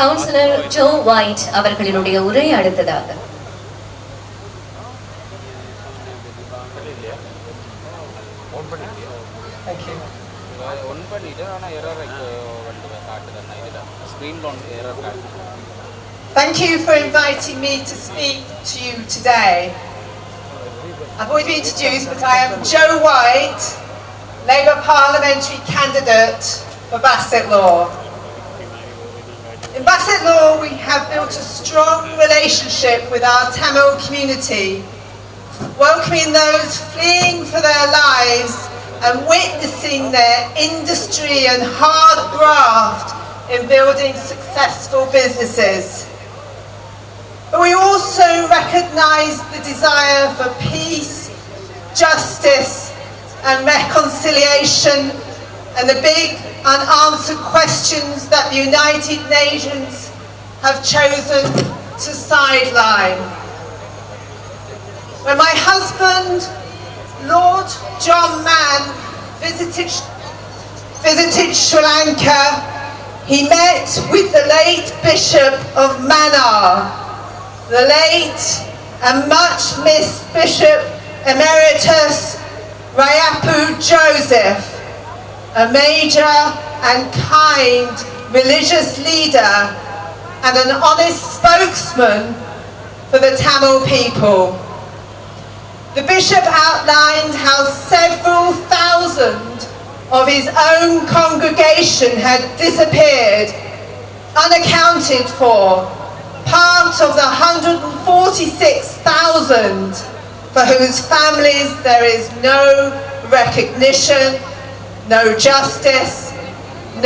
Councillor Joe white அவர்களினுடைய உரை அடுத்ததாக. Thank you for inviting me to speak to you today. I've already been introduced, but I am Jo White, Labour Parliamentary Candidate for Bassett Law. In Bassett Law, we have built a strong relationship with our Tamil community, welcoming those fleeing for their lives and witnessing their industry and hard graft in building successful businesses. But we also recognise the desire for peace, justice and reconciliation, and the big unanswered questions that the United Nations have chosen to sideline. When my husband, Lord John Mann, visited Sri Lanka, he met with the late Bishop of Mannar, the late and much missed Bishop Emeritus Rayapu Joseph, a major and kind religious leader and an honest spokesman for the Tamil people. The bishop outlined how several thousand of his own congregation had disappeared, unaccounted for, part of the 146,000 for whose families there is no recognition, no justice,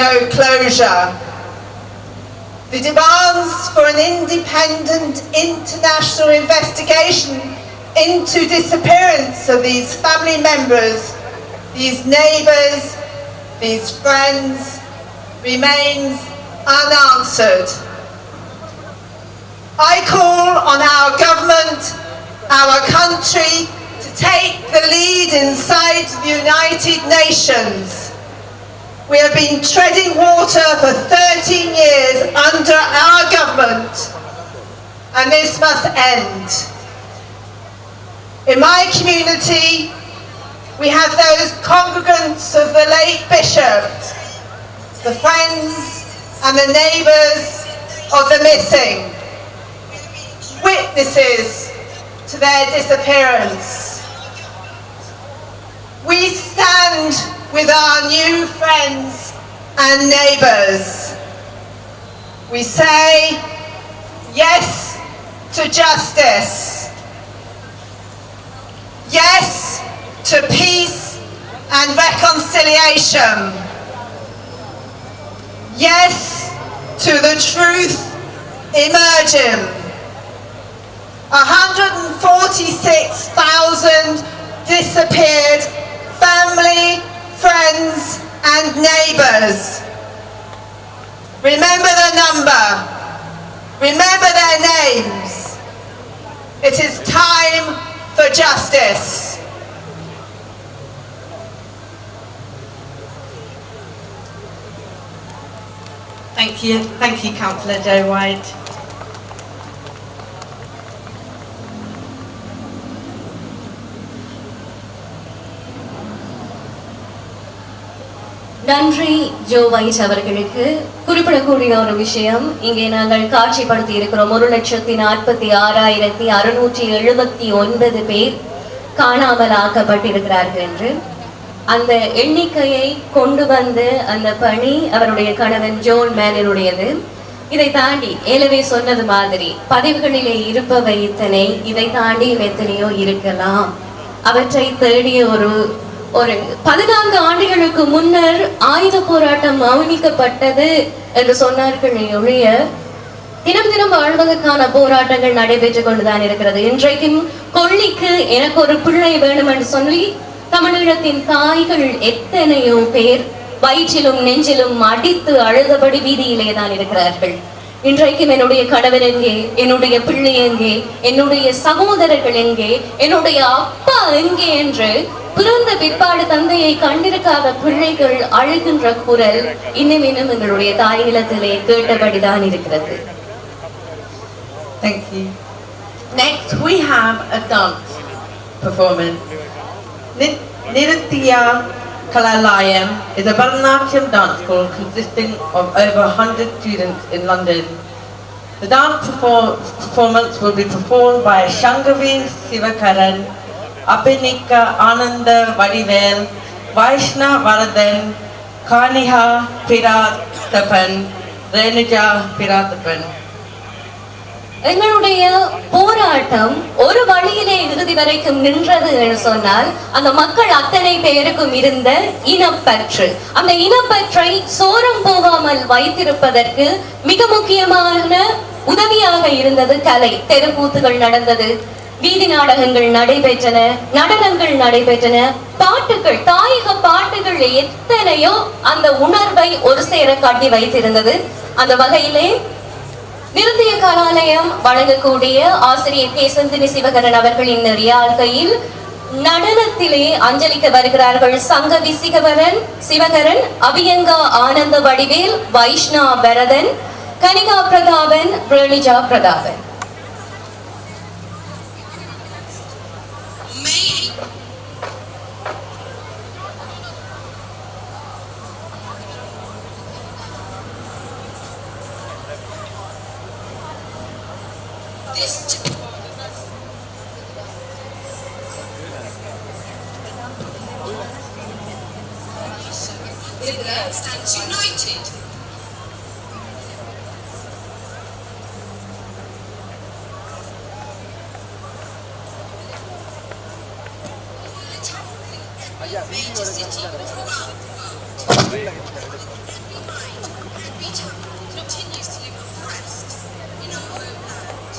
no closure. The demands for an independent international investigation into disappearance of these family members, these neighbours, these friends, remains unanswered. I call on our government, our country, to take the lead inside the United Nations. We have been treading water for 13 years under our government, and this must end. In my community, we have those congregants of the late bishop, the friends and the neighbours of the missing, witnesses to their disappearance. We stand with our new friends and neighbours. We say yes to justice, yes to peace and reconciliation, yes to the truth emerging. 146,000 disappeared family, friends and neighbours. Remember the number. Remember their names. It is time for justice. Thank you, Councillor Jo White. நன்றி Joe white அவர்களுக்கு. குறிப்பிடக்கூடிய ஒரு விஷயம் இங்கே நாங்கள் காட்சிப்படுத்தி இருக்கிறோம். 1,46,679 பேர் காணாமல் ஆக்கப்பட்டிருக்கிறார்கள் என்று. அந்த எண்ணிக்கையை கொண்டு வந்து அந்த பணி அவருடைய கணவன் ஜோன் மேனனுடையது. இதை தாண்டி ஏலவே சொன்னது மாதிரி பதிவுகளிலே இருப்பவை இத்தனை, இதை தாண்டி எத்தனையோ இருக்கலாம். அவற்றை தேடிய ஒரு 14 ஆண்டுகளுக்கு முன்னர் ஆயுத போராட்டம் மௌனிக்கப்பட்டது என்று சொன்னார்கள் ஒழிய தினம் தினம் வாழ்வதற்கான போராட்டங்கள் நடைபெற்றுக் கொண்டுதான் இருக்கிறது. இன்றைக்கும் கொள்ளிக்கு எனக்கு ஒரு பிள்ளை வேணும் என்று சொல்லி தமிழீழத்தின் தாய்கள் எத்தனையோ பேர் வயிற்றிலும் நெஞ்சிலும் அடித்து அழுதபடி வீதியிலே தான் இருக்கிறார்கள். இன்றைக்கும் என்னுடைய கணவர் எங்கே, என்னுடைய பிள்ளை எங்கே, என்னுடைய சகோதரர்கள் எங்கே, என்னுடைய அப்பா எங்கே என்று பிறந்த பிற்பாடு தந்தையை கண்டிருக்காத பிள்ளைகள் அழுகின்ற குரல் இன்னும் எங்களுடைய தாய் நிலத்திலே கேட்டபடிதான் இருக்கிறது. Thank you. Next, we have a dance performance. Nritya Kalalayam is a Bharatanatyam dance school consisting of over 100 students in London. The dance performance will be performed by Shangavi Sivakaran, Abhinika Ananda Vadivel, Vaishna Varadan, Kaniha Pirathapan, Renuja Pirathapan. எங்களுடைய போராட்டம் ஒரு வழியிலே இறுதி வரைக்கும் நின்றது என்று சொன்னால் அந்த மக்கள் அத்தனை பேருக்கும் இருந்த இனப்பற்று, அந்த இனப்பற்றை சோரம் போகாமல் வைத்திருப்பதற்கு மிக முக்கியமான உதவியாக இருந்தது கலை. தெருக்கூத்துகள் நடந்தது, வீதி நாடகங்கள் நடைபெற்றன, நடனங்கள் நடைபெற்றன, பாட்டுகள், தாயக பாட்டுகள் எத்தனையோ அந்த உணர்வை ஒரு சேர காட்டி வைத்திருந்தது. அந்த வகையிலே நிருத்திய கலாலயம் வழங்கக்கூடிய ஆசிரியர் கே சந்தினி சிவகரன் அவர்களின் ரியாழ்கையில் நடனத்திலே அஞ்சலிக்க வருகிறார்கள் சங்கவி சிவகரன், அபியங்கா ஆனந்த Vadivel, Vaishna Bharathan, Kanika Prathapan, ரேணிஜா Prathapan. Stands united. Major city throughout the world. Peter continues to live oppressed in our homeland.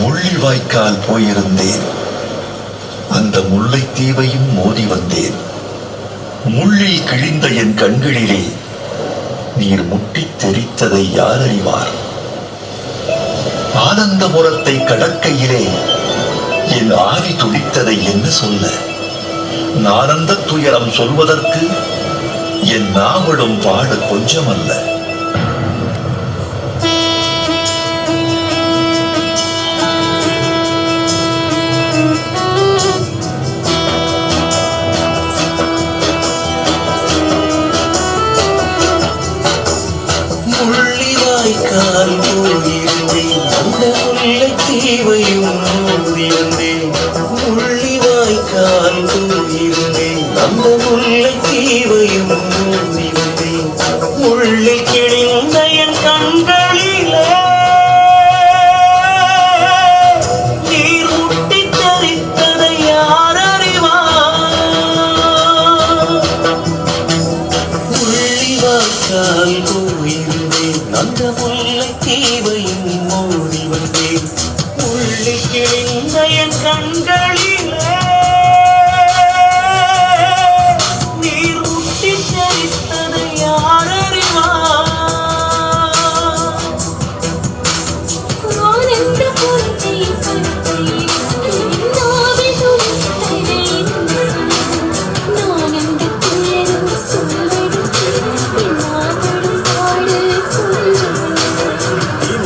Mullivaikkal போயிருந்தேன், அந்த முல்லைத்தீவையும் மோதி வந்தேன். முள்ளில் கிழிந்த என் கண்களிலே நீர் முட்டித் தெரித்ததை யார் அறிவார்? ஆனந்த முரத்தை கடற்கையிலே என் ஆவி துடித்ததை என்ன சொல்ல? ஆனந்த துயரம் சொல்வதற்கு என் நாவலும் பாட கொஞ்சமல்ல. முள்ளிவாய்க்கால் போயிருந்தேன், அந்த முல்லைத்தீவையும் மோதி வந்தேன். முள்ளிவாய்க்கால் போயிருந்தேன், அந்த முல்லைத்தீவையும் மோதி வந்தேன். முள்ளில் கிழிந்த என் கண்களிலே நீர் முட்டித் தெரித்ததை யார் அறிவார்? முள்ளிவாய்க்கால் போயிருந்தேன், அந்த முல்லைத்தீவையும் மோதி வந்தேன். முள்ளில் கிழிந்த என் கண்களிலே நீர் முட்டித் தெரித்ததை யார் அறிவார்?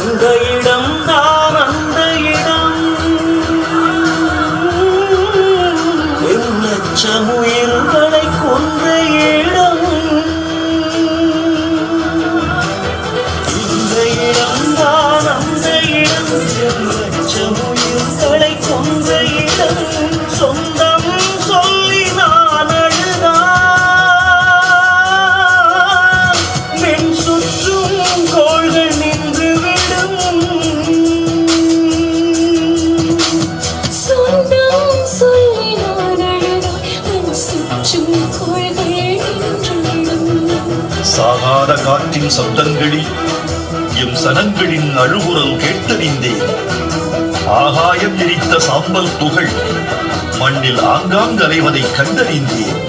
இந்த இடம் தான் அந்த இடம், எண்ணற்றமுயிர்களை கொன்ற இடம். இந்த இடம் தான் அந்த இடம், எண்ணற்றமுயிர்களை கொன்ற இடம். சொந்தம் சொல்லி நான் அழுதான், பெண் சுற்றும் கோள்கள் நின்று விடும். சாகாத காற்றின் சப்தங்களில் எம் அலையும் சனங்களின் அழுகுரல் கேட்டறிந்தேன். ஆகாயம் எரித்த சாம்பல் துகள் மண்ணில் ஆங்காங்கு அலைவதை கண்டறிந்தேன்.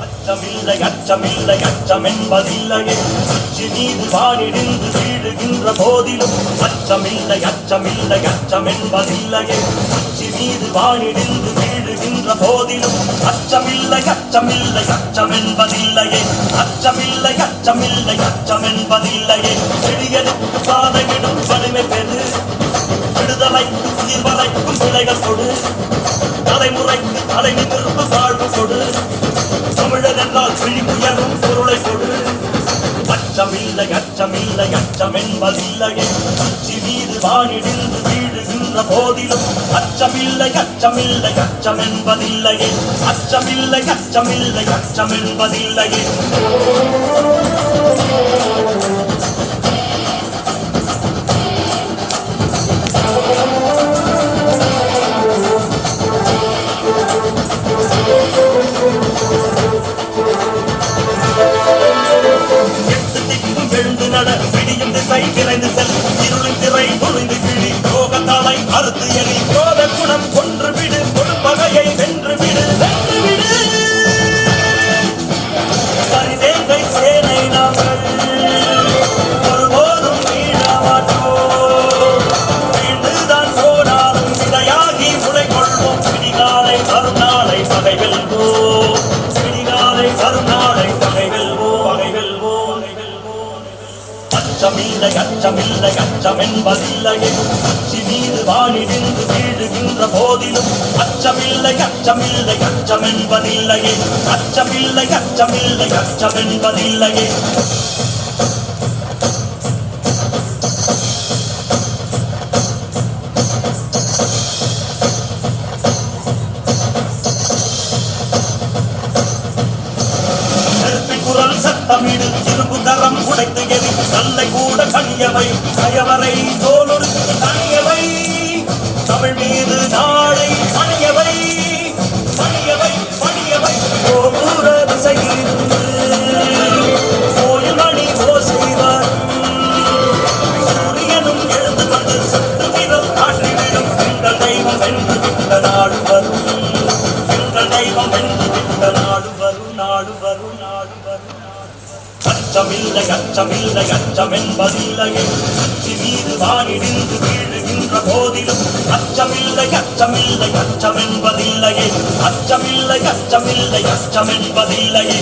அச்சமில்லை அச்சமில்லை அச்சமென்பதில்லையே உச்சி மீது வானிடிந்து வீழுகின்ற போதிலும் அச்சமில்லை அச்சமில்லை அச்சமென்பதில்லையே உச்சி மீது வானிடிந்து வீழுகின்ற போதிலும் அச்சமில்லை அச்சமில்லை அச்சமென்பதில்லையே அச்சமில்லை அச்சமில்லை அச்சமென்பதில்லையே செடியலுக்கு பாதையிடும் வலிமை பெறு விடுதலைக்கு உயிர் வளைக்கும் பிழைகள் கொடு தலைமுறைக்கு தலை நிமிர்ந்து வாழ்வு கொடு தமிழர் என்றால் விழிப்புயரும் பொருளை கொடு அச்சமில்லை அச்சமில்லை அச்சமென்பதில்லையே உச்சி மீது வானிடிந்து வீழுகின்ற போதிலும் அச்சமில்லை அச்சமில்லை அச்சமென்பதில்லையே அச்சமில்லை அச்சமில்லை அச்சமென்பதில்லையே விடியும் திசை விரைந்து செல் இருளின் திரை பொழிந்து கிழி யோகத்தாளை அறுத்து எறி யோக குணம் கொன்று விடு கொடுப்பகையை வென்று விடு வென்று விடு சரிதேங்கை சேனை நாங்கள் ஒருபோதும் வீழாமாட்டோம் வீழ்ந்துதான் போனாலும் விதையாகி முளை கொள்வோம் விடிகாலை கருநாளை பகை வெல்வோம் விடிகாலை கருநாளை பகை வெல்வோம் பகை வெல்வோம் அச்சமில்லை அச்சமில்லை அச்சமென்பதில்லையே உச்சி மீது வானிடிந்து வீழுகின்ற போதிலும் அச்சமில்லை அச்சமில்லை அச்சமென்பதில்லையே அச்சமில்லை அச்சமில்லை அச்சமென்பதில்லையே குரல் சத்தமிடு இரும்பு கரம் உடைத்து எரி நல்லை கூட கணியவை கயவரை தோலொடுத்து தனியவை தமிழ் மீது நாளை பணியவை பணியவை பணியவை கோபுர திசையிலிருந்து கோயில் மணி ஓசைவர் சூரியனும் எழுந்து வந்து சத்து விரல் காட்டிவிடும் எங்கள் தெய்வம் என்று விட்ட நாடு வரும் எங்கள் தெய்வம் என்று விட்ட நாடு வரும் நாடு வரும் நாடு வரும் அச்சமில்லை அச்சமில்லை அச்சமென்பதில்லையே உச்சி மீது வானிடிந்து வீழுகின்ற போதிலும் அச்சமில்லை அச்சமில்லை அச்சமென்பதில்லையே அச்சமில்லை அச்சமில்லை அச்சமென்பதில்லையே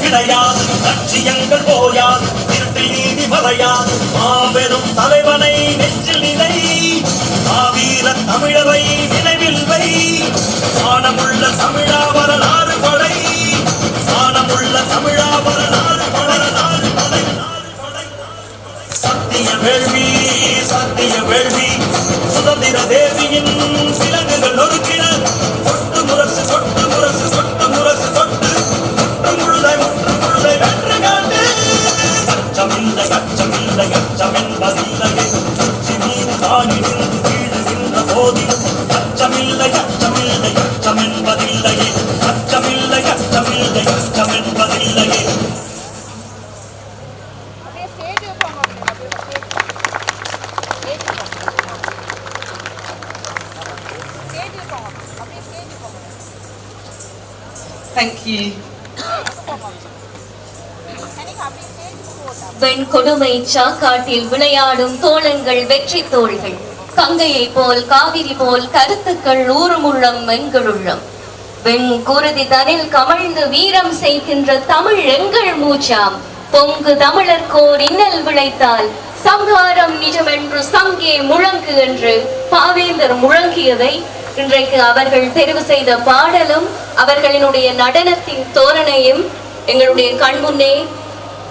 கிடையாது லட்சியங்கள் போயாது இருட்டில் நீதி மறையாது மாபெரும் தலைவனை நெஞ்சில் நிலை மாவீர தமிழரை நினைவில் வை மானமுள்ள தமிழா வரலாறு படை மானமுள்ள தமிழா வரலாறு வரலாறு படை சத்திய வேள்வி சுதந்திர தேவியின் விலங்குகள் நொறுக்கின கொட்டு முரசு கொட்டு முரசு கொட்டு முரசு கொட்டு அச்சமில்லை அச்சமில்லை அச்சமென்பதில்லையே உச்சி மீது வானிடிந்து வீழுகின்ற போதிலும் அச்சமில்லை அச்சமில்லை அச்சமென்பதில்லையே அச்சமில்லை அச்சமில்லை அச்சமென்பதில்லையே Thank you. வெண் கொடுமை சாக்காட்டில் விளையாடும் தோழங்கள் வெற்றி தோள்கள் கங்கையை போல் காவிரி போல் கருத்துக்கள் ஊறுமுள்ளம் மென்களுள்ளம் வெண் குருதி தனில் கமழ்ந்து வீரம் செய்கின்ற தமிழ் எங்கள் மூச்சாம் பொங்கு தமிழர்கோர் இன்னல் விளைத்தால் சங்காரம் நிஜமென்று சங்கே முழங்கு என்று பாவேந்தர் முழங்கியதை இன்றைக்கு அவர்கள் தெரிவு செய்த பாடலும் அவர்களினுடைய நடனத்தின் தோரணையும் எங்களுடைய கண்முன்னே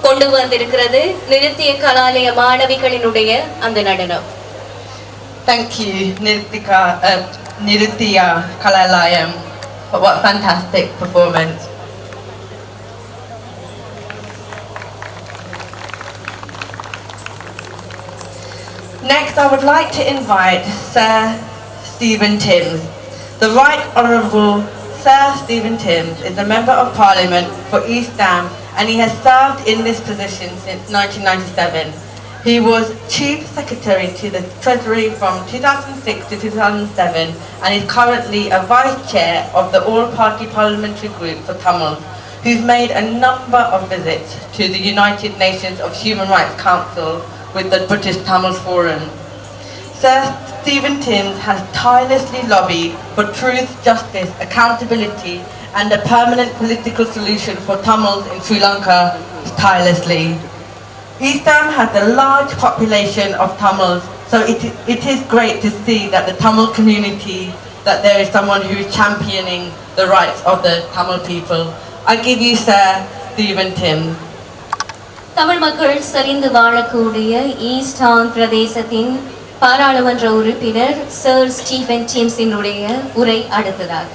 கொண்டு வந்திருக்கிறது நிருத்திய கலாலய மாணவிகளினுடைய அந்த நடனம். Thank you, Niruthiya Kalalayam, for what fantastic performance. Next, I would like to invite Sir Stephen Timms. The Right Honourable Sir Stephen Timms is a Member of Parliament for East Dam, and he has served in this position since 1997. He was Chief Secretary to the Treasury from 2006 to 2007 and is currently a Vice Chair of the All-Party Parliamentary Group for Tamil, who's made a number of visits to the United Nations of Human Rights Council with the British Tamil Forum. Sir Stephen Timms has tirelessly lobbied for truth, justice, accountability and a permanent political solution for Tamils in Sri Lanka tirelessly. East Dam has a large population of Tamils, so it is great to see that the Tamil community, that there is someone who is championing the rights of the Tamil people. I give you Sir Stephen Timms. Tamil மக்கள் சரிந்து வாழக்கூடிய ஈஸ்டான் பிரதேசத்தின் பாராளுமன்ற உறுப்பினர் sir Steven டிம்ஸினுடைய உரை அடுத்ததாக.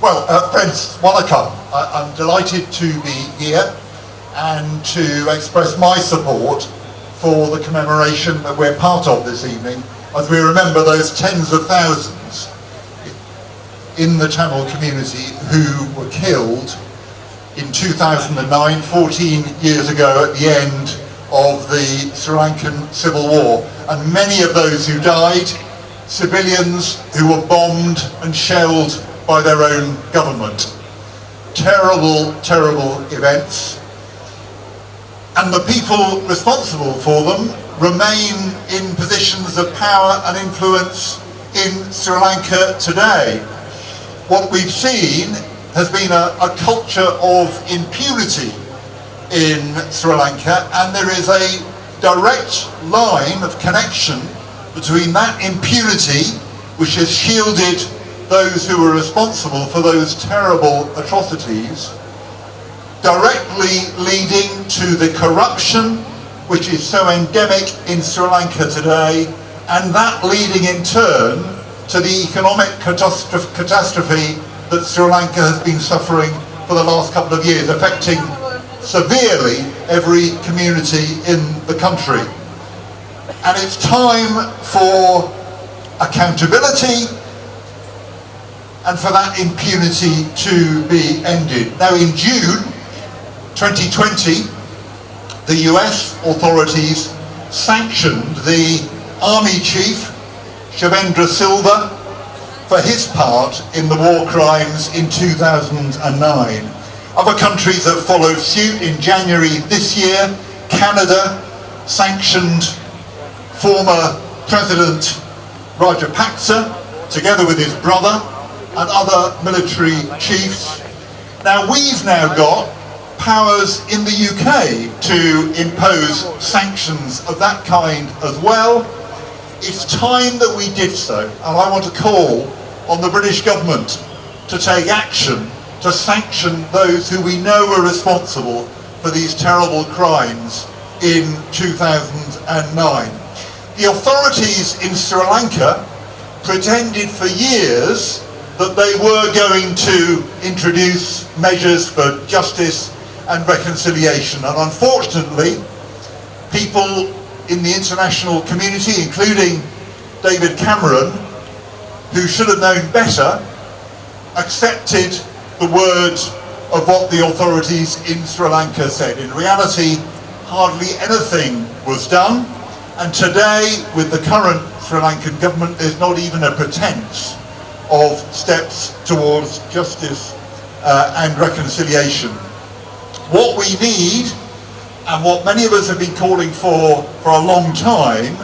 Well, friends, Wanakam, I'm delighted to be here and to express my support for the commemoration that we're part of this evening as we remember those tens of thousands in the Tamil community who were killed in 2009, 14 years ago at the end of the Sri Lankan Civil War. And many of those who died, civilians who were bombed and shelled by their own government. Terrible, terrible events. And the people responsible for them remain in positions of power and influence in Sri Lanka today. What we've seen has been a culture of impunity in Sri Lanka, and there is a direct line of connection between that impunity, which has shielded those who were responsible for those terrible atrocities, directly leading to the corruption which is so endemic in Sri Lanka today, and that leading in turn to the economic catastrophe that Sri Lanka has been suffering for the last couple of years, affecting severely every community in the country. And it's time for accountability and for that impunity to be ended. Now in June 2020, the US authorities sanctioned the army chief, Shavendra Silva, for his part in the war crimes in 2009. Other countries have followed suit. In January this year, Canada sanctioned former President Rajapaksa, together with his brother, and other military chiefs. Now we've now got powers in the UK to impose sanctions of that kind as well. It's time that we did so, and I want to call on the British government to take action to sanction those who we know are responsible for these terrible crimes in 2009. The authorities in Sri Lanka pretended for years that they were going to introduce measures for justice and reconciliation. And unfortunately, people in the international community, including David Cameron, who should have known better, accepted the word of what the authorities in Sri Lanka said. In reality, hardly anything was done. And today, with the current Sri Lankan government, there's not even a pretense of steps towards justice and reconciliation. What we need, and what many of us have been calling for a long time,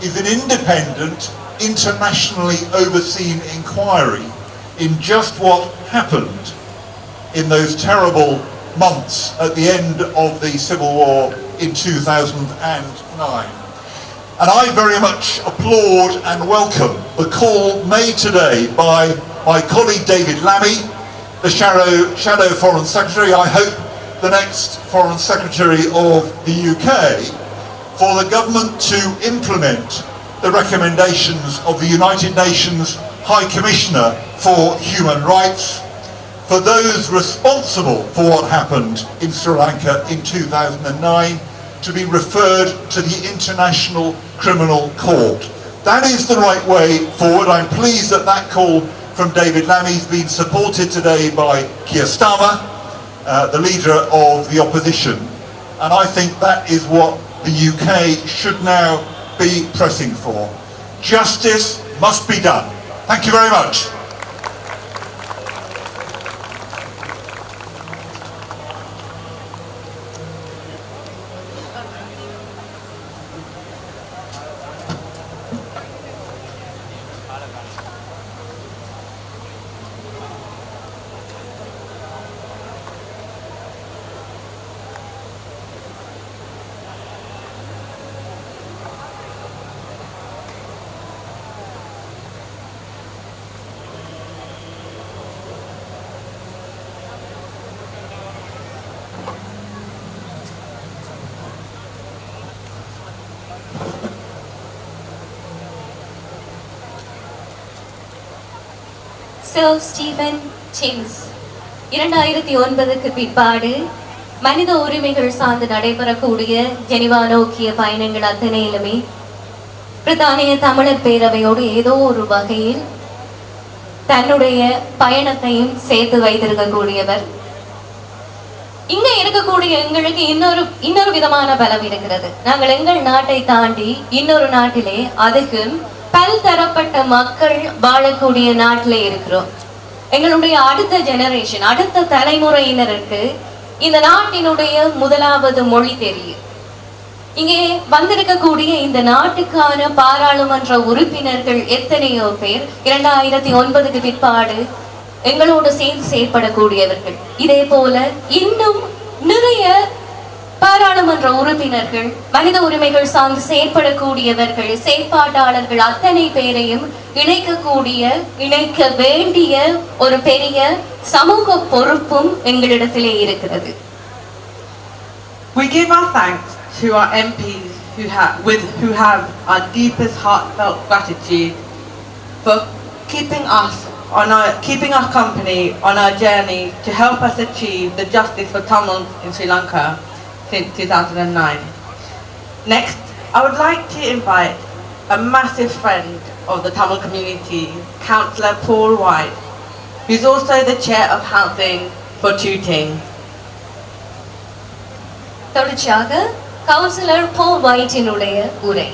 is an independent, internationally overseen inquiry in just what happened in those terrible months at the end of the Civil War in 2009. And I very much applaud and welcome the call made today by my colleague David Lammy, the Shadow Foreign Secretary, I hope the next Foreign Secretary of the UK, for the government to implement the recommendations of the United Nations High Commissioner for Human Rights, for those responsible for what happened in Sri Lanka in 2009 to be referred to the International Criminal Court. That is the right way forward. I'm pleased that that call from David Lammy has been supported today by Keir Starmer, the leader of the opposition. And I think that is what the UK should now be pressing for. Justice must be done. Thank you very much. Sir Stephen Timms 2009க்கு பிற்பாடு மனித உரிமைகள் சார்ந்து நடைபெறக்கூடிய Geneva நோக்கிய பயணங்கள் அத்தனையிலுமே பிரித்தானிய தமிழர் பேரவையோடு ஏதோ ஒரு வகையில் தன்னுடைய பயணத்தையும் சேர்த்து வைத்திருக்கக்கூடியவர். இங்க இருக்கக்கூடிய எங்களுக்கு இன்னொரு விதமான பலம் இருக்கிறது. நாங்கள் எங்கள் நாட்டை தாண்டி இன்னொரு நாட்டிலே அதுக்கும் பல்தரப்பட்ட மக்கள் வாழக்கூடிய நாட்டிலே இருக்கிறோம். எங்களுடைய அடுத்த ஜெனரேஷன், அடுத்த தலைமுறையினருக்கு இந்த நாட்டினுடைய முதலாவது மொழி தெரியும். இங்கே வந்திருக்கக்கூடிய இந்த நாட்டுக்கான பாராளுமன்ற உறுப்பினர்கள் எத்தனையோ பேர் 2009க்கு பிற்பாடு எங்களோடு சேர்ந்து செயற்படக்கூடியவர்கள். இதே போல இன்னும் நிறைய பாராளுமன்ற உறுப்பினர்கள், மனித உரிமைகள் சார்ந்து செயற்படக்கூடியவர்கள், செயற்பாட்டாளர்கள் அத்தனை பேரையும் இணைக்க வேண்டிய ஒரு பெரிய சமூக பொறுப்பும் எங்களிடத்திலே இருக்கிறது. We give our thanks to our MPs who have our deepest heartfelt gratitude for keeping our company on our journey to help us achieve the justice for Tamils in Sri Lanka since 2009. Next, I would like to invite a massive friend of the Tamil community, Councillor Paul White, who is also the chair of Housing for Tooting. தொடர்ச்சியாக councillor பால் ஒயிட்டினுடைய உரை.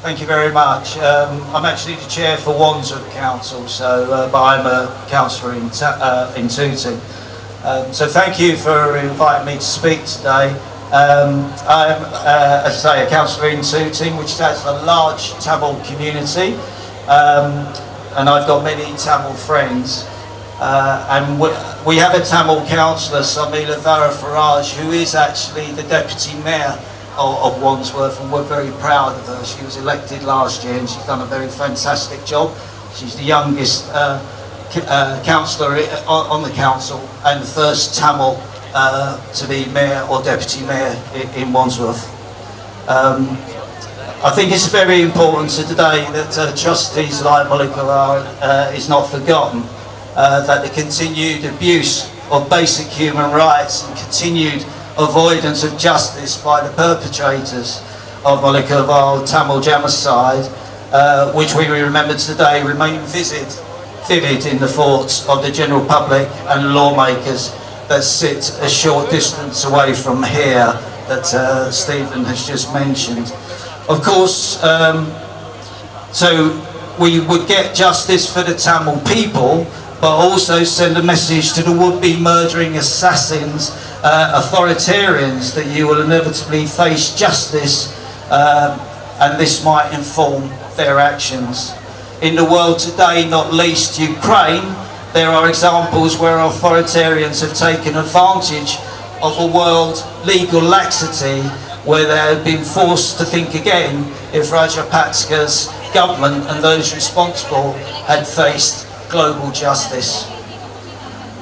Thank you very much. I'm actually the chair for Wandsworth Council, but I'm a councillor in Tooting. So thank you for inviting me to speak today. I'm, as I say, a councillor in Tooting, which has a large Tamil community, and I've got many Tamil friends. And we have a Tamil councillor, Samila Vara Faraj, who is actually the deputy mayor of Wandsworth, and we're very proud of her. She was elected last year and she's done a very fantastic job. She's the youngest councillor on the council and the first Tamil to be mayor or deputy mayor in Wandsworth. I think it's very important today that atrocities like Molokov is not forgotten, that the continued abuse of basic human rights and continued avoidance of justice by the perpetrators of Molokov Tamil genocide, which we remember today, remain vivid in the thoughts of the general public and lawmakers that sit a short distance away from here that Stephen has just mentioned. Of course, so we would get justice for the Tamil people, but also send a message to the would-be murdering assassins, authoritarians, that you will inevitably face justice, and this might inform their actions. In the world today, not least Ukraine, there are examples where authoritarians have taken advantage of a world legal laxity where they have been forced to think again if Rajapaksa's government and those responsible had faced global justice.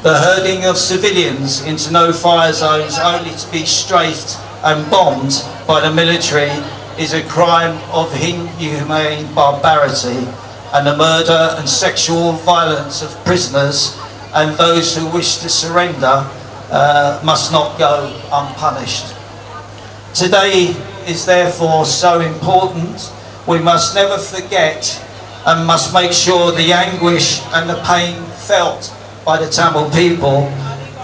The herding of civilians into no-fire zones only to be strafed and bombed by the military is a crime of inhumane barbarity, and the murder and sexual violence of prisoners and those who wish to surrender must not go unpunished. Today is therefore so important. We must never forget and must make sure the anguish and the pain felt by the Tamil people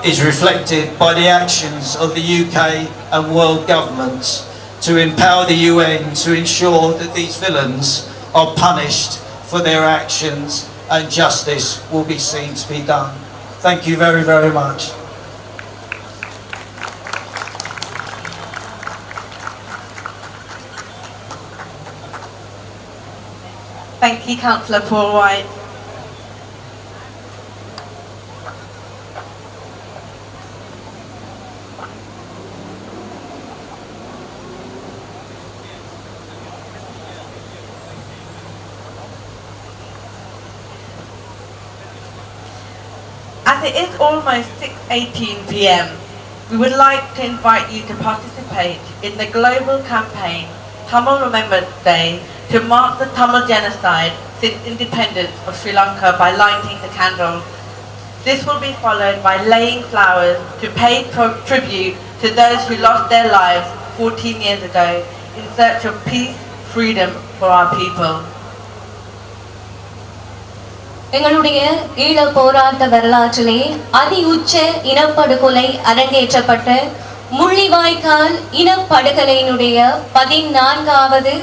is reflected by the actions of the UK and world governments to empower the UN to ensure that these villains are punished for their actions and justice will be seen to be done. Thank you very, very much. Thank you, Councillor Paul White. As it is almost 6:18 p.m, we would like to invite you to participate in the global campaign Tamil Remembrance Day to mark the Tamil genocide since independence of Sri Lanka by lighting the candles. This will be followed by laying flowers to pay tribute to those who lost their lives 14 years ago in search of peace, freedom for our people. எங்களுடைய ஈழ போராட்ட வரலாற்றிலே அதி உச்ச இனப்படுகொலை அரங்கேற்றப்பட்ட முள்ளிவாய்க்கால் இனப்படுகொலையினுடைய 14வது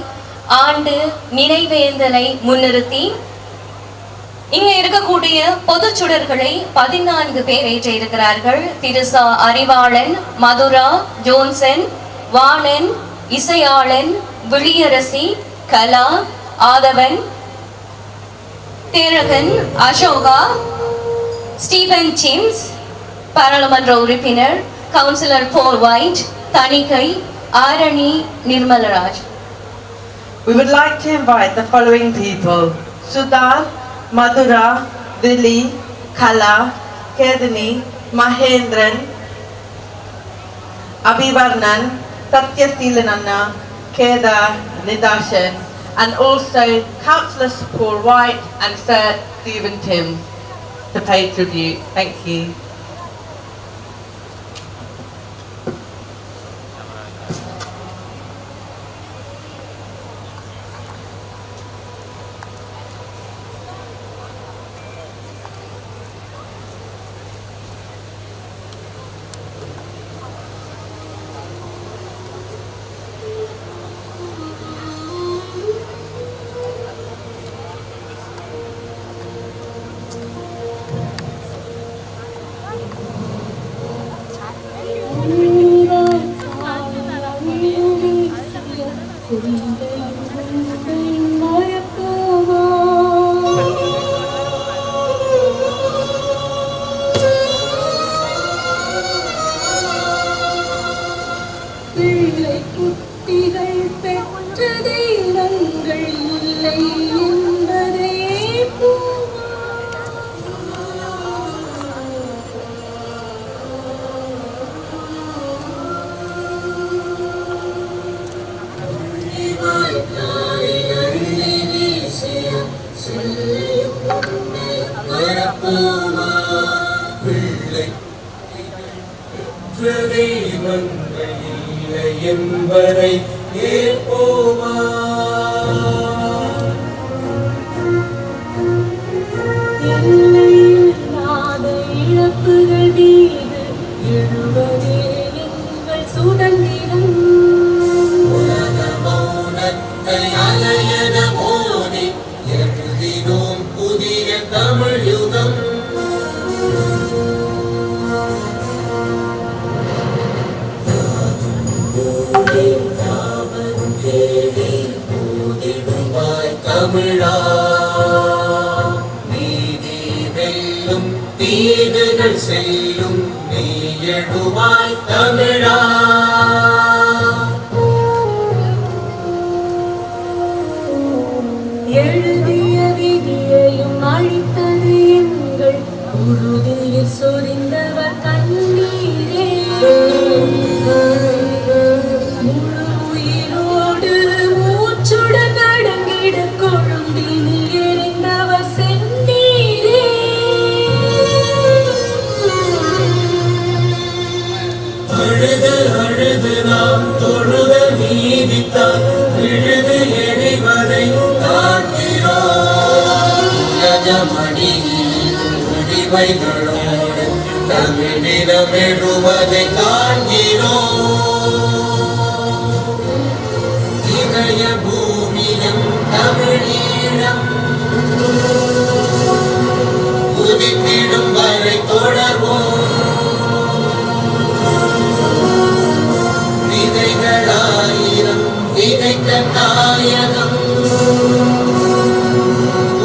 ஆண்டு நினைவேந்தலை முன்னிறுத்தி இங்க இருக்கக்கூடிய பொது சுடர்களை 14 பேர் ஏற்றிருக்கிறார்கள். Thirusha Arivalan, Mathura, Johnson, Vanan, Isaiyalan, Vizhiyarasi, Kala, Aathavan, Theragan, Ashoka, Stephen Sims, பாராளுமன்ற உறுப்பினர், councillor Paul White, Thanigai, Arani, Nirmalraj. We would like to invite the following people: Sudha, Madhura, Dili, Kala, Kedani, Mahendran, Abhivarnan, Satyasilananna, Kedar, Nidashan, and also Councillors Paul White and Sir Stephen Timms to pay tribute. Thank you. தெய்வங்கள் இல்லை என்பதை ஏற்போமா? எல்லையில்லாத இழப்புகள் மீது எழுவதே எங்கள் சுதந்திரம். உலக மௌனத்தை அலையென மோதி எழுதினோம் புதிய தமிழ் யுகம். தமிழா நீதி வெல்லும் தீதுகள் செல்லும் நீ எழுவாய் தமிழா. எழுதிய விதியையும் அழித்தது எங்கள் உறுதியில் சொரிந்தவர் கண்ணீரே. முழு உயிரோடு மூச்சுடன் அடங்கிட கொழும்பினில் எரிந்தவர் செந்தீரே. அழுது அழுது நாம் தொழுத நீதித்தால் விழுது எரிவதை காண்கிறோம். உலகமடியில் முடிவைகளோடு தமிழிடம் எழுவதை காண்கிறோம். இதய பூமியம் தமிழீழம் உதித்திடும் வரை தொடர்வோம். விதைகளாயிரம் விதைத்த தாயகம்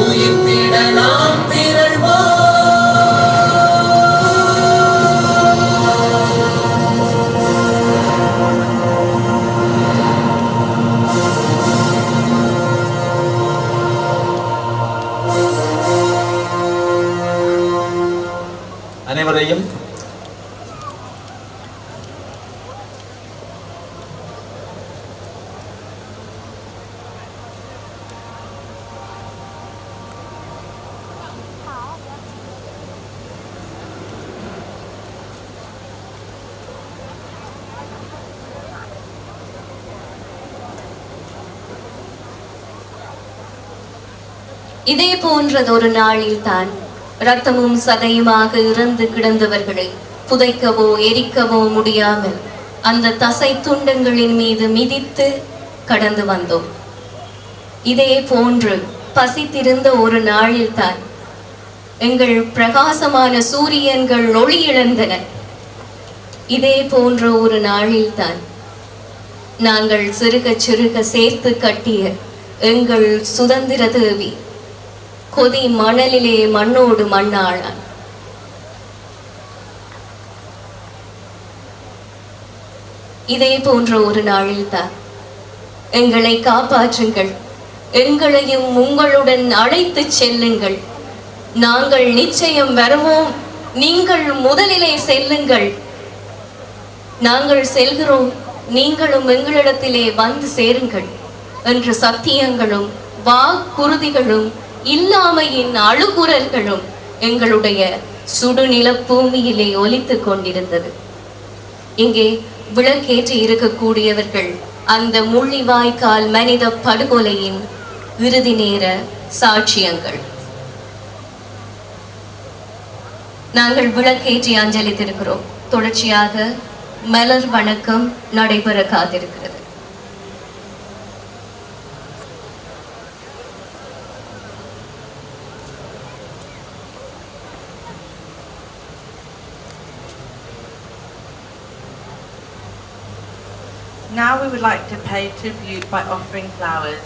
உயிர்த்திட நாம் திரள்வோம். அனைவரையும் இதே போன்றதொரு நாளில்தான் இரத்தமும் சதையுமாக இறந்து கிடந்தவர்களை புதைக்கவோ எரிக்கவோ முடியாமல் அந்த தசை துண்டங்களின் மீது மிதித்து கடந்து வந்தோம். இதே போன்று பசித்திருந்த ஒரு நாளில்தான் எங்கள் பிரகாசமான சூரியன்கள் ஒளி இழந்தன. இதே போன்ற ஒரு நாளில்தான் நாங்கள் சிறுக சிறுக சேர்த்து கட்டிய எங்கள் சுதந்திர தேவி கொதி மணலிலே மண்ணோடு மண்ணாளான். இதே போன்ற ஒரு நாளில்தான் எங்களை காப்பாற்றுங்கள், எங்களையும் உங்களுடன் அழைத்து செல்லுங்கள், நாங்கள் நிச்சயம் வருவோம், நீங்கள் முதலிலே செல்லுங்கள், நாங்கள் செல்கிறோம், நீங்களும் எங்களிடத்திலே வந்து சேருங்கள் என்ற சத்தியங்களும் வாக்குறுதிகளும் இல்லாமையின் அழுகுரல்களும் எங்களுடைய சுடுநில பூமியிலே ஒலித்துக் கொண்டிருந்தது. இங்கே விளக்கேற்றி இருக்கக்கூடியவர்கள் அந்த முள்ளிவாய்க்கால் மனித படுகொலையின் இறுதி நேர சாட்சியங்கள். நாங்கள் விளக்கேற்றி அஞ்சலித்திருக்கிறோம். தொடர்ச்சியாக மலர் வணக்கம் நடைபெற காத்திருக்கிறது. Now we would like to pay tribute by offering flowers.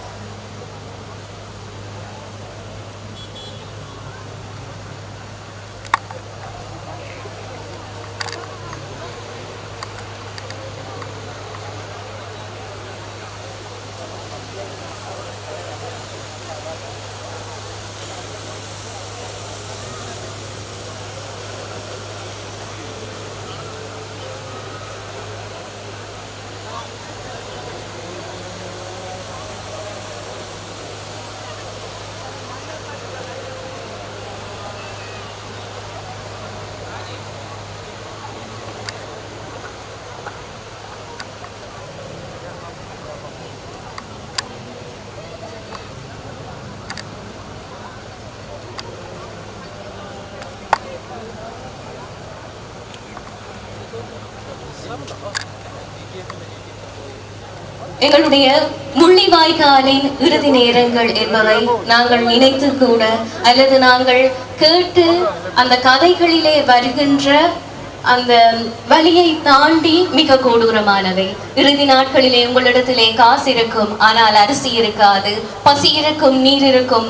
எங்களுடைய முள்ளிவாய்க்காலின் இறுதி நேரங்கள் என்பவை நாங்கள் நினைத்து கூட அல்லது நாங்கள் கேட்டு அந்த கதைகளிலே வருகின்ற அந்த வலியை தாண்டி மிக கொடூரமானவை. இறுதி நாட்களிலே உங்களிடத்திலே காசு இருக்கும், ஆனால் அரிசி இருக்காது. பசி இருக்கும், நீர் இருக்கும்,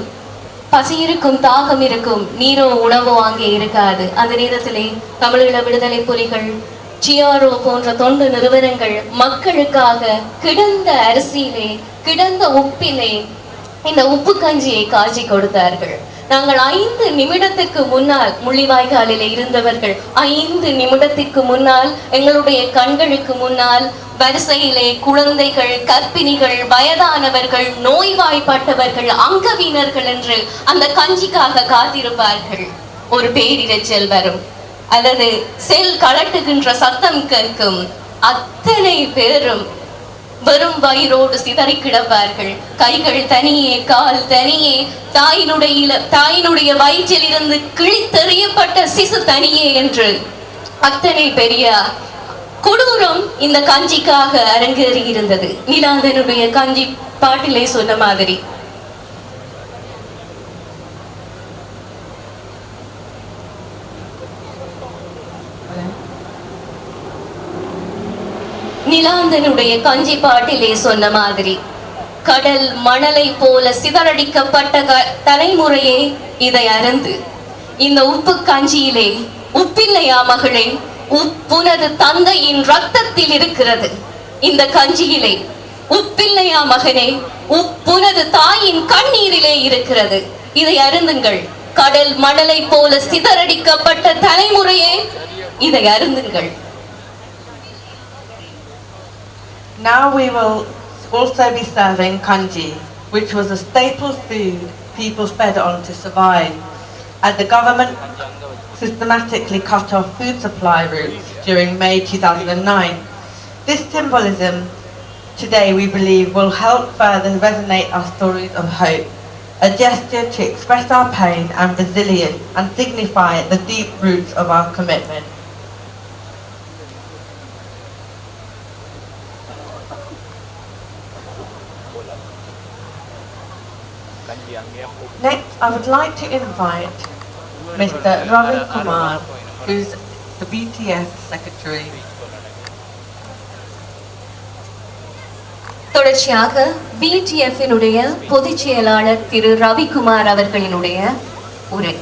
பசி இருக்கும், தாகம் இருக்கும், நீரோ உணவோ அங்கே இருக்காது. அந்த நேரத்திலே தமிழீழ விடுதலை புலிகள், GRO போன்ற தொண்டு நிறுவனங்கள் மக்களுக்காக கிடந்த அரிசியிலே, கிடந்த உப்பிலே இந்த உப்பு கஞ்சியை காய்ச்சி கொடுத்தார்கள். நாங்கள் 5 நிமிடத்திற்கு முன்னால் முள்ளிவாய்க்காலிலே இருந்தவர்கள் 5 நிமிடத்திற்கு முன்னால் எங்களுடைய கண்களுக்கு முன்னால் வரிசையிலே குழந்தைகள், கர்ப்பிணிகள், வயதானவர்கள், நோய்வாய்ப்பட்டவர்கள், அங்கவீனர்கள் என்று அந்த கஞ்சிக்காக காத்திருப்பார்கள். ஒரு பேரிரைச்சல் வரும் அல்லது செல் கலட்டுகின்ற சத்தம் கேட்கும். அத்தனை பேரும் வெறும் வயிறோடு சிதறி கிடப்பார்கள். கைகள் தனியே, கால் தனியே, தாயினுடைய வயிற்றில் இருந்து கிழித்தெறியப்பட்ட சிசு தனியே என்று அத்தனை பெரிய கொடூரம் இந்த கஞ்சிக்காக அரங்கேறி இருந்தது. நிலாந்தனுடைய கஞ்சி பாட்டிலே சொன்ன மாதிரி நிலாந்தனுடைய கஞ்சி பாட்டிலே சொன்ன மாதிரி கடல் மணலை போல சிதறடிக்கப்பட்ட தலைமுறையே இதை அறந்து இந்த உப்பு கஞ்சியிலே உப்பில்லையா மகளே, உப்புனது தந்தையின் ரத்தத்தில் இருக்கிறது. இந்த கஞ்சியிலே உப்பில்லையா மகனே, உப்புனது தாயின் கண்ணீரிலே இருக்கிறது. இதை அருந்துங்கள். கடல் மணலை போல சிதறடிக்கப்பட்ட தலைமுறையே இதை அருந்துங்கள். Now we will also be serving kanji, which was a staple food people fed on to survive, as the government systematically cut off food supply routes during May 2009. This symbolism today, we believe, will help further resonate our stories of hope, a gesture to express our pain and resilience and signify the deep roots of our commitment. Next, I would like to invite Mr. Ravi Kumar, who's the BTF Secretary. தொடர்ச்சியாக BTF-இனுடைய பொதுச் செயலாளர் திரு ரவிக்குமார் அவர்களினுடைய உரை.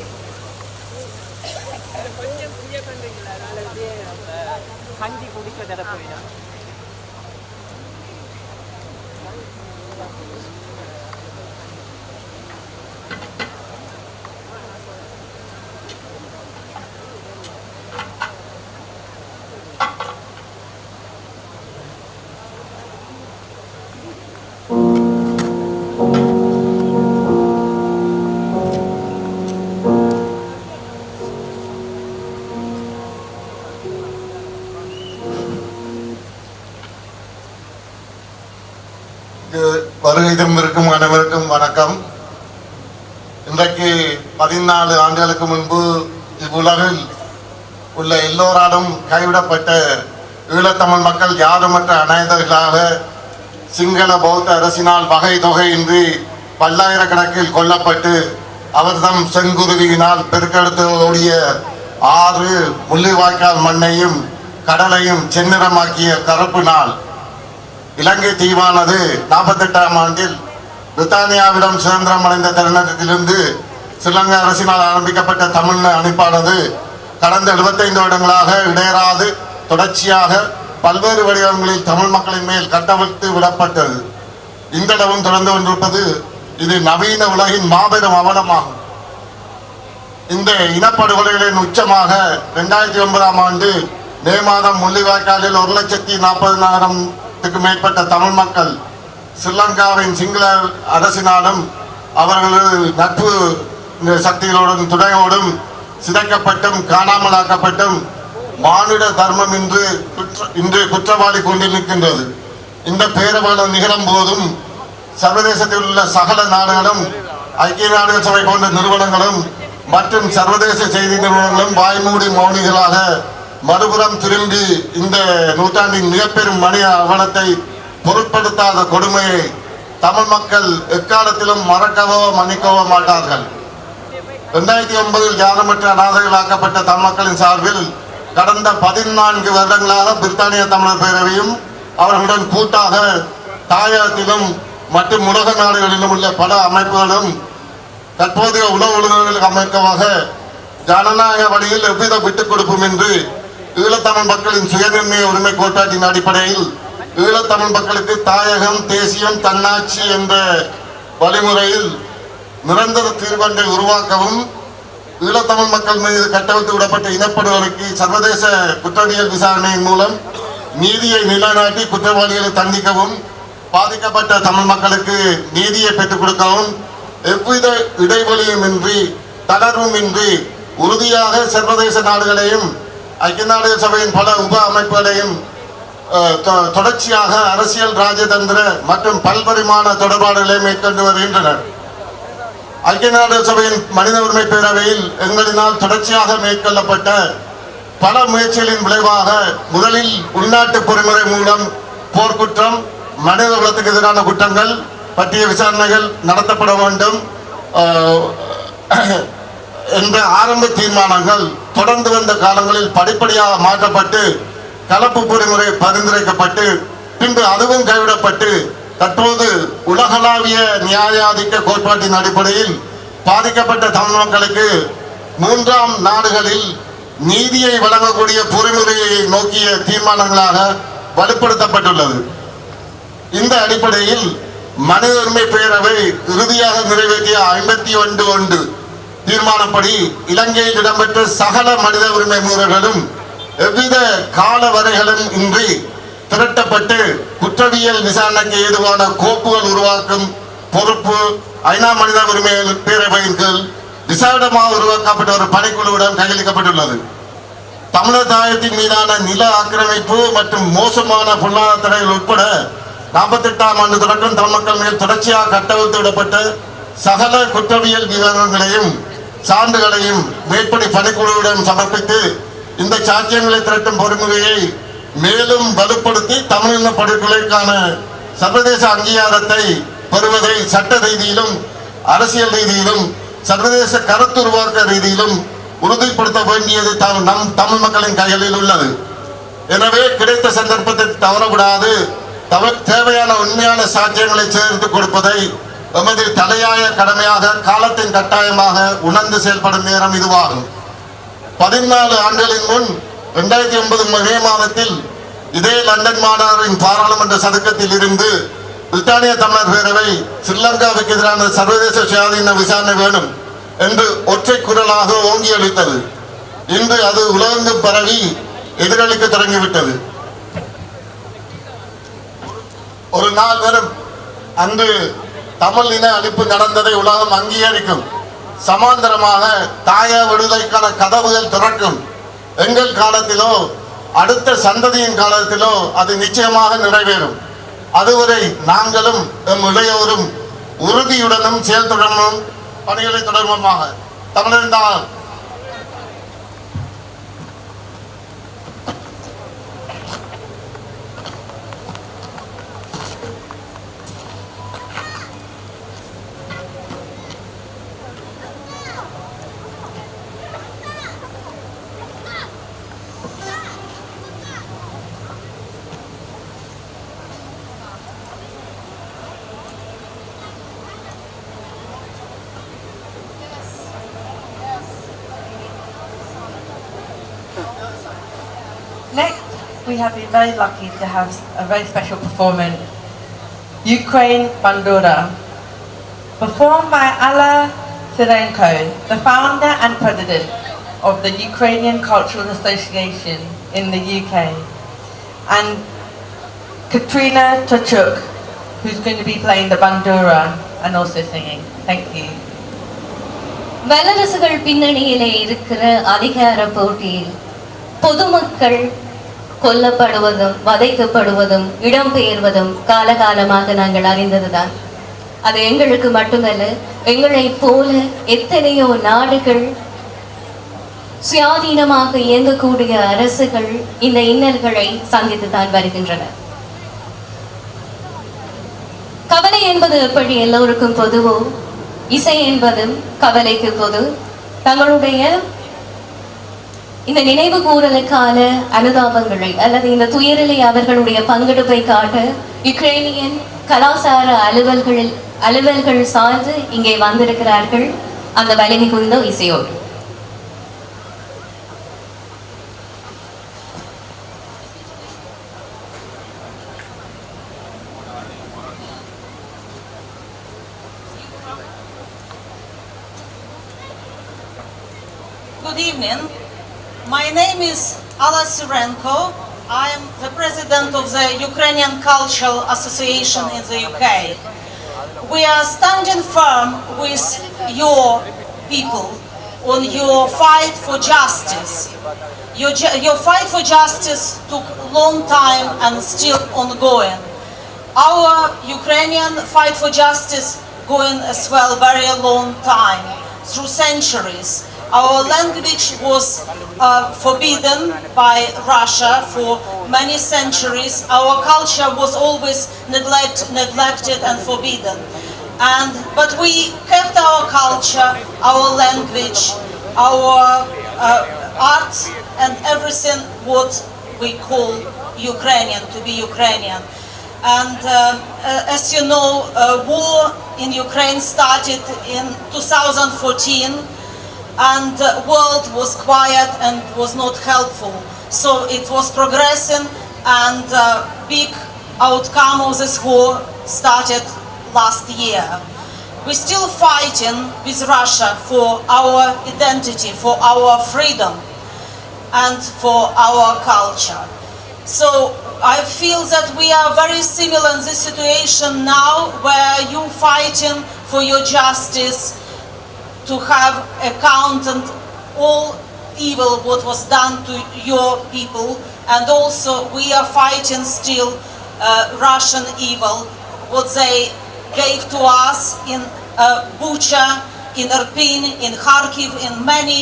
வருகை தந்திருக்கும் அனைவருக்கும் வணக்கம். இன்றைக்கு 14 ஆண்டுகளுக்கு முன்பு இவ்வுலகில் உள்ள எல்லோராலும் கைவிடப்பட்ட ஈழத்தமிழ் மக்கள் யாருமற்ற அநாயகர்களாக சிங்கள பௌத்த அரசினால் வகை தொகையின்றி பல்லாயிரக்கணக்கில் கொல்லப்பட்டு அவர்தம் செங்குருவியினால் பெருக்கெடுத்து ஓடிய 6 முள்ளிவாய்க்கால் மண்ணையும் கடலையும் செந்நிறமாக்கிய கருப்பு நாள். இலங்கை தீவானது 48ஆம் ஆண்டில் பிரித்தானியாவிடம் சுதந்திரம் அடைந்த தருணத்திலிருந்து ஸ்ரீலங்கா அரசினால் ஆரம்பிக்கப்பட்ட தமிழ் அமைப்பானது கடந்த 75 வருடங்களாக இடையராது தொடர்ச்சியாக பல்வேறு வடிவங்களில் தமிழ் மக்களின் மேல் கட்டவிழ்த்து விடப்பட்டது. இந்தளவும் தொடர்ந்து கொண்டிருப்பது இது நவீன உலகின் மாபெரும் அவலமாகும். இந்த இனப்படுகொலைகளின் உச்சமாக 2009ஆம் ஆண்டு மே மாதம் முள்ளிவாய்க்காலில் 1,40,40,000 மேற்பட்ட தமிழ் மக்கள் ஸ்ரீலங்காவின் சிங்கள அரசினாலும் அவர்களது நட்பு சக்திகளோடும் துணையோடும் சிதைக்கப்பட்டும் காணாமலாக்கப்பட்டும் மானுட தர்மம் இன்று குற்றவாளி கொண்டில் நிற்கின்றது. இந்த பேரவர்கள் நிகழும் போதும் சர்வதேசத்தில் உள்ள சகல நாடுகளும் ஐக்கிய நாடுகள் சபை போன்ற நிறுவனங்களும் மற்றும் சர்வதேச செய்தி நிறுவனங்களும் வாய்மூடி மௌனிகளாக மறுபுறம் திரும்பி இந்த நூற்றாண்டின் மிகப்பெரும் மனித அவலத்தை பொருட்படுத்தாத கொடுமையை தமிழ் மக்கள் எக்காலத்திலும் மறக்கவோ மன்னிக்கவோ மாட்டார்கள். 2009 யாகமற்ற அநாதைகளாக்கப்பட்ட தமிழ் மக்களின் சார்பில் கடந்த 14 வருடங்களாக பிரித்தானிய தமிழர் பேரவையும் அவர்களுடன் கூட்டாக தாயகத்திலும் மற்றும் உலக நாடுகளிலும் உள்ள பல அமைப்புகளும் தற்போதைய உணவு ஒழுங்குகளுக்கு அமைக்கமாக ஜனநாயக வழியில் எவ்வித விட்டுக் கொடுப்புமின்றி ஈழத்தமிழ் மக்களின் சுயநிர்ணய உரிமை கோட்பாட்டின் அடிப்படையில் ஈழத்தமிழ் மக்களுக்கு தாயகம், தேசியம், தன்னாட்சி என்ற வழிமுறையில் நிரந்தர தீர்வொன்றை உருவாக்கவும் ஈழத்தமிழ் மக்கள் மீது கட்டவிழ்த்து விடப்பட்ட இனப்படுகொலைக்கு சர்வதேச குற்றவியல் விசாரணையின் மூலம் நீதியை நிலைநாட்டி குற்றவாளிகளை தண்டிக்கவும் பாதிக்கப்பட்ட தமிழ் மக்களுக்கு நீதியை பெற்றுக் கொடுக்கவும் எவ்வித இடைவெளியுமின்றி தளர்வுமின்றி உறுதியாக சர்வதேச நாடுகளையும் ஐக்கிய நாடுகள் சபையின் பல உப அமைப்புகளையும் தொடர்ச்சியாக அரசியல், ராஜதந்திர மற்றும் பல்பரிமாண தொடர்பாடுகளை மேற்கொண்டு வருகின்றனர். ஐக்கிய நாடுகள் சபையின் மனித உரிமை பேரவையில் எங்களினால் தொடர்ச்சியாக மேற்கொள்ளப்பட்ட பல முயற்சிகளின் விளைவாக முதலில் உள்நாட்டு பொறிமுறை மூலம் போர்க்குற்றம், மனித குலத்துக்கு எதிரான குற்றங்கள் பற்றிய விசாரணைகள் நடத்தப்பட வேண்டும் என்ற ஆரம்ப தீர்மானங்கள் தொடர்ந்து வந்த காலங்களில் படிப்படியாக மாற்றப்பட்டு கலப்பு பொறிமுறை பரிந்துரைக்கப்பட்டு பின்பு அதுவும் கைவிடப்பட்டு தற்போது உலகளாவிய நியாயாதிக்க கோட்பாட்டின் அடிப்படையில் பாதிக்கப்பட்ட தமிழ் மக்களுக்கு 3ஆம் நாடுகளில் நீதியை வழங்கக்கூடிய பொறிமுறையை நோக்கிய தீர்மானங்களாக வலுப்படுத்தப்பட்டுள்ளது. இந்த அடிப்படையில் மனித உரிமை பேரவை இறுதியாக நிறைவேற்றிய 51 தீர்மானப்படி இலங்கையில் இடம்பெற்ற சகல மனித உரிமை மீறல்களும் எவ்வித கால வரைகளும் இன்றி திரட்டப்பட்டு குற்றவியல் விசாரணைக்கு ஏதுவான கோப்புகள் உருவாக்கும் பொறுப்பு ஐநா மனித உரிமை பேரவையின் கீழ் விசாரமாக உருவாக்கப்பட்ட ஒரு பணிக்குழுவிடம் கையளிக்கப்பட்டுள்ளது. தமிழர் தாயத்தின் மீதான நில ஆக்கிரமிப்பு மற்றும் மோசமான பொருளாதார தடைகள் உட்பட 48ஆம் ஆண்டு தொடக்கம் தமிழ் மக்கள் மேல் தொடர்ச்சியாக கட்டவிழ்த்து விடப்பட்ட சகல குற்றவியல் விவரங்களையும் சான்றுகளையும் மேற்படி பணிக்குழுவிடம் சமர்ப்பித்து இந்த சாட்சியங்களை திரட்டும் பொறிமுறையை மேலும் வலுப்படுத்தி தமிழின படுகொலைக்கான சர்வதேச அங்கீகாரத்தை பெறுவதை சட்ட ரீதியிலும் அரசியல் ரீதியிலும் சர்வதேச கருத்துருவாக்க ரீதியிலும் உறுதிப்படுத்த வேண்டியது நம் தமிழ் மக்களின் கைகளில் உள்ளது. எனவே கிடைத்த சந்தர்ப்பத்தை தவறவிடாது தேவையான உண்மையான சாட்சியங்களை சேர்த்து கொடுப்பதை எமது தலையாய கடமையாக காலத்தின் கட்டாயமாக உணர்ந்து செயல்படும் நேரம் இதுவாகும். 14 ஆண்டுகளின் முன் 2009 மே மாதத்தில் இதே லண்டன் மாநகரின் பாராளுமன்ற சதுக்கத்தில் இருந்து பிரித்தானிய தமிழர் பேரவை ஸ்ரீலங்காவுக்கு எதிரான சர்வதேச சுயாதீன விசாரணை வேணும் என்று ஒற்றை குரலாக ஓங்கி அளித்தது. இன்று அது உலகெங்கும் பரவி எதிரொலிக்க தொடங்கிவிட்டது. ஒரு நாள் வரும் அன்று தமிழ் இன அழிப்பு நடந்ததை உலகம் அங்கீகரிக்கும். சமாந்தரமாக தாய விடுதலைக்கான கதவுகள் திறக்கும். எங்கள் காலத்திலோ அடுத்த சந்ததியின் காலத்திலோ அது நிச்சயமாக நிறைவேறும். அதுவரை நாங்களும் எம் இளையோரும் உறுதியுடனும் செயல்துடனும் பணிகளை தொடர்பமாக தமிழரின் Next, we have been very lucky to have a very special performance, Ukraine Bandura, performed by Alla Sirenko, the founder and president of the Ukrainian Cultural Association in the UK, and Katrina Tachuk, who's going to be playing the Bandura and also singing. Thank you. வல்லரசுகள் பின்னணியிலே இருக்கிற அதிகார போட்டியில் பொதுமக்கள் கொல்லப்படுவதும் வதைக்கப்படுவதும் இடம்பெயர்வதும் காலகாலமாக நாங்கள் அறிந்ததுதான். அது எங்களுக்கு மட்டுமல்ல, எங்களை போல எத்தனையோ நாடுகள் சுயாதீனமாக இயங்கக்கூடிய அரசுகள் இந்த இன்னல்களை சந்தித்துத்தான் வருகின்றன. கவலை என்பது எப்படி எல்லோருக்கும் பொதுவோ, இசை என்பதும் கவலைக்கு பொது. தங்களுடைய இந்த நினைவு கூறலுக்கான அனுதாபங்களை அல்லது இந்த துயரிலே அவர்களுடைய பங்கெடுப்பை காட்ட யுக்ரைனியன் கலாச்சார அலுவல்கள் சார்ந்து இங்கே வந்திருக்கிறார்கள் அந்த வலி மிகுந்த இசையோடு. Good evening. My name is Alla Sirenko. I am the president of the Ukrainian Cultural Association in the UK. We are standing firm with your people on your fight for justice. Your fight for justice took a long time and still ongoing. Our Ukrainian fight for justice going as well very long time, through centuries. Our language was forbidden by Russia for many centuries. Our culture was always neglected and forbidden. But we kept our culture, our language, our art, and everything what we call Ukrainian, to be Ukrainian. And as you know, war in Ukraine started in 2014. And the world was quiet and was not helpful. So it was progressing, and big outcome of this war started last year. We're still fighting with Russia for our identity, for our freedom, and for our culture. So I feel that we are very similar in this situation now, where you're fighting for your justice, to have accounted all evil what was done to your people, and also we are fighting still Russian evil what they gave to us in Bucha, in Irpin, in Kharkiv, in many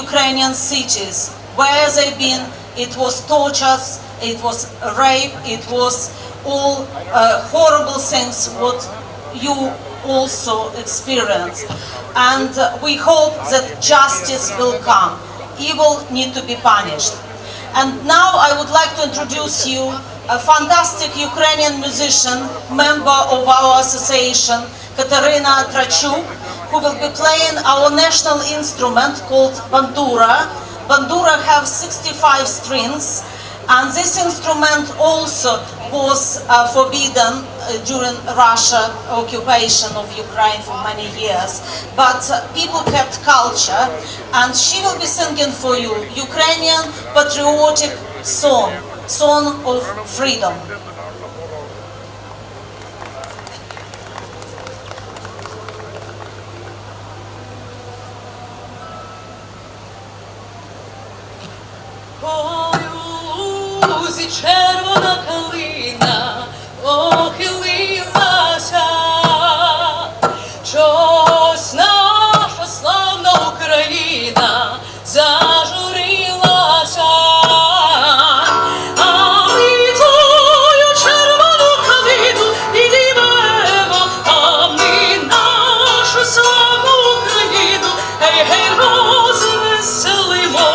Ukrainian cities. Where they've been, it was tortures, it was rape, it was all horrible things what you also experienced. And we hope that justice will come. Evil need to be punished. And now I would like to introduce you a fantastic Ukrainian musician, member of our association, Katerina Trachuk, who will be playing our national instrument called bandura. Bandura have 65 strings, and this instrument also was forbidden during Russia occupation of Ukraine for many years. But people kept culture, and she will be singing for you Ukrainian patriotic song, Song of Freedom. Червона калина похилилася, щось наша славна Україна зажурилася, а ми твою червону калину підіймемо, а ми нашу славну Україну гей-гей розвеселимо.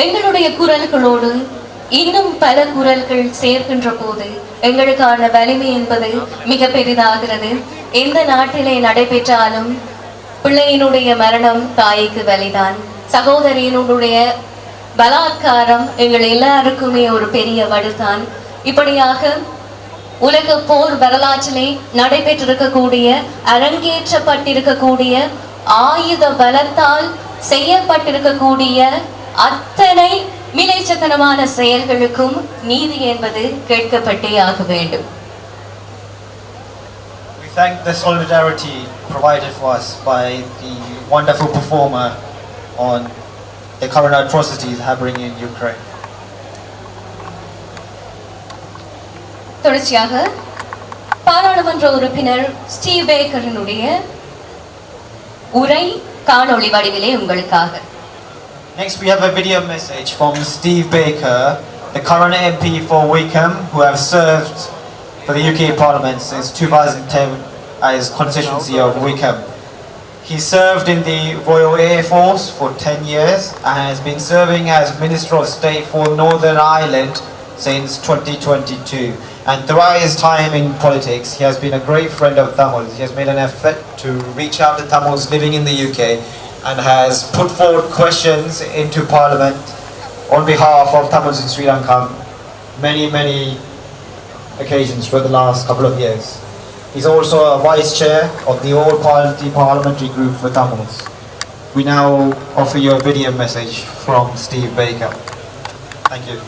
எங்களுடைய குரல்களோடு இன்னும் பல குரல்கள் சேர்க்கின்ற போது எங்களுக்கான வலிமை என்பது மிக பெரிதாகிறது. எந்த நாட்டிலே நடைபெற்றாலும் பிள்ளையினுடைய மரணம் தாய்க்கு வலிதான், சகோதரியினுடைய பலாத்காரம் எங்கள் எல்லாருக்குமே ஒரு பெரிய வடுதான். இப்படியாக உலக போர் வரலாற்றிலே நடைபெற்றிருக்கக்கூடிய அரங்கேற்றப்பட்டிருக்கக்கூடிய ஆயுத பலத்தால் செய்யப்பட்டிருக்கக்கூடிய அத்தனை மிலைச்சத்தனமான செயல்களுக்கும் நீதி என்பது கேட்கப்பட்டே ஆக வேண்டும். We thank the solidarity provided for us by the wonderful performer on the current atrocities happening in Ukraine. தொடர்ச்சியாக பாராளுமன்ற உறுப்பினர் ஸ்டீவ் பேக்கரினுடைய உரை காணொளி வடிவிலே உங்களுக்காக. Next, we have a video message from Steve Baker, the current MP for Wickham, who have served for the UK Parliament since 2010 as constituency of Wickham. He served in the Royal Air Force for 10 years and has been serving as Minister of State for Northern Ireland since 2022. And throughout his time in politics, he has been a great friend of Tamils. He has made an effort to reach out to Tamils living in the UK and has put forward questions into Parliament on behalf of Tamils in Sri Lanka many occasions for the last couple of years. He's also a vice chair of the All Party Parliamentary Group for Tamils. We now offer you a video message from Steve Baker. Thank you.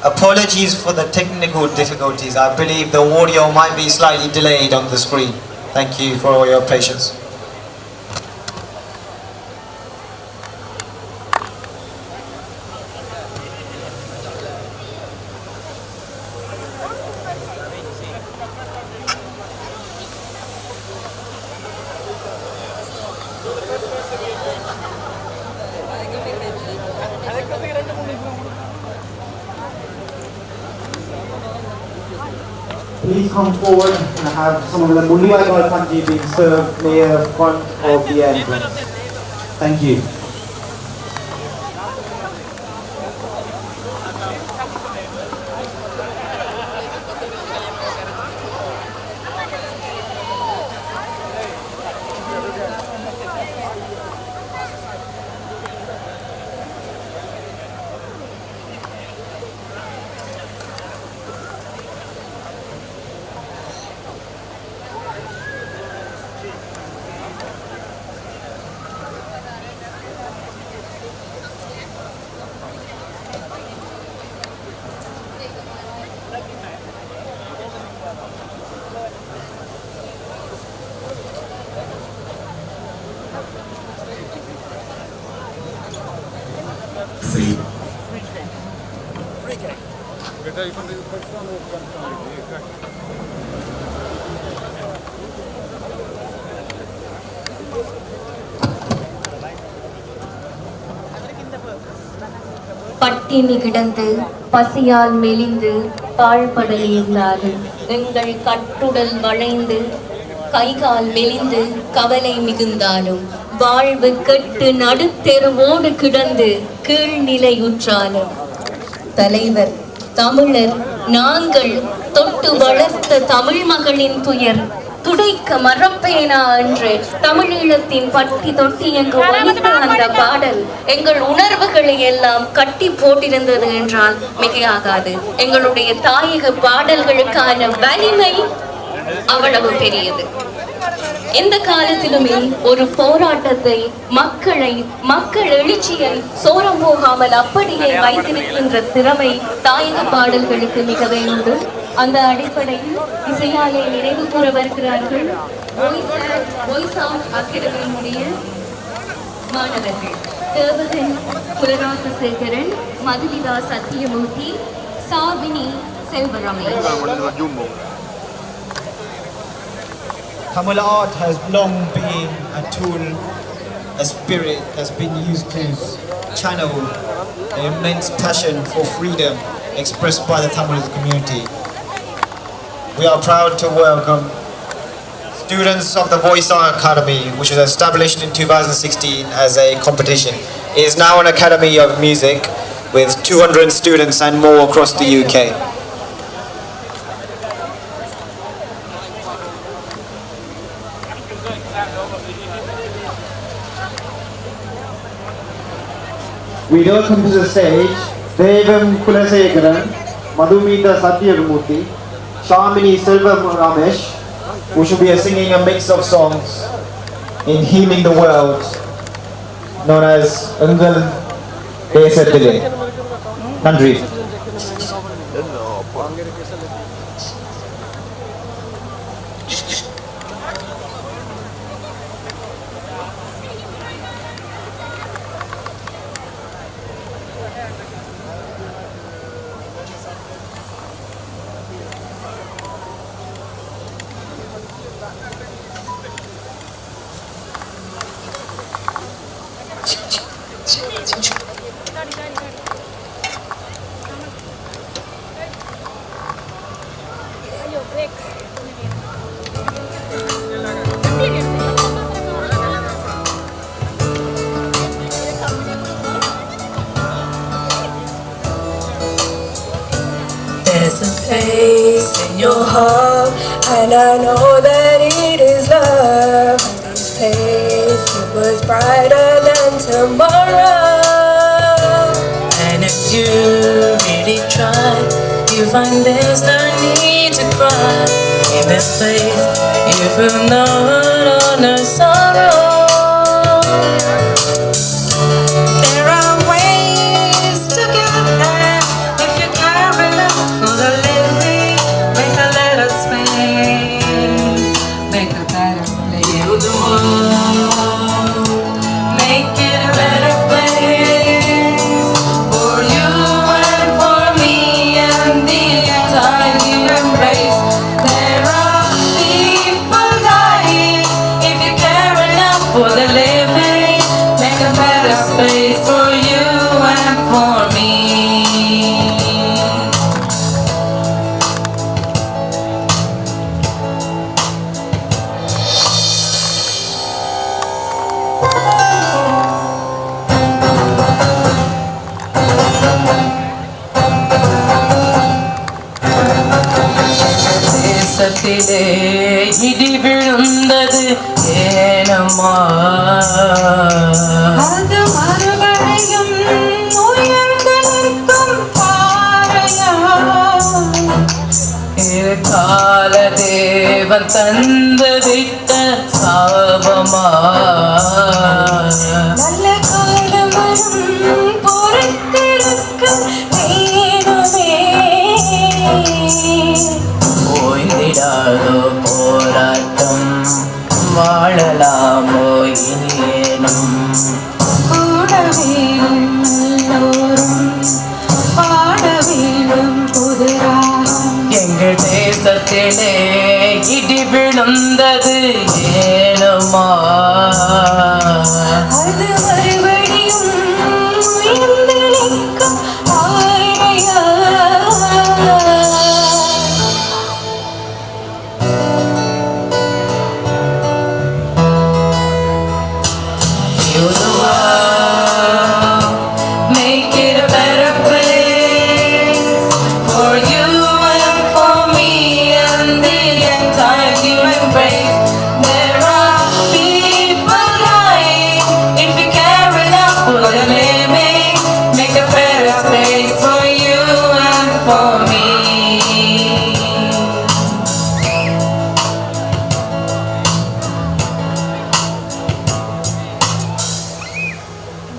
Apologies for the technical difficulties. I believe the audio might be slightly delayed on the screen. Thank you for your patience. Please come forward and have some of the Mulliyaigal Kanji being served near the front of the entrance. Thank you. பட்டினி கிடந்து பசியால் மெலிந்து பாழ்படலியிருந்தார்கள். எங்கள் கட்டுடல் வளைந்து கைகால் மெலிந்து கவலை மிகுந்தாலும் வாழ்வு கெட்டு நடுத்தெருவோடு கிடந்து கீழ்நிலையுற்றாலும் தலைவர் தமிழர் நாங்கள் தொட்டு வளர்த்த தமிழ் மகளின் துயர் துடைக்க மறப்பேனா என்று தமிழீழத்தின் பட்டி தொட்டி என்று ஒலித்த அந்த பாடல் எங்கள் உணர்வுகளை எல்லாம் கட்டி போட்டிருந்தது என்றால் மிகையாகாது. எங்களுடைய தாயக பாடல்களுக்கான வலிமை அவ்வளவு பெரியது. எந்த காலத்திலுமே ஒரு போராட்டத்தை, மக்கள் எழுச்சியை சோரம் போகாமல் அப்படியே வைத்திருக்கின்ற திறமை தாயக பாடல்களுக்கு மிகவே உண்டு. அந்த அடிப்படையில் இசையாலே நினைவு கூற வருகிறார்கள் வாய்ஸ் ஆஃப் அகாடமியினுடைய மாணவர்கள் Devgan குலராசசேகரன், Madhumitha Sathyamoorthy, சாபினி செல்வரமேஷ். Tamil art has long been a tool, a spirit that's been used to channel the immense passion for freedom expressed by the Tamil community. We are proud to welcome students of the Voice Art Academy, which was established in 2016 as a competition. It is now an academy of music with 200 students and more across the UK. We welcome to the stage Devam Kulasegaran, Madhumita Satyamurthy, Shamini Selvam Ramesh, who should be singing a mix of songs in Healing the World, known as Ungal Desathile. Nandri. There's a place in your heart, and I know that it is love. And this place, it was brighter than tomorrow. And if you really try, you find there's no need to cry. In this place, you will know no sorrow. There are ways to get there if you care enough for the living. Make a little space, make a better place. Heal the world, make it a better place for you and for me and the entire human race. There are people dying if you care enough for the living. Make a better space for you and for me. தேசத்திலே இடி விழுந்தது ஏனம்மா, அது மறுபடியும் உயர்ந்து நிற்கும் பாறையா, இது கால தேவன் தந்து விட்ட சாபமா, நல்ல காலம் வரும் பொறுத்திருக்க வேணுமே, ஓய்ந்திடாதோ போராட்டம் வாழலாமோ இனியேனும், கூட வேணும் எல்லோரும் பாட வேணும் புதுராகம். எங்கள் தேசத்திலே இடி விழுந்தது ஏனம்மா, அது மறுபடியும் உயர்ந்து நிற்கும் பாறையா. Heal the world, make it a better place for you and for me and the entire human race. There are people dying if you care enough for the living. Make a better space for you and for me.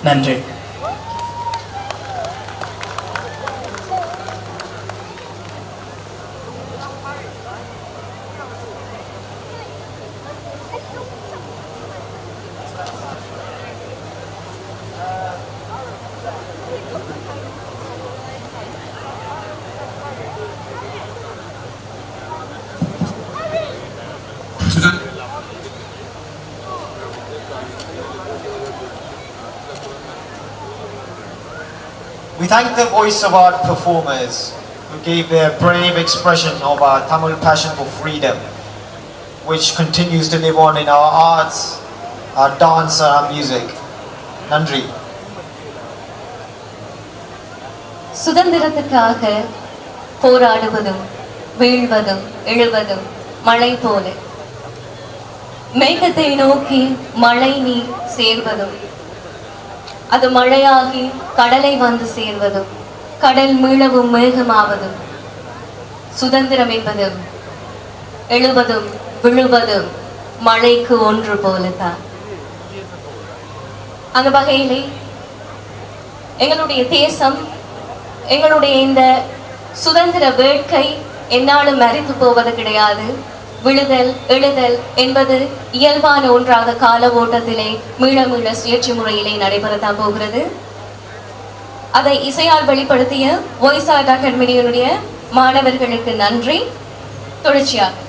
நன்றி. We thank the voice of our performers who gave their brave expression of our Tamil passion for freedom, which continues to live on in our arts, our dance, and our music. Nandri. சுதந்திரத்துக்காக போராடுவதும் வீழ்வதும் எழுவதும் மழை போல மேகத்தை நோக்கி மழை நீர் சேர்வதும் அது மழையாகி கடலை வந்து சேர்வதும் கடல் மீளவும் மேகமாவதும் சுதந்திரம் என்பதும் எழுவதும் விழுவதும் மழைக்கு ஒன்று போலத்தான். அந்த வகையிலே எங்களுடைய தேசம், எங்களுடைய இந்த சுதந்திர வேட்கை என்னாலும் மறைத்து போவது கிடையாது. விழுதல் எழுதல் என்பது இயல்பான ஒன்றாக கால ஓட்டத்திலே மீள மீள சுயேட்சை முறையிலே நடைபெறத்தான் போகிறது. அதை இசையால் வெளிப்படுத்திய வாய்ஸ் ஆர்ட் அகாடமியினுடைய மாணவர்களுக்கு நன்றி. தொடர்ச்சியாக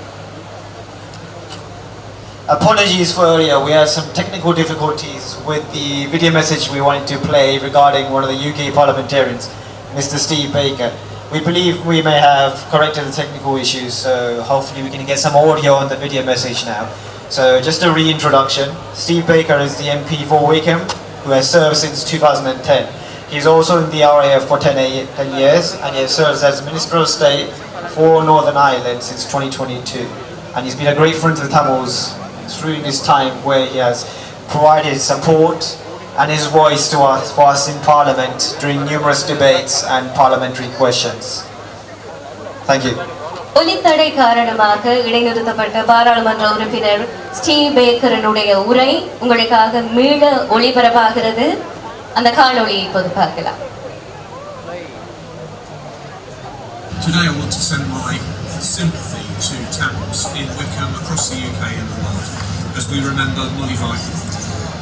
Apologies for earlier, we had some technical difficulties with the video message we wanted to play regarding one of the UK parliamentarians, Mr. Steve Baker. We believe we may have corrected the technical issues, so hopefully we can get some audio on the video message now. So just a reintroduction, Steve Baker is the MP for Wickham, who has served since 2010. He's also in the RAF for 10 years, and he has served as Minister of State for Northern Ireland since 2022. And he's been a great friend to the Tamils during this time where he has provided support and his voice to us, for us in Parliament during numerous debates and parliamentary questions. Thank you. ஒலித்தடை காரணமாக இடைநிறுத்தப்பட்ட பாராளுமன்ற உறுப்பினர் Steve பேக்கரனுடைய உரை உங்களுக்காக மீள ஒளிபரப்பாகிறது. அந்த காணொளியை இப்போது பார்க்கலாம். Today I want to send my sympathy to Tamils in Wickham, across the UK and the world, as we remember Molly Viking.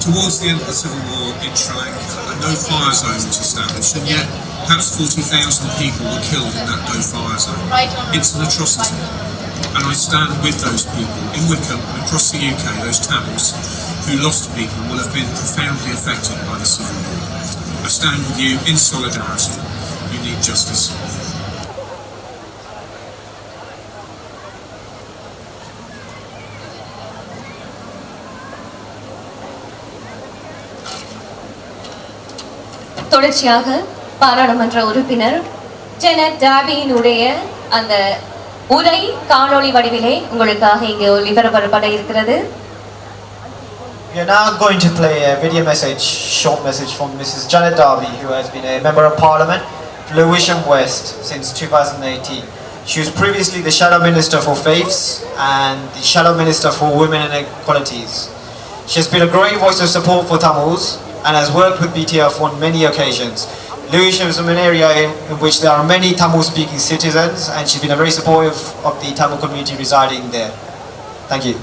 Towards the end of the Civil War in Sri Lanka, a no-fire zone was established, and yet perhaps 40,000 people were killed in that no-fire zone. It's an atrocity, and I stand with those people in Wickham and across the UK, those Tamils who lost people will have been profoundly affected by the Civil War. I stand with you in solidarity. You need justice. தொடர்ச்சியாக பாராளுமன்ற உறுப்பினர் Janet டாபியினுடைய அந்த உரை காணொளி வடிவிலே உங்களுக்காக இங்கே ஒளிபரப்பப்பட இருக்கிறது. We are now going to play a video message, short message from Mrs. Janet Darby, who has been a Member of Parliament for Lewisham West since 2018. She was previously the Shadow Minister for Faiths and the Shadow Minister for Women and Equalities. She has been a great voice of support for Tamils and has worked with BTF on many occasions. Lewisham is an area in which there are many Tamil-speaking citizens, and she's been a very supportive of the Tamil community residing there. Thank you.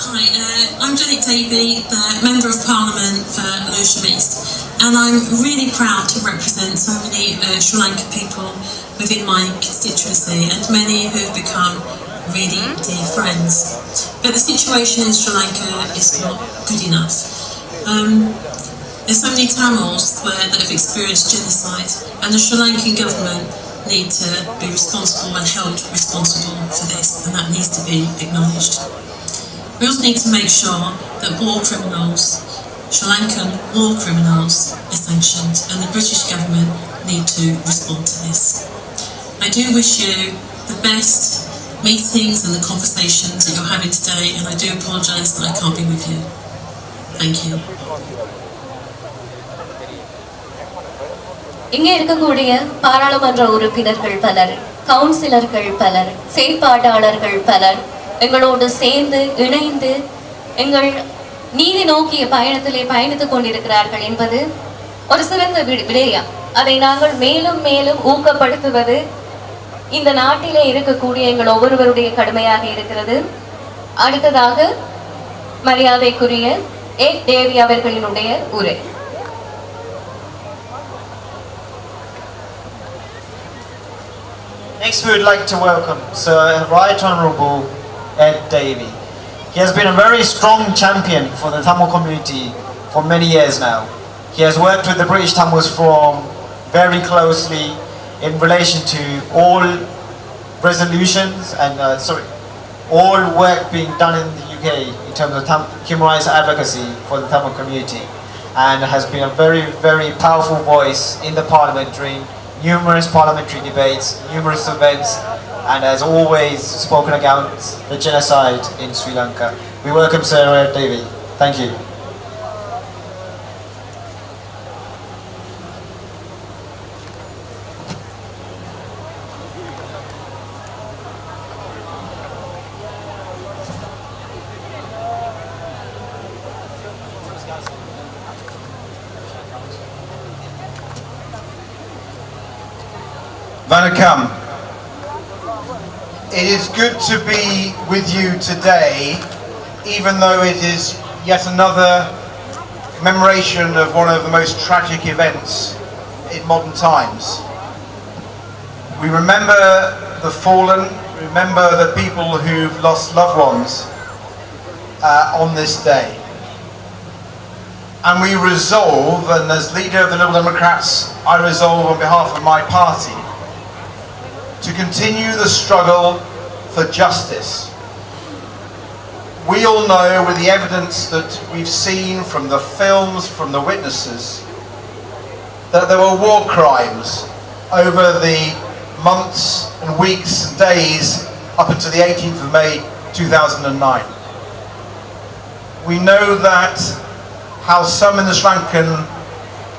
Hi, I'm Janet Davey, the Member of Parliament for Lewisham East, and I'm really proud to represent so many Sri Lankan people within my constituency, and many who have become really dear friends. But the situation in Sri Lanka is not good enough. There's so many Tamils that have experienced genocide, and the Sri Lankan government need to be responsible and held responsible for this, and that needs to be acknowledged. We also need to make sure that war criminals, Sri Lankan war criminals, are sanctioned, and the British government need to respond to this. I do wish you the best meetings and the conversations that you're having today, and I do apologise that I can't be with you. Thank you. இங்கே இருக்கக்கூடிய பாராளுமன்ற உறுப்பினர்கள் பலர், கவுன்சிலர்கள் பலர், செயற்பாட்டாளர்கள் பலர் எங்களோடு சேர்ந்து இணைந்து எங்கள் நீதி நோக்கிய பயணத்திலே பயணித்துக் கொண்டிருக்கிறார்கள் என்பது ஒரு சிறந்த விடயம். அதை நாங்கள் மேலும் மேலும் ஊக்கப்படுத்துவது இந்த நாட்டிலே இருக்கக்கூடிய எங்கள் ஒவ்வொருவருடைய கடமையாக இருக்கிறது. அடுத்ததாக மரியாதைக்குரிய ஏ தேவி அவர்களினுடைய உரை. Next, we would like to welcome Sir Right Honourable Ed Davey. He has been a very strong champion for the Tamil community for many years now. He has worked with the British Tamils Forum very closely in relation to all resolutions and all work being done in the UK in terms of human rights advocacy for the Tamil community, and has been a very, very powerful voice in the Parliament during numerous parliamentary debates, numerous events, and has always spoken against the genocide in Sri Lanka. We welcome Sir Davey. Thank you. Vanakkam. It is good to be with you today, even though it is yet another commemoration of one of the most tragic events in modern times. We remember the fallen, remember the people who've lost loved ones on this day. And we resolve, and as leader of the Liberal Democrats, I resolve on behalf of my party to continue the struggle for justice. We all know, with the evidence that we've seen from the films, from the witnesses, that there were war crimes over the months and weeks and days up until the 18th of May 2009. We know that how some in the Sri Lankan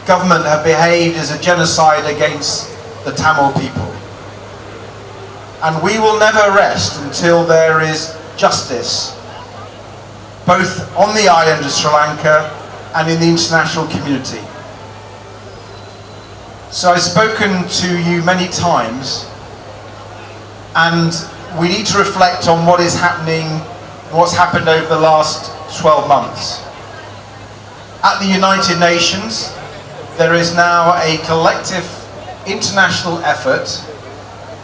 government have behaved as a genocide against the Tamil people. And we will never rest until there is justice, both on the island of Sri Lanka and in the international community. So I've spoken to you many times, and we need to reflect on what is happening, what's happened over the last 12 months. At the United Nations, there is now a collective international effort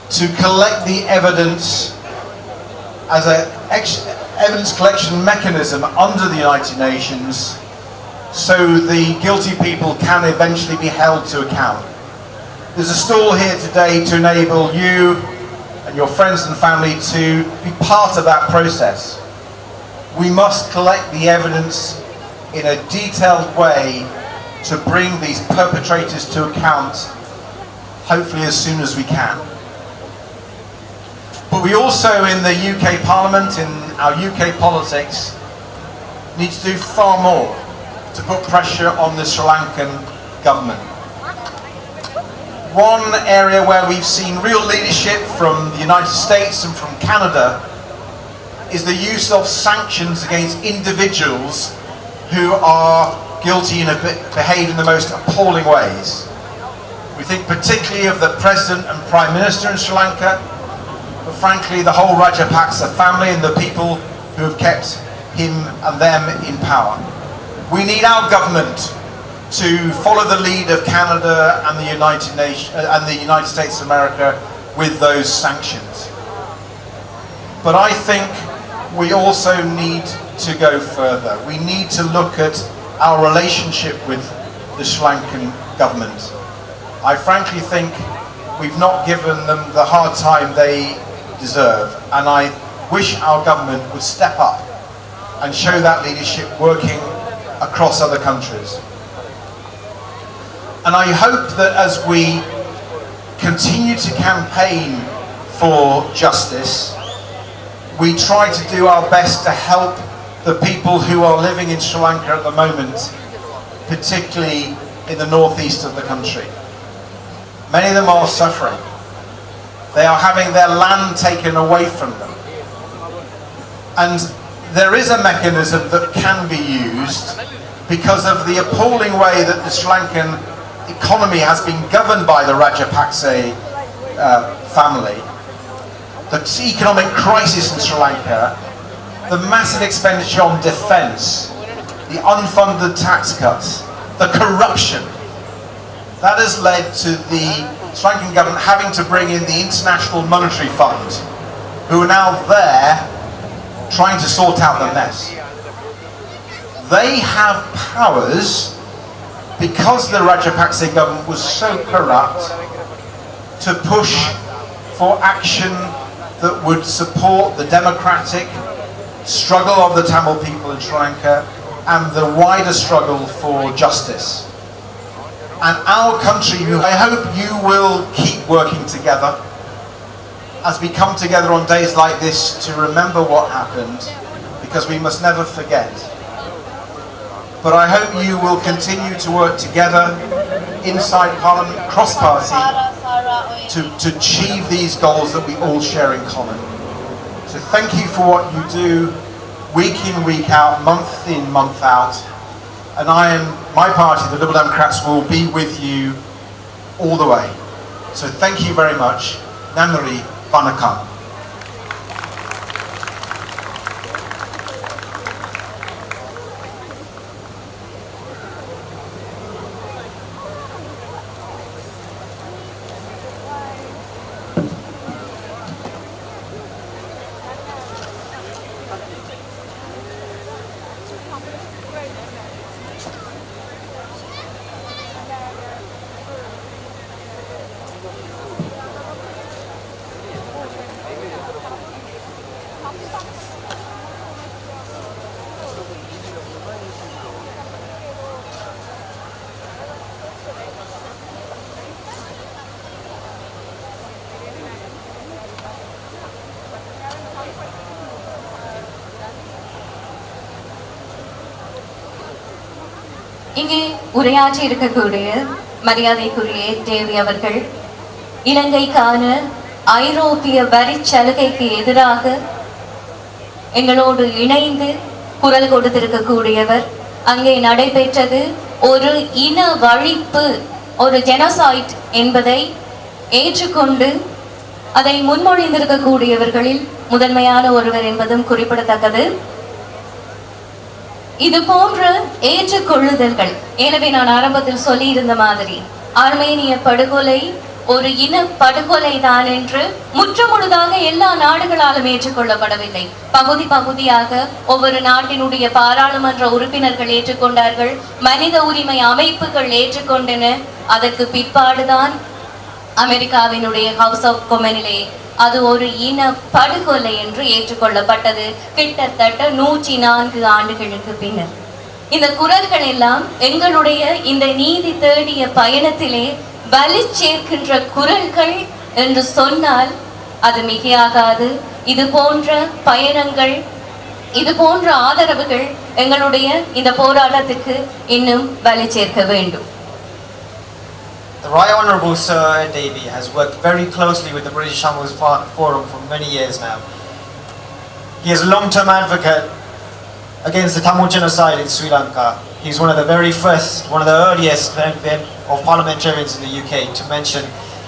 to collect the evidence as an evidence collection mechanism under the United Nations, so the guilty people can eventually be held to account. There's a stall here today to enable you and your friends and family to be part of that process. We must collect the evidence in a detailed way to bring these perpetrators to account, hopefully as soon as we can. But we also, in the UK Parliament, in our UK politics, need to do far more to put pressure on the Sri Lankan government. One area where we've seen real leadership from the United States and from Canada is the use of sanctions against individuals who are guilty and have behaved in the most appalling ways. We think particularly of the President and Prime Minister in Sri Lanka, but frankly the whole Rajapaksa family and the people who have kept him and them in power. We need our government to follow the lead of Canada and the United States of America with those sanctions. But I think we also need to go further. We need to look at our relationship with the Sri Lankan government. I frankly think we've not given them the hard time they deserve, and I wish our government would step up and show that leadership working across other countries. And I hope that as we continue to campaign for justice, we try to do our best to help the people who are living in Sri Lanka at the moment, particularly in the northeast of the country. Many of them are suffering. They are having their land taken away from them. And there is a mechanism that can be used because of the appalling way that the Sri Lankan economy has been governed by the Rajapaksa family. The economic crisis in Sri Lanka, the massive expenditure on defence, the unfunded tax cuts, the corruption, that has led to the Sri Lankan government having to bring in the International Monetary Fund, who are now there trying to sort out the mess. They have powers, because the Rajapaksa government was so corrupt, to push for action that would support the democratic struggle of the Tamil people in Sri Lanka and the wider struggle for justice. And our country, I hope you will keep working together as we come together on days like this to remember what happened, because we must never forget. But I hope you will continue to work together inside Parliament, cross-party, to achieve these goals that we all share in common. So thank you for what you do, week in, week out, month in, month out. And my party, the Liberal Democrats, will be with you all the way. So thank you very much. Namari Vanakam. இங்கே உரையாற்றி இருக்கக்கூடிய மரியாதைக்குரிய தேவி அவர்கள் இலங்கைக்கான ஐரோப்பிய வரி சலுகைக்கு எதிராக எங்களோடு இணைந்து குரல் கொடுத்திருக்கக்கூடியவர். அங்கே நடைபெற்றது ஒரு இன வழிப்பு, ஒரு ஜெனோசைட் என்பதை ஏற்றுக்கொண்டு அதை முன்மொழிந்திருக்கக்கூடியவர்களில் முதன்மையான ஒருவர் என்பதும் குறிப்பிடத்தக்கது. இது போன்ற ஏற்றுக்கொள்ளுதல்கள், எனவே நான் ஆரம்பத்தில் சொல்லி இருந்த மாதிரி ஆர்மேனிய படுகொலை ஒரு இன படுகொலை தான் என்று முற்றுமுழுதாக எல்லா நாடுகளாலும் ஏற்றுக்கொள்ளப்படவில்லை. பகுதி பகுதியாக ஒவ்வொரு நாட்டினுடைய பாராளுமன்ற உறுப்பினர்கள் ஏற்றுக்கொண்டார்கள், மனித உரிமை அமைப்புகள் ஏற்றுக்கொண்டன. அதற்கு பிற்பாடுதான் அமெரிக்காவினுடைய ஹவுஸ் ஆஃப் கொமனிலே அது ஒரு இன படுகொலை என்று ஏற்றுக்கொள்ளப்பட்டது, கிட்டத்தட்ட 104 ஆண்டுகளுக்கு பின்னர். இந்த குரல்கள் எல்லாம் எங்களுடைய இந்த நீதி தேடிய பயணத்திலே வலி சேர்க்கின்ற குரல்கள் என்று சொன்னால் அது மிகையாகாது. இது போன்ற பயணங்கள், இது போன்ற ஆதரவுகள் எங்களுடைய இந்த போராட்டத்துக்கு இன்னும் வலி சேர்க்க வேண்டும். The Right Honourable Sir Davey has worked very closely with the British Tamil Forum for many years now. He is a long-term advocate against the Tamil genocide in Sri Lanka. He's one of the very first, one of the earliest of parliamentarians in the UK to mention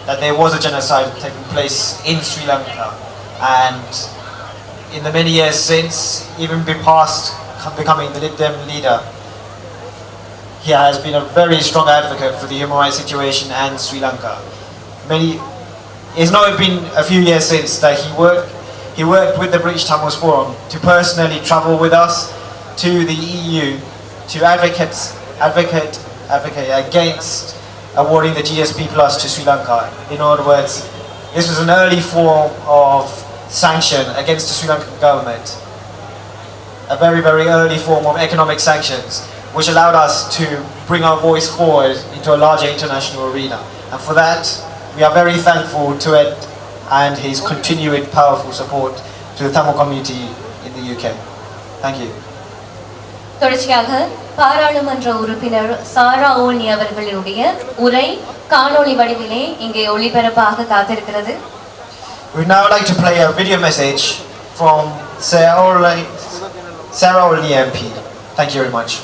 that there was a genocide taking place in Sri Lanka. And in the many years since, even past becoming the Lib Dem leader, he has been a very strong advocate for the human rights situation and Sri Lanka. It's not been a few years since that he worked with the British Tamil Forum to personally travel with us to the EU to advocate against awarding the GSP Plus to Sri Lanka. In other words, this was an early form of sanction against the Sri Lankan government, a very, very early form of economic sanctions, which allowed us to bring our voice forward into a larger international arena. And for that, we are very thankful to Ed and his continued powerful support to the Tamil community in the UK. Thank you. தொடர்ச்சியாக பாராளுமன்ற உறுப்பினர் சாரா ஓனி அவர்களுடைய உரை காணொளி வடிவிலே இங்கே ஒளிபரப்பாக காத்திருக்கிறது. We would now like to play a video message from Sir Orlai Sarah Olney MP. Thank you very much.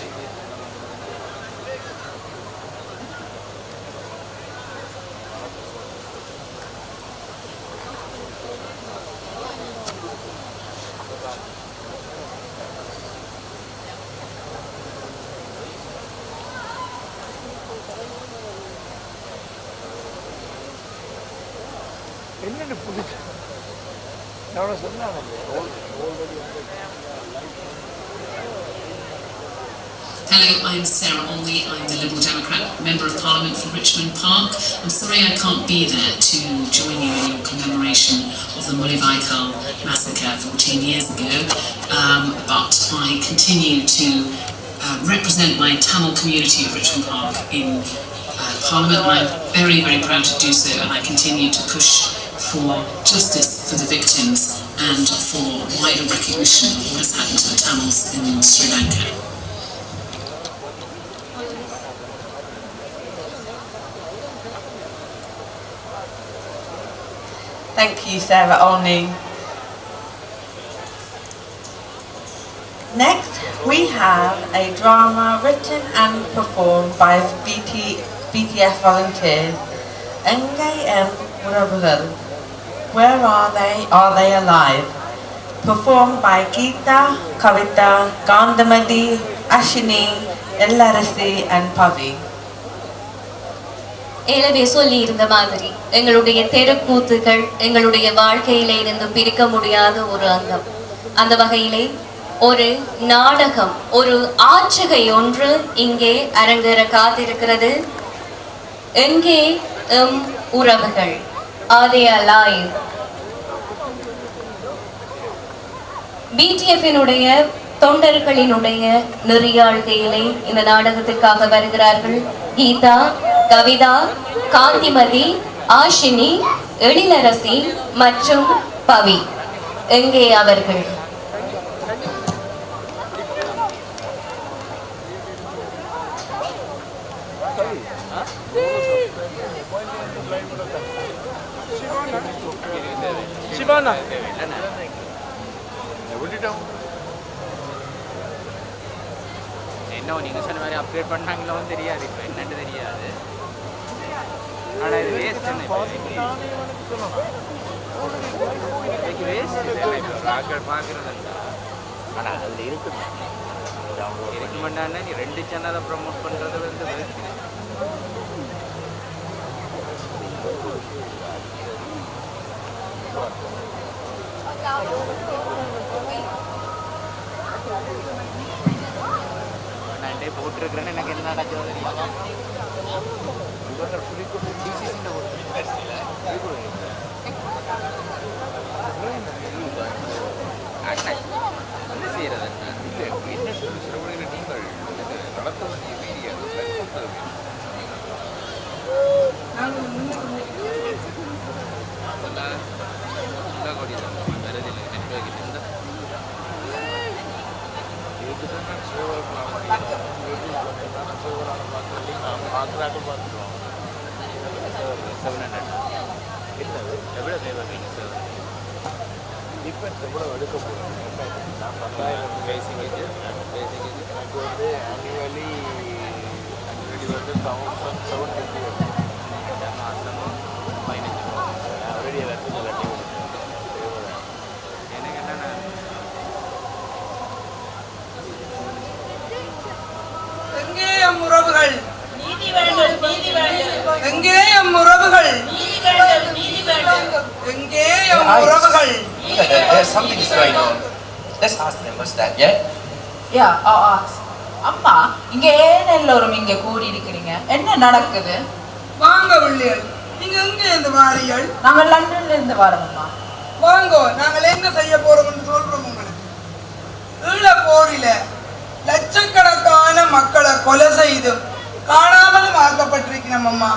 Hello, I'm Sarah Olney. I'm the Liberal Democrat Member of Parliament for Richmond Park. I'm sorry I can't be there to join you in your commemoration of the Mullivai massacre 14 years ago, but I continue to represent my Tamil community of Richmond Park in Parliament, and I'm very, very proud to do so, and I continue to push for justice for the victims and for wider recognition of what has happened to the Tamils in Sri Lanka. Thank you, Sarah Olney. Next, we have a drama written and performed by BTF volunteers, NGM Uravagal. Where are they? Are they alive? Performed by Geeta, Kavita, Gandamadi, Ashini, Ellarasi and Pavi. ஏலவே சொல்லி இருந்த மாதிரி எங்களுடைய தெருக்கூத்துகள் எங்களுடைய வாழ்க்கையிலே இருந்து பிரிக்க முடியாத ஒரு அங்கம். அந்த வகையிலே ஒரு நாடகம், ஒரு ஆட்சிகை ஒன்று இங்கே அரங்கேற காத்திருக்கிறது. எங்கே உறவுகள்? Are they alive? BTF-இனுடைய தொண்டர்களினுடைய நெறியாழ்கையிலே இந்த நாடகத்திற்காக வருகிறார்கள் கீதா, கவிதா, காந்திமதி, ஆஷினி, எழிலரசி மற்றும் பவி. எங்கே அவர்கள்? சிவானா என்ன நீங்க சொன்ன மாதிரி அப்டேட் பண்ணாங்களோ தெரியாது, இப்போ என்னன்னு தெரியாது. ஆனால் இது வேஸ்ட் வேஸ்ட் பார்க்குறது. ஆனால் அதில் இருக்குது இருக்க மாட்டான்னா நீ 2 சேனலை ப்ரமோட் பண்ணுறது வந்து வேஸ்ட். நான் போட்டிருக்கிறேன்னு எனக்கு என்ன நடக்குது தெரியாது. செய்யறது என்ன சொல்லுங்க, நீங்கள் நடத்த வேண்டிய வீடியோ எல்லா கோடி வருதில்லை நெட்வொர்க் இருந்தால் எவ்வளோ தேவை சார்? டிஃபென்ஸ் எவ்வளோ எடுக்க போகிறோம்? நான் 10,000 பேசிக்கேஜ் எனக்கு வந்து ஆனுவலி ஆல்ரெடி வந்து 750 மாதமும் 15 ஆல்ரெடி எல்லாத்துக்கும் கட்டி எனக்கு என்னென்ன எங்கே எம் உறவுகள்? எங்கே எம் உறவுகள்? எங்கே எம் உறவுகள்? There's something going on. Let's ask them what's that, yeah? Yeah, I'll ask. அம்மா, இங்க ஏன் எல்லாரும் இங்க கூடி இருக்கிறீங்க? என்ன நடக்குது? வாங்க பிள்ளைகள், நீங்க எங்க இருந்து வாரீர்கள்? நாங்க லண்டன்ல இருந்து வரோம் அம்மா. வாங்க, நாங்கள் என்ன செய்ய போறோம்னு சொல்றோம் உங்களுக்கு. ஈழ போரில லட்சக்கணக்கான மக்களை கொலை செய்து காணாமலும் ஆக்கப்பட்டிருக்கிறோம் அம்மா.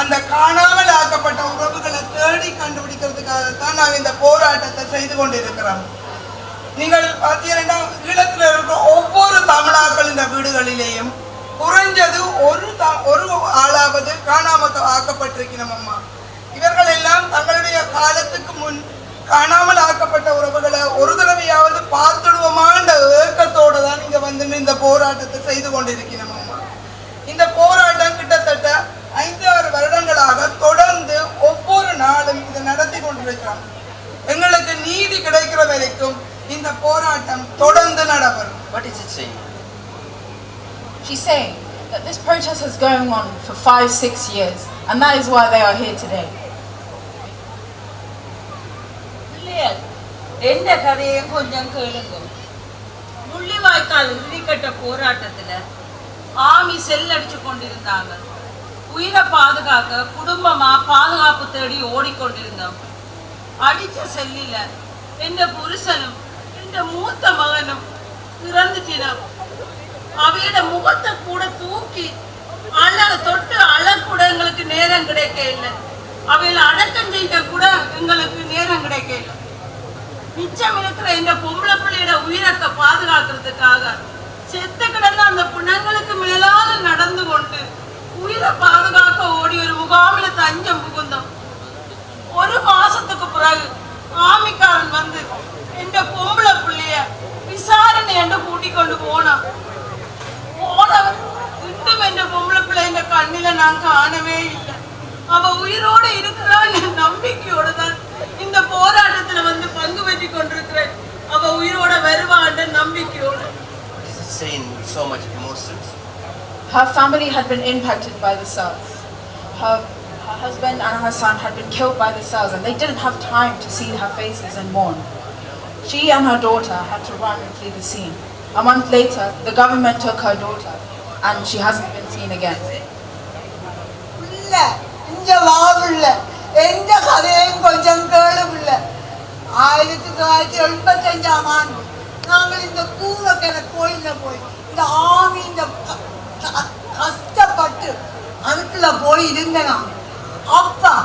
அந்த காணாமல் ஆக்கப்பட்ட உறவுகளை தேடி கண்டுபிடிக்கிறதுக்காகத்தான் நாங்கள் இந்த போராட்டத்தை செய்து கொண்டிருக்கிறோம். நீங்கள் பார்த்தீங்கன்னா ஈழத்தில் இருக்கிற ஒவ்வொரு தமிழாக்கள் இந்த வீடுகளிலேயும் குறைஞ்சது ஒரு ஆளாவது காணாமல் ஆக்கப்பட்டிருக்கிறோம் அம்மா. இவர்கள் எல்லாம் தங்களுடைய காலத்துக்கு முன் காணாமல் ஆக்கப்பட்ட உறவுகளை ஒரு தடவையாவது பார்த்துடுவோமான்ற ஏக்கத்தோட தான் இங்க வந்து இந்த போராட்டத்தை செய்து கொண்டிருக்கிறோம் அம்மா. இந்த போராட்டம் கிட்டத்தட்ட 5-6 வருடங்களாக தொடர்ந்து ஒவ்வொரு நாளும் இதை நடத்தி கொண்டிருக்கிறோம். எங்களுக்கு நீதி கிடைக்கிற வரைக்கும் இந்த போராட்டம் தொடர்ந்து நடைபெறும். What is it saying? She's saying that this protest is going on for 5-6 years, and that is why they are here today. எந்த கதையும் கொஞ்சம் கேளுங்க. முள்ளிவாய்க்கால் இறுதிக்கட்ட போராட்டத்துல ஆமி செல்லடிச்சு கொண்டிருந்தாங்க. உயிரை பாதுகாக்க குடும்பமா பாதுகாப்பு தேடி ஓடிக்கொண்டிருந்தோம். அடிச்ச செல்லில எந்த புருஷனும் எந்த மூத்த மகனும் இறந்துட்டினோம். அவையோட முகத்தை கூட தூக்கி தொட்டு அழக்கூட எங்களுக்கு நேரம் கிடைக்க இல்லை. அவையில அடக்கம் செய்ய கூட எங்களுக்கு நேரம் கிடைக்க இல்லை. மிச்சம் இருக்கிற இந்த பொம்பளை பிள்ளையோட உயிரக்க பாதுகாக்கிறதுக்காக செத்த கிடந்த அந்த பிணங்களுக்கு மேலாக நடந்து கொண்டு உயிரை பாதுகாக்க ஓடி ஒரு முகாமில தஞ்சம் புகுந்தோம். 1 மாசத்துக்கு பிறகு ஆமிக்காரன் வந்து இந்த பொம்பளை பிள்ளைய விசாரணை என்று கூட்டிக் கொண்டு போனான். இன்னும் இந்த பொம்பளை பிள்ளை இந்த கண்ணில நான் காணவே இல்லை. அவ உயிரோடு இருக்கிறான்னு நம்பிக்கையோட தான் இந்த போராட்டத்துல வந்து பங்கு பெற்றி கொண்டிருக்கிறேன். அவ உயிரோட வருவான்னு நம்பிக்கையோட. This is saying so much emotions. Her family had been impacted by the SARS. Her husband and her son had been killed by the SARS, and they didn't have time to see her faces and mourn. She and her daughter had to run and flee the scene. A month later, the government took her daughter, and she hasn't been seen again. இங்க வாவில்ல எந்த கதையும் கொஞ்சம் கேளுவில்ல. 1975ஆம் ஆண்டு நாங்கள் இந்த கூவக்கரை கோயில்ல போய் இந்த ஆமி இந்த கஷ்டப்பட்டு அதுக்குள்ள போய் இருந்தனா அப்பா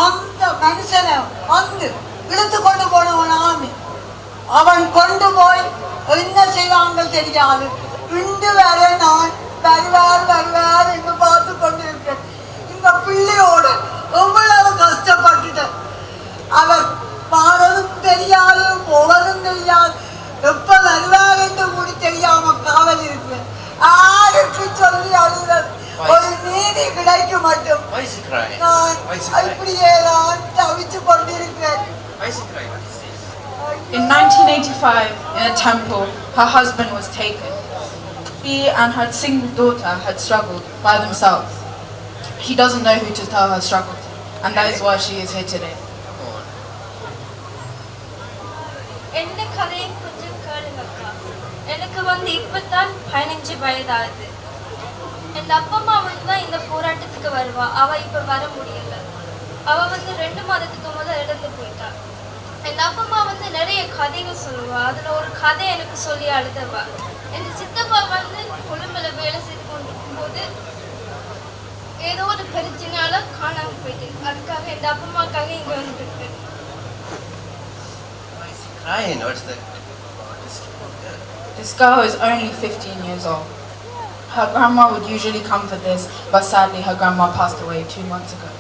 அந்த மனுஷனை வந்து இழுத்து கொண்டு போனவன் ஆமி. அவன் கொண்டு போய் என்ன செய்வாங்க தெரியாது. இன்று வரை நான் வருவார் என்று பார்த்து கொண்டிருக்கிறேன். இந்த பிள்ளையோடு எவ்வளவு கஷ்டப்பட்டுட்டேன். அவர் பாடலும் தெரியாது, போவதும் தெரியாது, எப்ப வருவார் என்று கூட தெரியாம காவல் இருக்கிறேன். யாருக்கு சொல்லி அழுகிறது ஒரு நீதி கிடைக்க மட்டும் நான் இப்படியே தான் தவிச்சு கொண்டிருக்கிறேன். In 1985, in a temple, her husband was taken. He and her single daughter had struggled by themselves. He doesn't know who to tell her struggle to, and that is why she is here today. என்ன கதையை கொஞ்சம் கேளுங்கக்கா. எனக்கு வந்து இப்பதான் 15 வயதாகுது. என் அப்பா அம்மா தான் இந்த போராட்டத்துக்கு வருவா. அவ இப்ப வர முடியல. அவ வந்து 2 மாதத்துக்கு முதல் இறந்து போயிட்டா. என் அப்பா அம்மா வந்து நிறைய கதைகள் சொல்லுவா. அதுல ஒரு கதை எனக்கு சொல்லி அழுதவா. என் சித்தப்பா வந்து கொழும்புல வேலை செய்து கொண்டிருக்கும் போது ஏதோ ஒரு பிரச்சனையால காணாம போயிட்டு அதுக்காக என் அப்பா அம்மாக்காக இங்க வந்துட்டு. This girl is only 15 years old. Her grandma would usually come for this, but sadly her grandma passed away 2 months ago.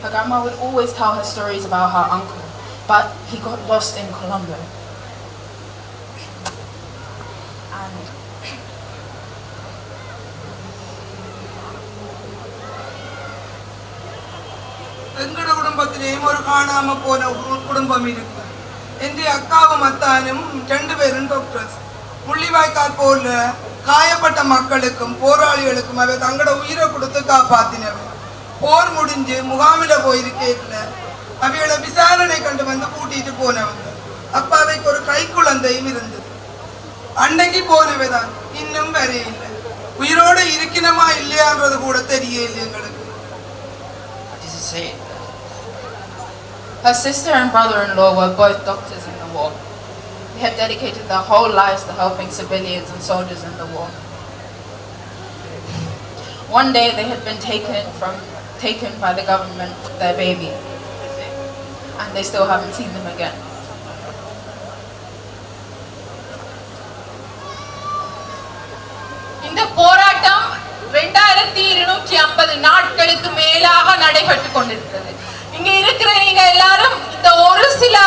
Her grandma would always tell her stories about her uncle, but he got lost in Colombo. And எங்கட குடும்பத்திலேயும் ஒரு காணாம போன குடும்பம் இருக்கு. என் அக்காவும் அத்தானும் 2 பேரும் doctors. Mullivaikkal போல காயப்பட்ட மக்களுக்கும் போராளிகளுக்கும் அவை தங்களோட உயிரை கொடுத்து காப்பாத்தினவை. போர் முடிஞ்சு முகாமில போயிருக்கேக்கல அவையோட விசாரணை கண்டு வந்து கூட்டிட்டு போனவங்க. அப்ப அவைக்கு ஒரு கை குழந்தையும் இருந்தது. அன்னைக்கு போனவைதான் இன்னும் வரையில்லை. உயிரோட இருக்கணுமா இல்லையான்றது கூட தெரியல எங்களுக்கு. her sister and brother-in-law were both doctors in the war. They had dedicated their whole lives to helping civilians and soldiers in the war. One day they had been taken by the government with their baby, and they still haven't seen them again. இந்த போராட்டம் 2250 நாட்களுக்கு மேலாக நடைபெற்றுக் கொண்டிருக்கிறது. இங்க இருக்கிற நீங்க எல்லாரும் இந்த ஒரு சில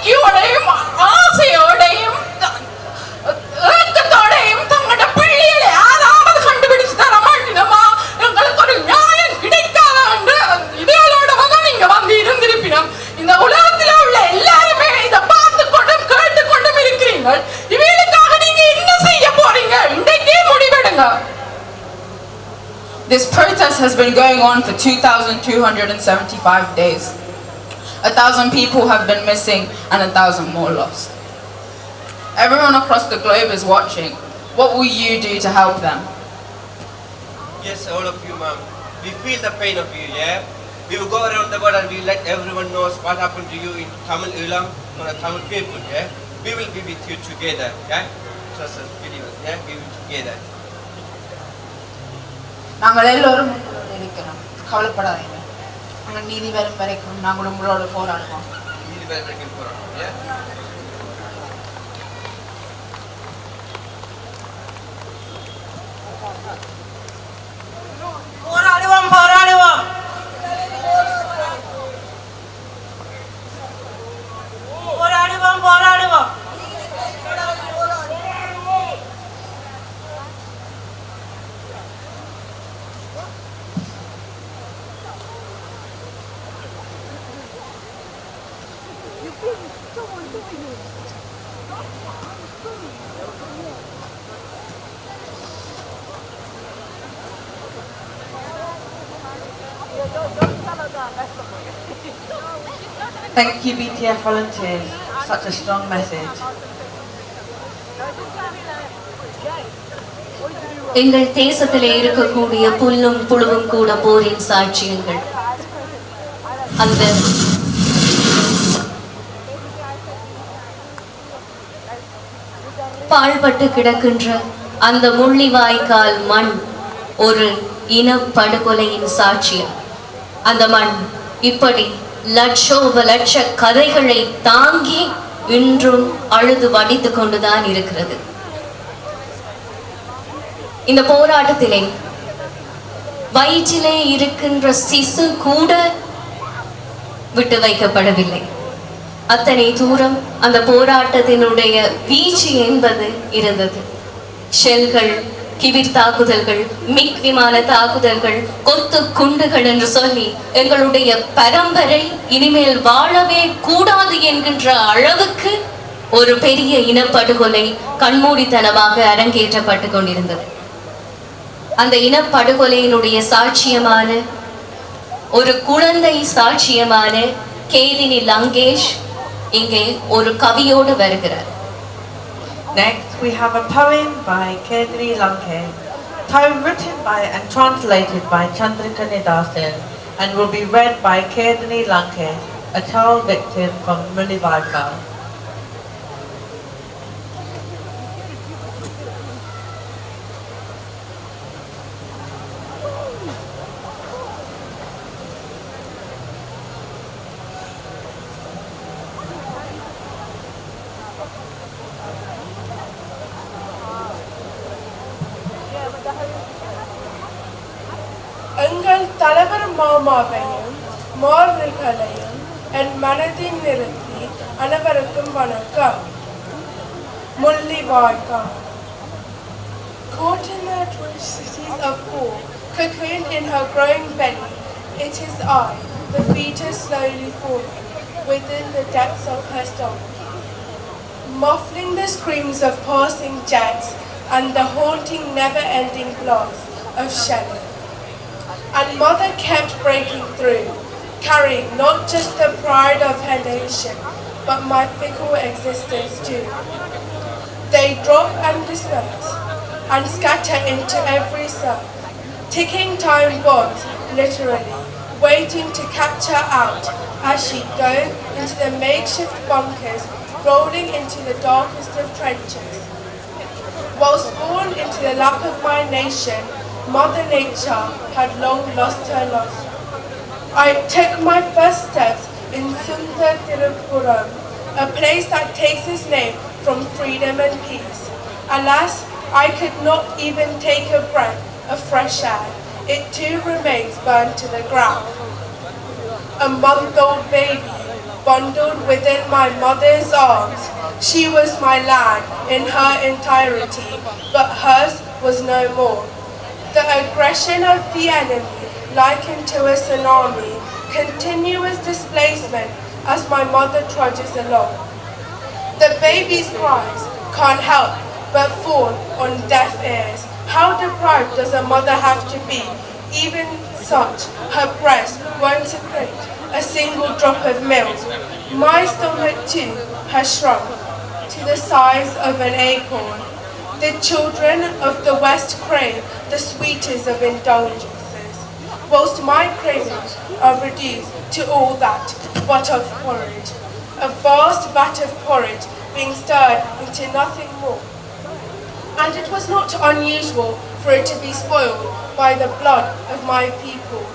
നம்பிക്കയോടെയും ആശയോടെയും ഏക്കത്തോടെയും തങ്ങളുടെ പിള്ളികളെ ആരാമത് കണ്ടുപിടിച്ച് தர மாட்டினமா எங்களுக்கு ஒரு நியாயம் கிடைக்காத என்று இதோட நீங்க வந்து இருந்திருப்பினும் இந்த உலகத்தில் உள்ள எல்லாருமே இதை பார்த்து கொண்டும் கேட்டுக்கொண்டும் இருக்கிறீர்கள். இவங்களுக்காக நீங்க என்ன செய்ய போறீங்க? இன்றைக்கே முடிவெடுங்க. This protest has been going on for 2,275 days. 1,000 people have been missing and 1,000 more lost. Everyone across the globe is watching. What will you do to help them? Yes, all of you, ma'am. We feel the pain of you, yeah? We will go around the world and we will let everyone know what happened to you in Tamil Ulam or the Tamil people, yeah? We will be with you together, yeah? Trust us, believers, yeah? We will be together. நாங்கள் எல்லோரும் உங்களோடு இருக்கிறோம், கவலைப்படாதீங்க. நாங்கள் நீதி வரும் வரைக்கும் நாங்கள் உங்களோடு போராடுவோம். நீதி வரும் வரைக்கும் போராடுவோம், yeah? போராடுவோம் போராடுவோம் போராடுவோம் போராடுவோம். Thank you, BTF volunteers. Such a strong message. எங்கள் தேசத்திலே இருக்கக்கூடிய புல்லும் புழுவும் கூட போரின் சாட்சியங்கள். அந்த பாழ்பட்டு கிடக்கின்ற அந்த முள்ளிவாய்க்கால் மண் ஒரு இனப்படுகொலையின் சாட்சியம். அந்த மண் இப்படி லட்சோப லட்ச கதைகளை தாங்கி இன்றும் அழுது வடித்து கொண்டுதான் இருக்கிறது. இந்த போராட்டத்திலே வயிற்றிலே இருக்கின்ற சிசு கூட விட்டு வைக்கப்படவில்லை. அத்தனை தூரம் அந்த போராட்டத்தினுடைய வீச்சு என்பது இருந்தது. ஷெல்கள், கிவிர் தாக்குதல்கள், மிக் விமான தாக்குதல்கள், கொத்து குண்டுகள் என்று சொல்லி எங்களுடைய பரம்பரை இனிமேல் வாழவே கூடாது என்கின்ற அளவுக்கு ஒரு பெரிய இனப்படுகொலை கண்மூடித்தனமாக அரங்கேற்றப்பட்டு கொண்டிருந்தது. அந்த இனப்படுகொலையினுடைய சாட்சியமான ஒரு குழந்தை சாட்சியமான கேதினி லங்கேஷ் இங்கே ஒரு கவியோடு வருகிறார். Next, we have a poem by Kedri Lankesh, poem written by and translated by Chandrika Nidasan, and will be read by Kedri Lankesh, a child victim from Mullivaikkal. எங்கள் தலைவர் மாமாவையும் மார்களையும் என் மனதில் நிறுத்தி அனைவருக்கும் வணக்கம். Mullivaikkal. Caught in the atrocities of war, cocooned in her growing belly, it is I, the fetus slowly forming within the depths of her stomach, muffling the screams of passing jets and the haunting never-ending blast of shelling. And mother kept breaking through, carrying not just the pride of her nation, but my fickle existence too. They drop and disperse, and scatter into every cell, ticking time bombs, literally, waiting to catch her out as she goes into the makeshift bunkers, rolling into the darkest of trenches. Whilst born into the lap of my nation, Mother Nature had long lost her love. I took my first steps in Sundar Tirupuram, a place that takes its name from freedom and peace. Alas, I could not even take a breath of fresh air. It too remains burned to the ground. A month-old baby bundled within my mother's arms. She was my land in her entirety, but hers was no more. The aggression of the enemy, likened to a tsunami, continuous displacement as my mother trudges along. The baby's cries can't help but fall on deaf ears. How deprived does a mother have to be? Even such, her breast won't secrete a single drop of milk. My stomach too has shrunk to the size of an acorn. The children of the West crave the sweetest of indulgences, whilst my cravings are reduced to all that but of porridge. A vast vat of porridge being stirred into nothing more. And it was not unusual for it to be spoiled by the blood of my people.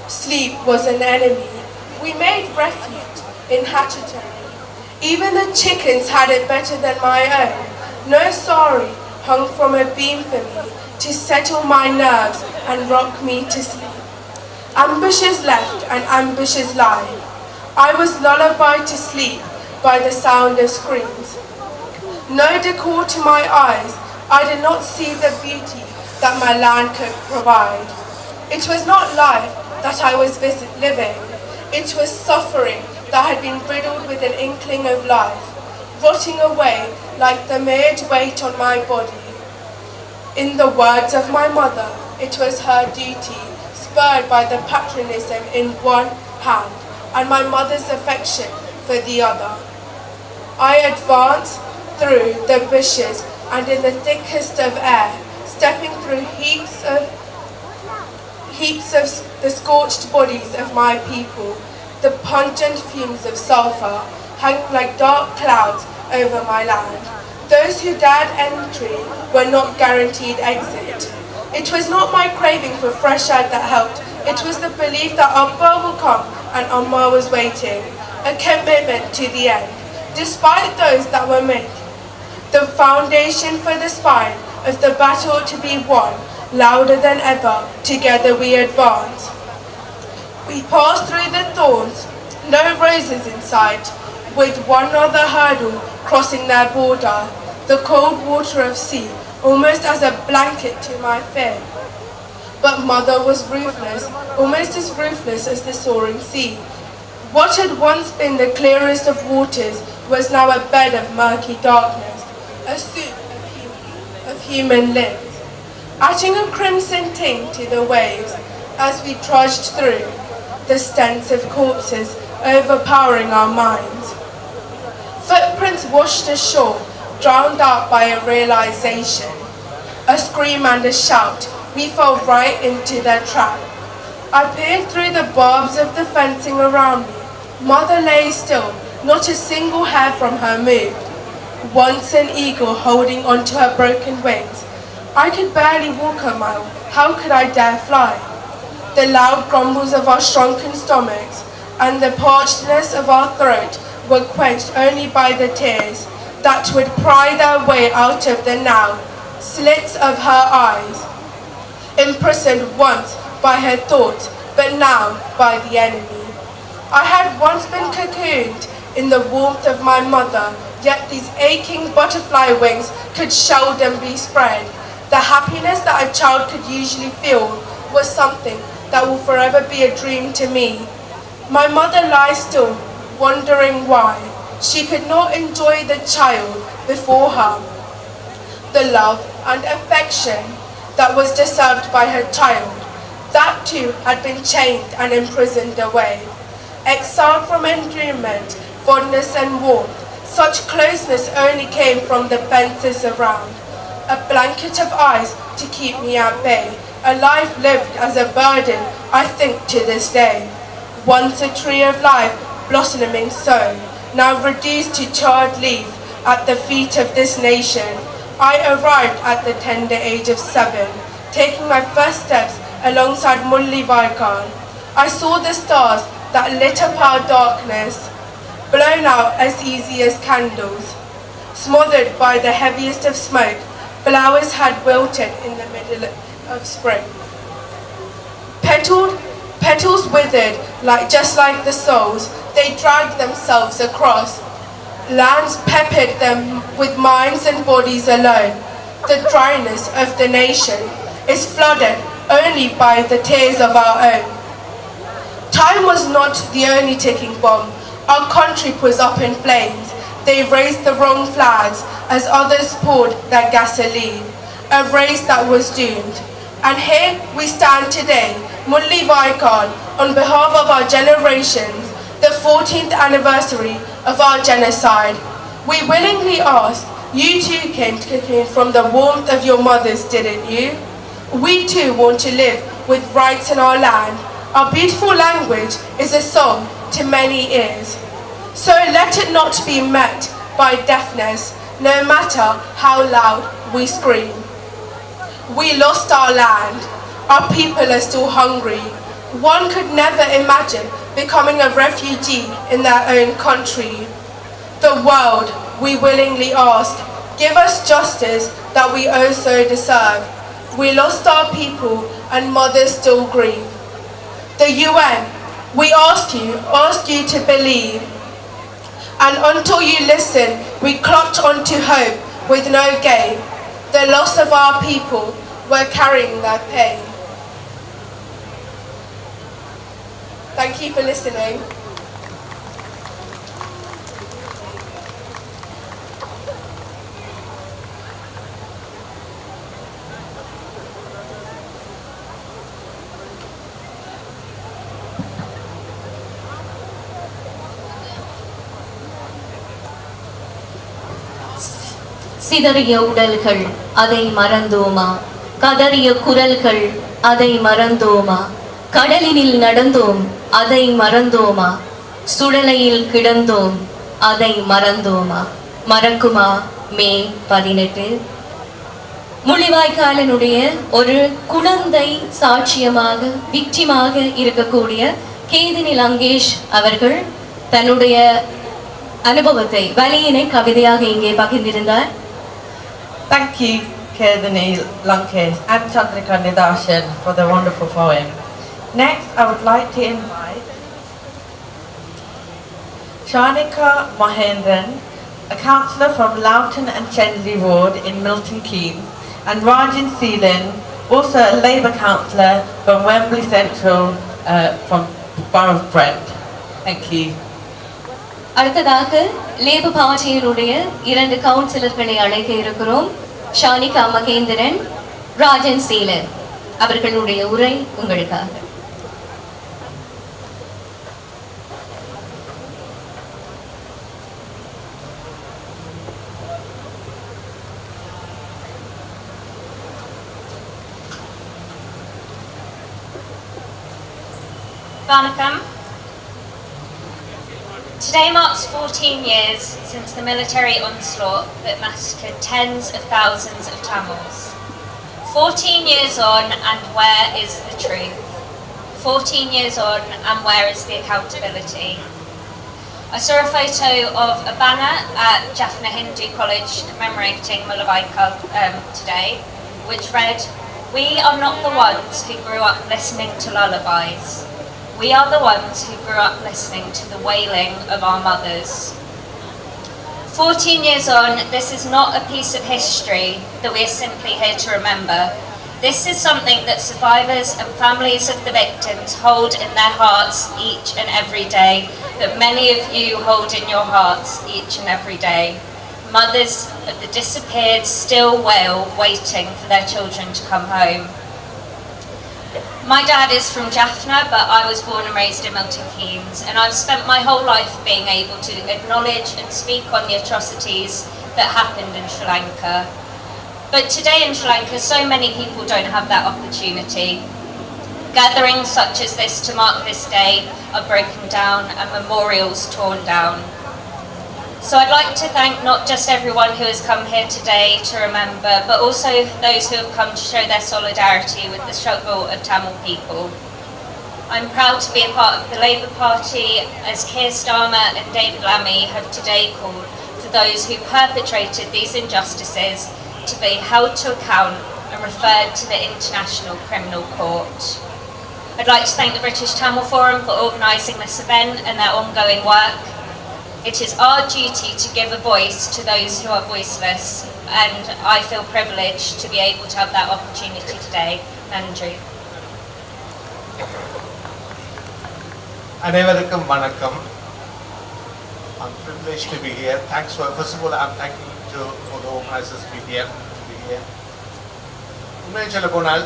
Sleep was an enemy. We made refuge in hatchetery. Even the chickens had it better than my own. No sari hung from a beam for me to settle my nerves and rock me to sleep. Ambushes left and ambushes lied. I was lullabied to sleep by the sound of screams. No decor to my eyes, I did not see the beauty that my land could provide. It was not life that I was living, it was suffering that had been riddled with an inkling of life, rotting away like the mere weight on my body. In the words of my mother, it was her duty, spurred by the patronism in one hand and my mother's affection for the other. I advanced through the bushes and in the thickest of air, stepping through heaps of the scorched bodies of my people, the pungent fumes of sulphur hanging like dark clouds over my land. Those who dared entry were not guaranteed exit. It was not my craving for fresh air that helped, it was the belief that Akbar will come and Ammar was waiting, a commitment to the end, despite those that were made. The foundation for the spine of the battle to be won, louder than ever, together we advance. We pass through the thorns, no roses in sight, with one other hurdle crossing their border, the cold water of sea, almost as a blanket to my fear. But mother was ruthless, almost as ruthless as the soaring sea. What had once been the clearest of waters was now a bed of murky darkness, a soup of human limbs, adding a crimson ting to the waves as we trudged through, the stench of corpses overpowering our minds. Footprints washed ashore, drowned out by a realization. A scream and a shout, we fell right into their trap. I peered through the barbs of the fencing around me. Mother lay still, not a single hair from her moved. Once an eagle holding onto her broken wings. I could barely walk a mile, how could I dare fly? The loud grumbles of our shrunken stomachs and the parchedness of our throat were quenched only by the tears that would pry their way out of the now slits of her eyes. Imprisoned once by her thoughts, but now by the enemy. I had once been cocooned in the warmth of my mother, yet these aching butterfly wings could seldom be spread. The happiness that a child could usually feel was something that will forever be a dream to me. My mother lies still, wondering why she could not enjoy the child before her, the love and affection that was deserved by her child. That too had been chained and imprisoned away. Exiled from endearment, fondness and warmth, such closeness only came from the fences around. A blanket of ice to keep me at bay, a life lived as a burden, I think to this day. Once a tree of life, blossoming so, now reduced to charred leaf at the feet of this nation. I arrived at the tender age of 7, taking my first steps alongside Mulli Vaikal. I saw the stars that lit up our darkness, blown out as easy as candles. Smothered by the heaviest of smoke, flowers had wilted in the middle of spring. Petaled Petals withered, just like the souls, they dragged themselves across. Lands peppered them with minds and bodies alone. The dryness of the nation is flooded only by the tears of our own. Time was not the only ticking bomb. Our country was up in flames. They raised the wrong flags as others poured their gasoline. A race that was doomed. And here we stand today, Mulli Vaikal, on behalf of our generations, the 14th anniversary of our genocide. We willingly ask, you too came to Cocoon from the warmth of your mothers, didn't you? We too want to live with rights in our land. Our beautiful language is a song to many ears. So let it not be met by deafness, no matter how loud we scream. We lost our land. Our people are still hungry. One could never imagine becoming a refugee in their own country. The world, we willingly ask, give us justice that we also deserve. We lost our people and mothers still grieve. The UN, we ask you to believe. And until you listen, we clutch onto hope with no gain. The loss of our people, we're carrying their pain. Thank you for listening. சிதறிய உடல்கள் அதை மறந்தோமா, கதறிய குரல்கள் அதை மறந்தோமா, கடலினில் நடந்தோம் அதை மறந்தோமா, சுடலையில் கிடந்தோம் அதை மறந்தோமா. மறக்குமா மே 18? முள்ளிவாய்க்காலினுடைய ஒரு குழந்தை சாட்சியமாக விக்டிமாக இருக்கக்கூடிய கேதினி லங்கேஷ் அவர்கள் தன்னுடைய அனுபவத்தை வலியினை கவிதையாக இங்கே பகிர்ந்திருந்தார். Thank you, Kedini Lankesh and Chandrika Nidashan for the wonderful poem. Next, I would like to invite Shanika Mahendran, a councillor from Loughton and Chenley Ward in Milton Keynes, and Rajan Seelan, also a Labour councillor from Wembley Central from Borough of Brent. Thank you. அடுத்ததாக labour பார்ட்டியினுடைய 2 கவுன்சிலர்களை அழைக்க இருக்கிறோம். ஷானிகா மகேந்திரன், ராஜன் சீலன் அவர்களுடைய உரை உங்களுக்காக. Vanakkam. Today marks 14 years since the military onslaught that massacred tens of thousands of Tamils. 14 years on, and where is the truth? 14 years on, and where is the accountability? I saw a photo of a banner at Jaffna Hindu College commemorating Mullawaikal today, which read, "We are not the ones who grew up listening to lullabies. We are the ones who grew up listening to the wailing of our mothers." 14 years on, this is not a piece of history that we are simply here to remember. This is something that survivors and families of the victims hold in their hearts each and every day, that many of you hold in your hearts each and every day. Mothers of the disappeared still wail, waiting for their children to come home. My dad is from Jaffna, but I was born and raised in Milton Keynes, and I've spent my whole life being able to acknowledge and speak on the atrocities that happened in Sri Lanka. But today in Sri Lanka, so many people don't have that opportunity. Gatherings such as this to mark this day are broken down and memorials torn down. So I'd like to thank not just everyone who has come here today to remember, but also those who have come to show their solidarity with the struggle of Tamil people. I'm proud to be a part of the Labour Party, as Keir Starmer and David Lammy have today called for those who perpetrated these injustices to be held to account and referred to the International Criminal Court. I'd like to thank the British Tamil Forum for organising this event and their ongoing work. It is our duty to give a voice to those who are voiceless, and I feel privileged to be able to have that opportunity today. Andrew. அனைவருக்கும் வணக்கம். I'm privileged to be here. Thanks for, first of all, I'm thanking for the organizers to be here. உண்மையை சொல்ல போனால்,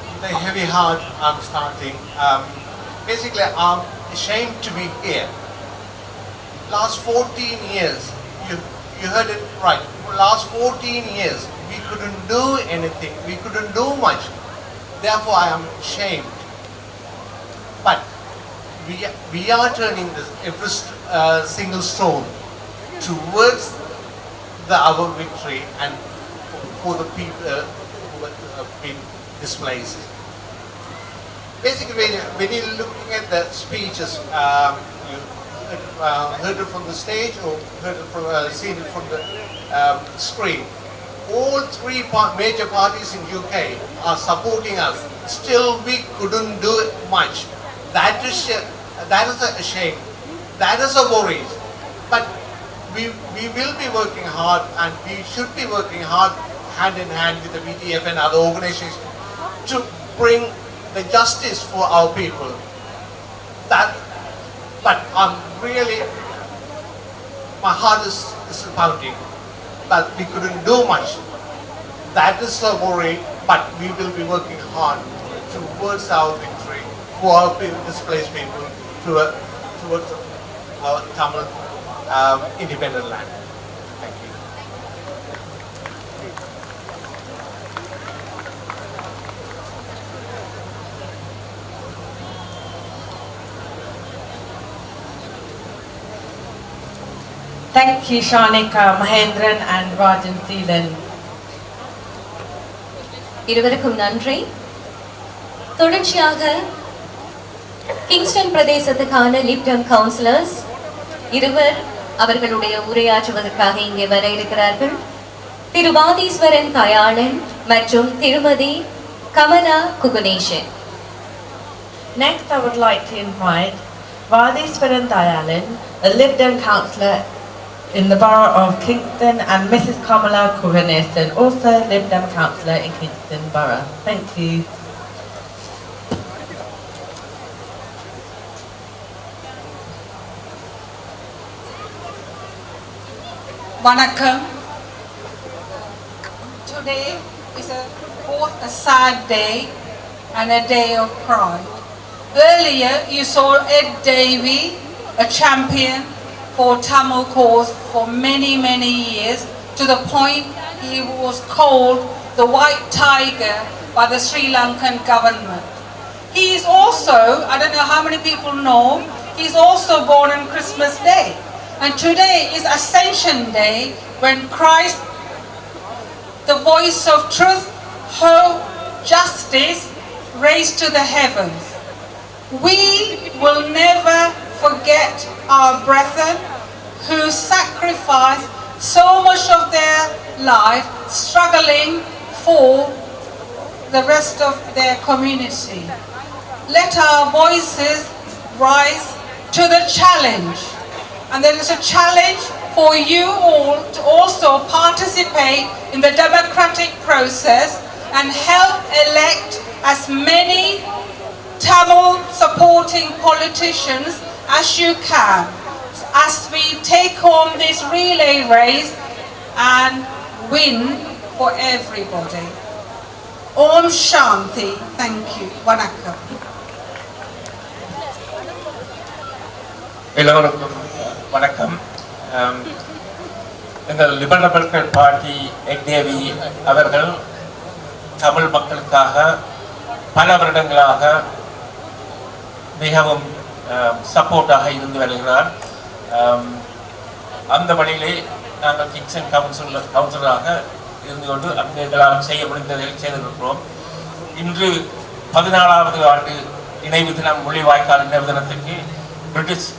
with a heavy heart, I'm starting. Basically, I'm ashamed to be here. Last 14 years, you heard it right. Last 14 years, we couldn't do anything. We couldn't do much. Therefore, I am ashamed. But we are turning this every single stone towards our victory and for the people who have been displaced. Basically, when you're looking at the speeches, you heard it from the stage or heard it from seen it from the screen. All three major parties in UK are supporting us. Still, we couldn't do much. That is a shame. That is a worry. But we will be working hard, and we should be working hard hand in hand with the BTF and other organizations to bring the justice for our people. But I'm really, my heart is pounding. But we couldn't do much. That is a worry, but we will be working hard towards our victory for our displaced people towards our Tamil independent land. Thank you. Thank you, Shanika, Mahendran and Rajan Seelan. இருவருக்கும் நன்றி. தொடர்ச்சியாக Kingston பிரதேசத்துக்கான லிப்டம் counsellors இருவர் அவர்களுடைய உரையாற்றுவதற்காக இங்கே வர இருக்கிறார்கள். திரு வாதீஸ்வரன் தயாளன் மற்றும் திருமதி Kamala குகுனேஷன். Next, I would like to invite Vadiswaran Dayalan, a Lib Dem councillor in the borough of Kingston, and Mrs. Kamala Kuganesan, also Lib Dem councillor in Kingston Borough. Thank you. Vanakkam. Today is both a sad day and a day of pride. Earlier you saw Ed Davey, a champion for Tamil cause for many years, to the point he was called the White Tiger by the Sri Lankan government. He is also, I don't know how many people know, he's also born on Christmas Day. And today is Ascension Day, when Christ, the voice of truth, hope, justice, raised to the heavens. We will never forget our brethren who sacrificed so much of their life struggling for the rest of their community. Let our voices rise to the challenge. And there is a challenge for you all to also participate in the democratic process and help elect as many Tamil supporting politicians as you can, as we take on this relay race and win for everybody. Om Shanti. Thank you. Vanakkam. எல்லோருக்கும் வணக்கம். எங்கள் liberal party எக்டேவி அவர்கள் தமிழ் மக்களுக்காக பல வருடங்களாக மிகவும் சப்போர்ட்டாக இருந்து வருகிறார். அந்த வழியிலே நாங்கள் கிங்ஸ்டன் கவுன்சிலராக இருந்து கொண்டு எங்களால் செய்ய முடிந்ததை செய்திருக்கிறோம். இன்று 14வது ஆண்டு நினைவு தினம், முள்ளிவாய்க்கால் நினைவு தினத்திற்கு பிரிட்டிஷ்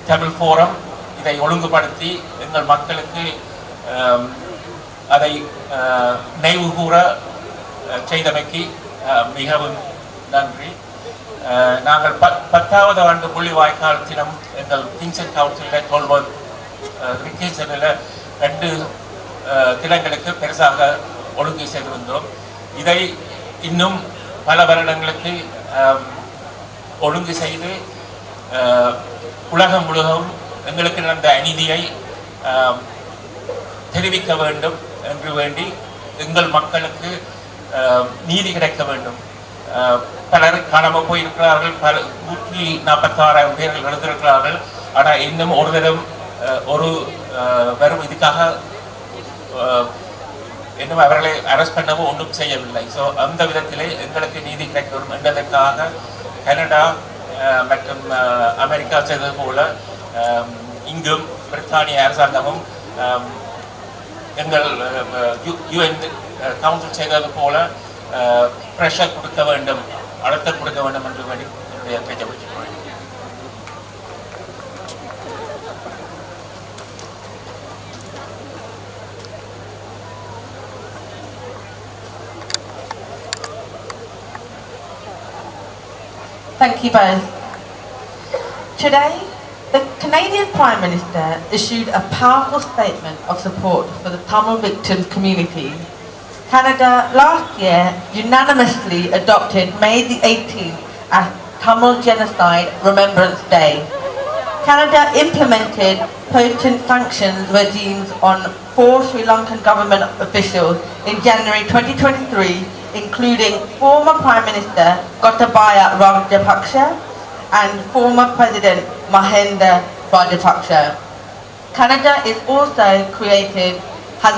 தமிழ் ஃபோரம் இதை ஒழுங்குபடுத்தி எங்கள் மக்களுக்கு அதை நினைவு கூற செய்தமைக்கு மிகவும் நன்றி. நாங்கள் 10வது ஆண்டு முள்ளிவாய்க்கால் தினம் எங்கள் கிங்சன் கவுன்சிலில் கோல்பர்க் ரிக்கேஷனில் 2 தினங்களுக்கு பெருசாக ஒழுங்கு செய்திருந்தோம். இதை இன்னும் பல வருடங்களுக்கு ஒழுங்கு செய்து உலகம் முழுவதும் எங்களுக்கு நடந்த அநீதியை தெரிவிக்க வேண்டும் என்று வேண்டி எங்கள் மக்களுக்கு நீதி கிடைக்க வேண்டும். பலர் காணாமல் போயிருக்கிறார்கள், 146,000 பேர்கள் எழுந்திருக்கிறார்கள். ஆனால் இன்னும் ஒரு தரம் வெறும் இதுக்காக இன்னும் அவர்களை அரெஸ்ட் பண்ணவும் ஒன்றும் செய்யவில்லை. ஸோ அந்த விதத்திலே எங்களுக்கு நீதி கிடைக்க வேண்டும் என்பதற்காக கனடா மற்றும் அமெரிக்கா செய்தது போல இங்கும் பிரித்தானிய அரசாங்கமும் எங்கள் யுஎன் கவுன்சில் செய்தது போல ப்ரெஷர் கொடுக்க வேண்டும், அழுத்தம் கொடுக்க வேண்டும் என்று வேண்டி என்னுடைய பேச்சை முடிச்சுக்கிறேன். Thank you both. Today, the Canadian Prime Minister issued a powerful statement of support for the Tamil victim community. Canada last year unanimously adopted May the 18th as Tamil Genocide Remembrance Day. Canada implemented potent sanctions regimes on 4 Sri Lankan government officials in January 2023, including former Prime Minister Gotabaya Rajapaksa and former President Mahinda Rajapaksa. Canada has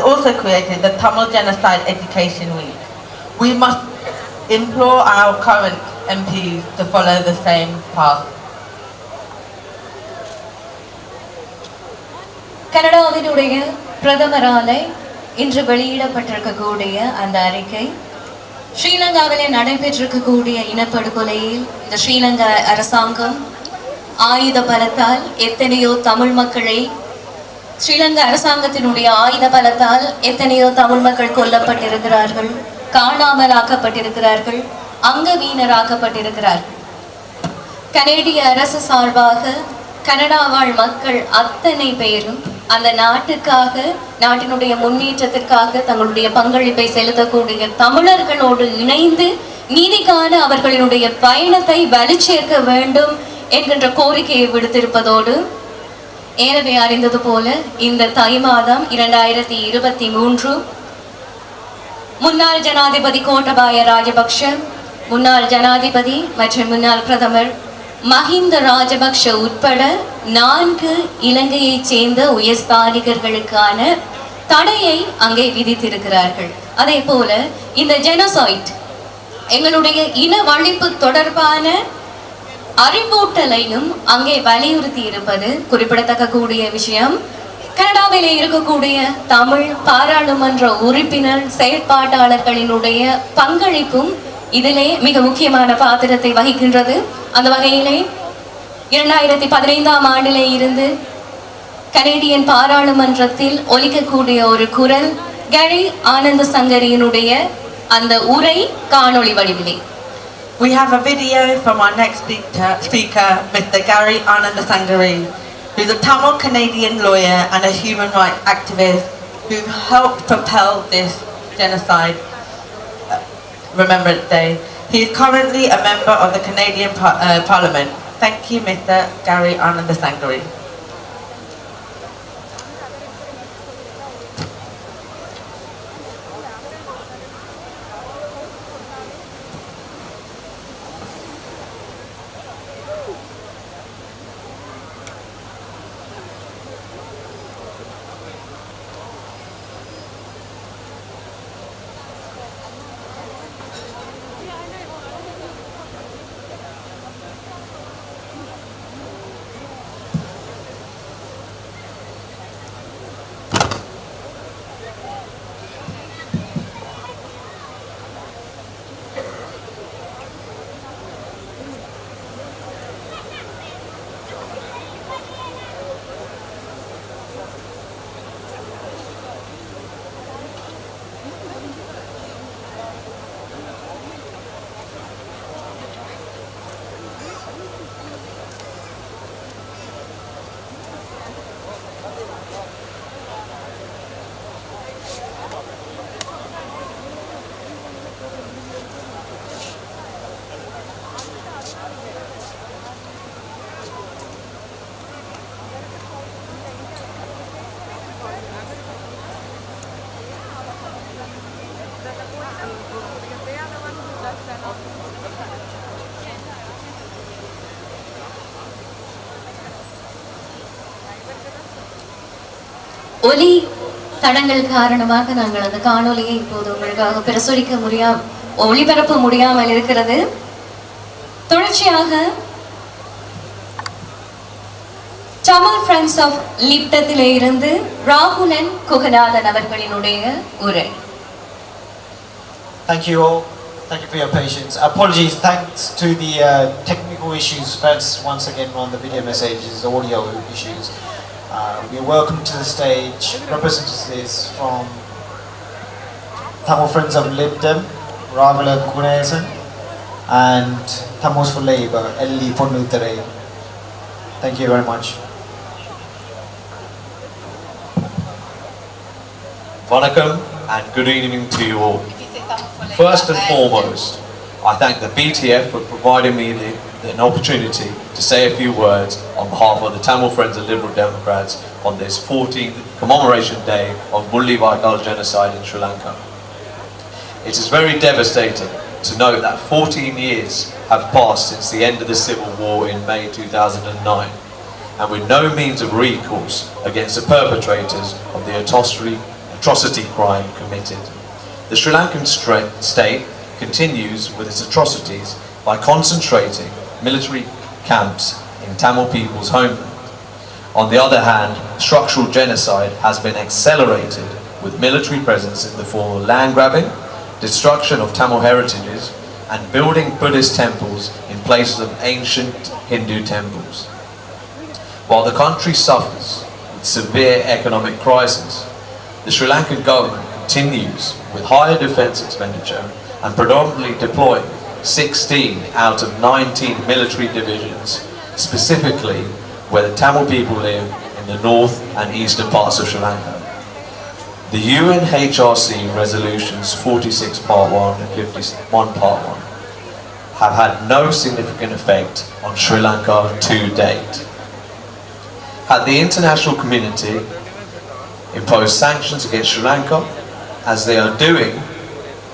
also created the Tamil Genocide Education Week. We must implore our current MPs to follow the same path. கனடாவினுடைய பிரதமரால் இன்று வெளியிடப்பட்டிருக்கக்கூடிய அந்த அறிக்கை ஸ்ரீலங்காவிலே நடைபெற்றிருக்கக்கூடிய இனப்படுகொலையில் இந்த ஸ்ரீலங்கா அரசாங்கம் ஆயுத பலத்தால் எத்தனையோ தமிழ் மக்களை ஸ்ரீலங்கா அரசாங்கத்தினுடைய ஆயுத பலத்தால் எத்தனையோ தமிழ் மக்கள் கொல்லப்பட்டிருக்கிறார்கள், காணாமலாக்கப்பட்டிருக்கிறார்கள், அங்கவீனராக்கப்பட்டிருக்கிறார்கள். கனேடிய அரசு சார்பாக கனடா வாழ் மக்கள் அத்தனை பேரும் அந்த நாட்டுக்காக, நாட்டினுடைய முன்னேற்றத்திற்காக தங்களுடைய பங்களிப்பை செலுத்தக்கூடிய தமிழர்களோடு இணைந்து நீதிக்கான அவர்களினுடைய பயணத்தை வலுச்சேர்க்க வேண்டும் என்கின்ற கோரிக்கையை விடுத்திருப்பதோடு, ஏற்கனவே அறிந்தது போல இந்த தை மாதம் 2023 முன்னாள் ஜனாதிபதி கோட்டபாய ராஜபக்ஷ, முன்னாள் ஜனாதிபதி மற்றும் முன்னாள் பிரதமர் மஹிந்த ராஜபக்ஷ உட்பட 4 இலங்கையைச் சேர்ந்த உயர்ஸ்தானிகர்களுக்கான தடையை அங்கே விதித்திருக்கிறார்கள். அதே போல இந்த ஜெனோசைட் எங்களுடைய இனவழிப்பு தொடர்பான அறிவூட்டலையும் அங்கே வலியுறுத்தி இருப்பது குறிப்பிடத்தக்க கூடிய விஷயம். கனடாவிலே இருக்கக்கூடிய தமிழ் பாராளுமன்ற உறுப்பினர் செயற்பாட்டாளர்களினுடைய பங்களிப்பும் இதிலே மிக முக்கியமான பாத்திரத்தை வகிக்கின்றது. அந்த வகையிலே 2015ஆம் ஆண்டிலே இருந்து கனேடியன் பாராளுமன்றத்தில் ஒலிக்கக்கூடிய ஒரு குரல் கேரி ஆனந்த சங்கரியினுடைய அந்த உரை காணொளி வடிவிலே. We have a video from our next speaker, Mr. Gary Ananda Sangari, who's a Tamil Canadian lawyer and a human rights activist who helped propel this genocide Remembrance Day. He is currently a member of the Canadian Parliament. Thank you, Mr. Gary Ananda Sangari. ஒலி தடங்கள் காரணமாக நாங்கள் அந்த காணொலியை இப்போது உங்களுக்காக பிரசுரிக்க ஒளிபரப்ப முடியாமல் இருக்கிறது. தொடர்ச்சியாக தமிழ் ஃப்ரெண்ட்ஸ் ஆஃப் லிப்டத்திலே இருந்து ராகுலன் குகநாதன் அவர்களினுடைய உரை. Thank you all. Thank you for your patience. Apologies, thanks to the technical issues first once again on the video messages, audio issues. We welcome to the stage representatives from Tamil Friends of Lib Dem, Ragulan Kunesan, and Tamils for Labour, Elli Ponnuthare. Thank you very much. Vanakkam and good evening to you all. First and foremost, I thank the BTF for providing me an opportunity to say a few words on behalf of the Tamil Friends of Liberal Democrats on this 14th commemoration day of Mullivaikkal genocide in Sri Lanka. It is very devastating to note that 14 years have passed since the end of the civil war in May 2009, and with no means of recourse against the perpetrators of the atrocity crime committed. The Sri Lankan state continues with its atrocities by concentrating military camps in Tamil people's homeland. On the other hand, structural genocide has been accelerated with military presence in the form of land grabbing, destruction of Tamil heritages, and building Buddhist temples in places of ancient Hindu temples. While the country suffers with severe economic crisis, the Sri Lankan government continues with higher defence expenditure and predominantly deploying 16 out of 19 military divisions, specifically where the Tamil people live in the north and eastern parts of Sri Lanka. The UNHRC resolutions 46 part 1 and 51 part 1 have had no significant effect on Sri Lanka to date. Had the international community imposed sanctions against Sri Lanka, as they are doing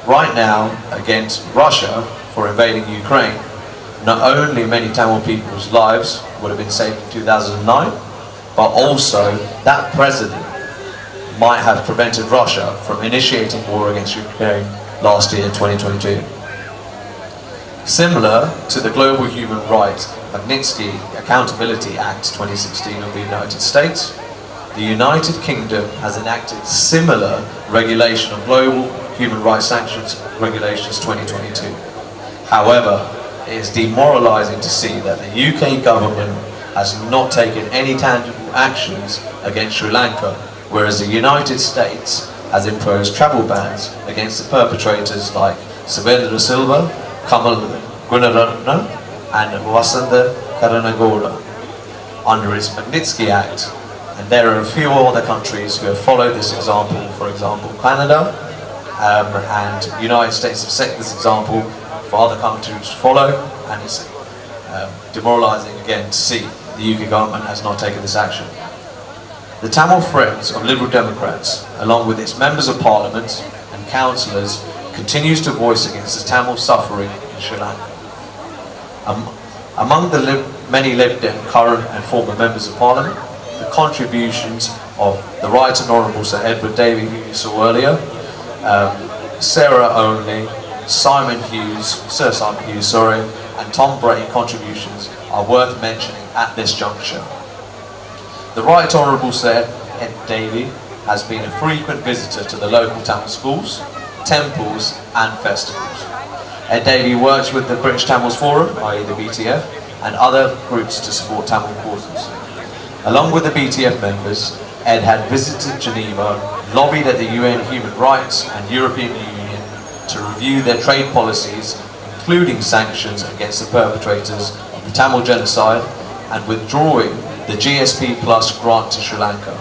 right now against Russia for invading Ukraine, not only many Tamil people's lives would have been saved in 2009, but also that president might have prevented Russia from initiating war against Ukraine last year, 2022. Similar to the Global Human Rights Magnitsky Accountability Act 2016 of the United States, the United Kingdom has enacted similar regulation of global human rights sanctions regulations 2022. However, it is demoralising to see that the UK government has not taken any tangible actions against Sri Lanka, whereas the United States has imposed travel bans against the perpetrators like Savendra Silva, Kamal Gunaratnam and Vasantha Karanagowda under its Magnitsky Act. And there are a few other countries who have followed this example, for example Canada, and the United States have set this example for other countries to follow, and it's demoralising again to see the UK government has not taken this action. The Tamil Friends of Liberal Democrats, along with its members of parliament and councillors, continues to voice against the Tamil suffering in Sri Lanka. Among the many Lib Dem current and former members of parliament, the contributions of the Right Honourable Sir Edward Davey, who you saw earlier, Sarah Onley, Sir Simon Hughes, and Tom Bray contributions are worth mentioning at this juncture. The Right Honourable Sir Ed Davey has been a frequent visitor to the local Tamil schools, temples and festivals. Ed Davey works with the British Tamils Forum, i.e. the BTF, and other groups to support Tamil causes. Along with the BTF members, Ed had visited Geneva, lobbied at the UN Human Rights and European Union to review their trade policies, including sanctions against the perpetrators of the Tamil genocide and withdrawing the GSP Plus grant to Sri Lanka.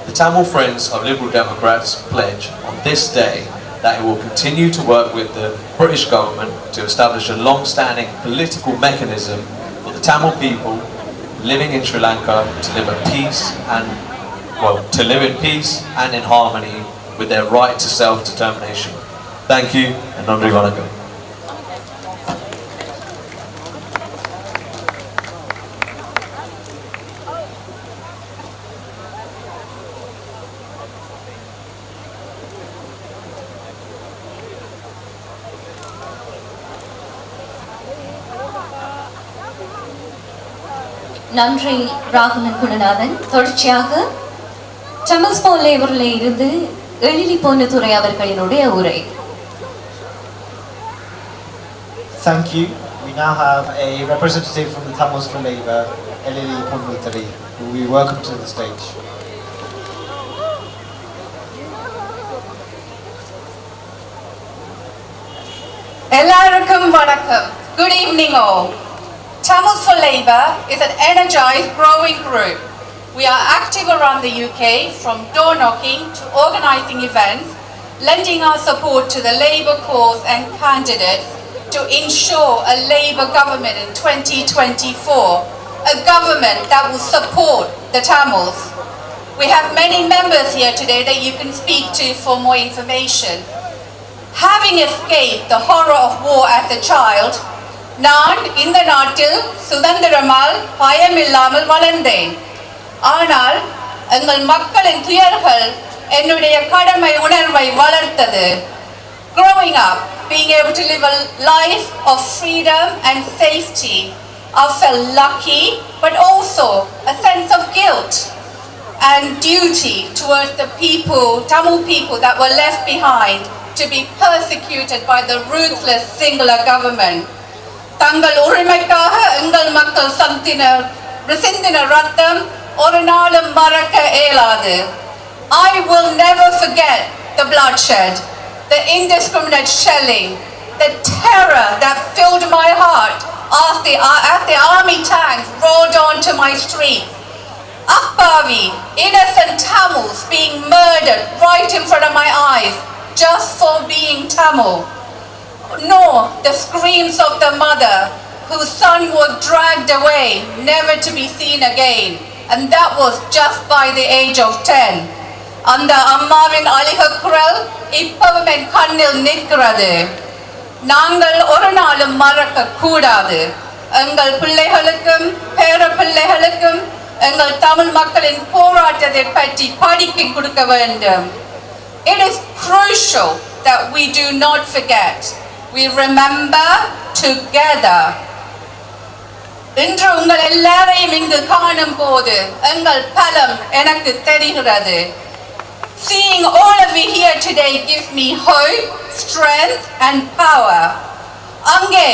The Tamil Friends of Liberal Democrats pledge on this day that it will continue to work with the British government to establish a long-standing political mechanism for the Tamil people living in Sri Lanka to live in peace and in harmony with their right to self-determination. Thank you and Nandri Vanakkam. நன்றி ராகுலன் குணநாதன். தொடர்ச்சியாக Tamils for லேபரில் இருந்து எழிலி பொன்னுத்துறை அவர்களினுடைய உரை. Thank you. We now have a representative from the Tamils for Labour, Elili Ponnuthari, who we welcome to the stage. Ellarukkum vanakkam. Good evening all. Tamils for Labour is an energised, growing group. We are active around the UK, from door knocking to organising events, lending our support to the Labour cause and candidates to ensure a Labour government in 2024, a government that will support the Tamils. We have many members here today that you can speak to for more information. Having escaped the horror of war as a child, நான் இந்த நாட்டில் சுதந்திரமால் பயமில்லாமல் வளர்ந்தேன். ஆனால் எங்கள் மக்களின் துயர்கள் என்னுடைய கடமை உணர்வை வளர்த்தது. Growing up, being able to live a life of freedom and safety, I felt lucky, but also a sense of guilt and duty towards the people, Tamil people that were left behind to be persecuted by the ruthless singular government. தங்கள் உரிமைக்காக எங்கள் மக்கள் சிந்தின ரத்தம் ஒரு நாளும் மறக்க இயலாது. I will never forget the bloodshed, the indiscriminate shelling, the terror that filled my heart as the army tanks rolled onto my streets. Appavi, innocent Tamils being murdered right in front of my eyes just for being Tamil. Nor the screams of the mother whose son was dragged away, never to be seen again. And that was just by the age of 10. அந்த அம்மாவின் அழுக குரல் இப்பவும் என் கண்ணில் நிற்கிறது. நாங்கள் ஒரு நாளும் மறக்க கூடாது. எங்கள் பிள்ளைகளுக்கும் பேர பிள்ளைகளுக்கும் எங்கள் தமிழ் மக்களின் போராட்டத்தை பற்றி படிக்க கொடுக்க வேண்டும். It is crucial that we do not forget. We remember together. இன்று உங்கள் எல்லாரையும் இங்கு காணும் போது எங்கள் பலம் எனக்கு தெரிகிறது. Seeing all of you here today gives me hope, strength and power. அங்கே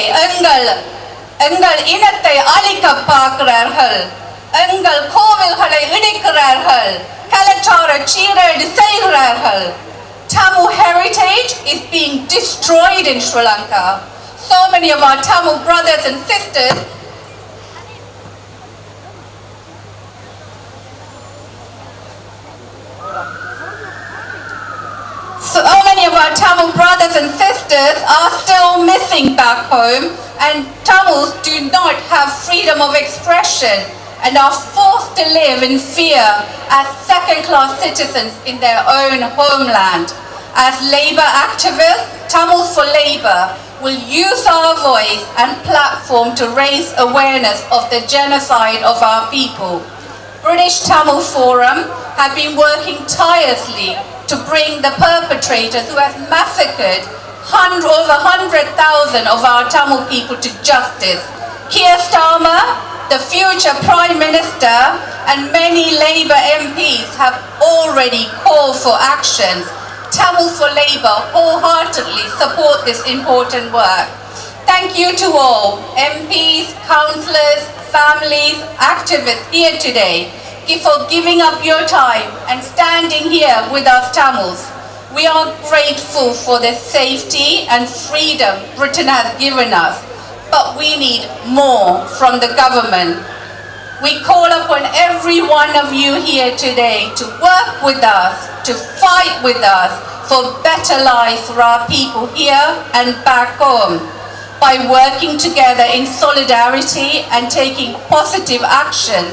எங்கள் இனத்தை அழிக்க பார்க்கிறார்கள். எங்கள் கோவில்களை இடிக்கிறார்கள். கலாச்சார சீரழிவு செய்கிறார்கள். Tamil heritage is being destroyed in Sri Lanka. So many of our Tamil brothers and sisters are still missing back home, and Tamils do not have freedom of expression and are forced to live in fear as second-class citizens in their own homeland. As Labour activists, Tamils for Labour will use our voice and platform to raise awareness of the genocide of our people. British Tamil Forum have been working tirelessly to bring the perpetrators who have massacred over 100,000 of our Tamil people to justice. Keir Starmer, the future Prime Minister, and many Labour MPs have already called for actions. Tamil for Labour wholeheartedly support this important work. Thank you to all MPs, councillors, families, activists here today for giving up your time and standing here with us Tamils. We are grateful for the safety and freedom Britain has given us, but we need more from the government. We call upon every one of you here today to work with us, to fight with us for better lives for our people here and back home. By working together in solidarity and taking positive action,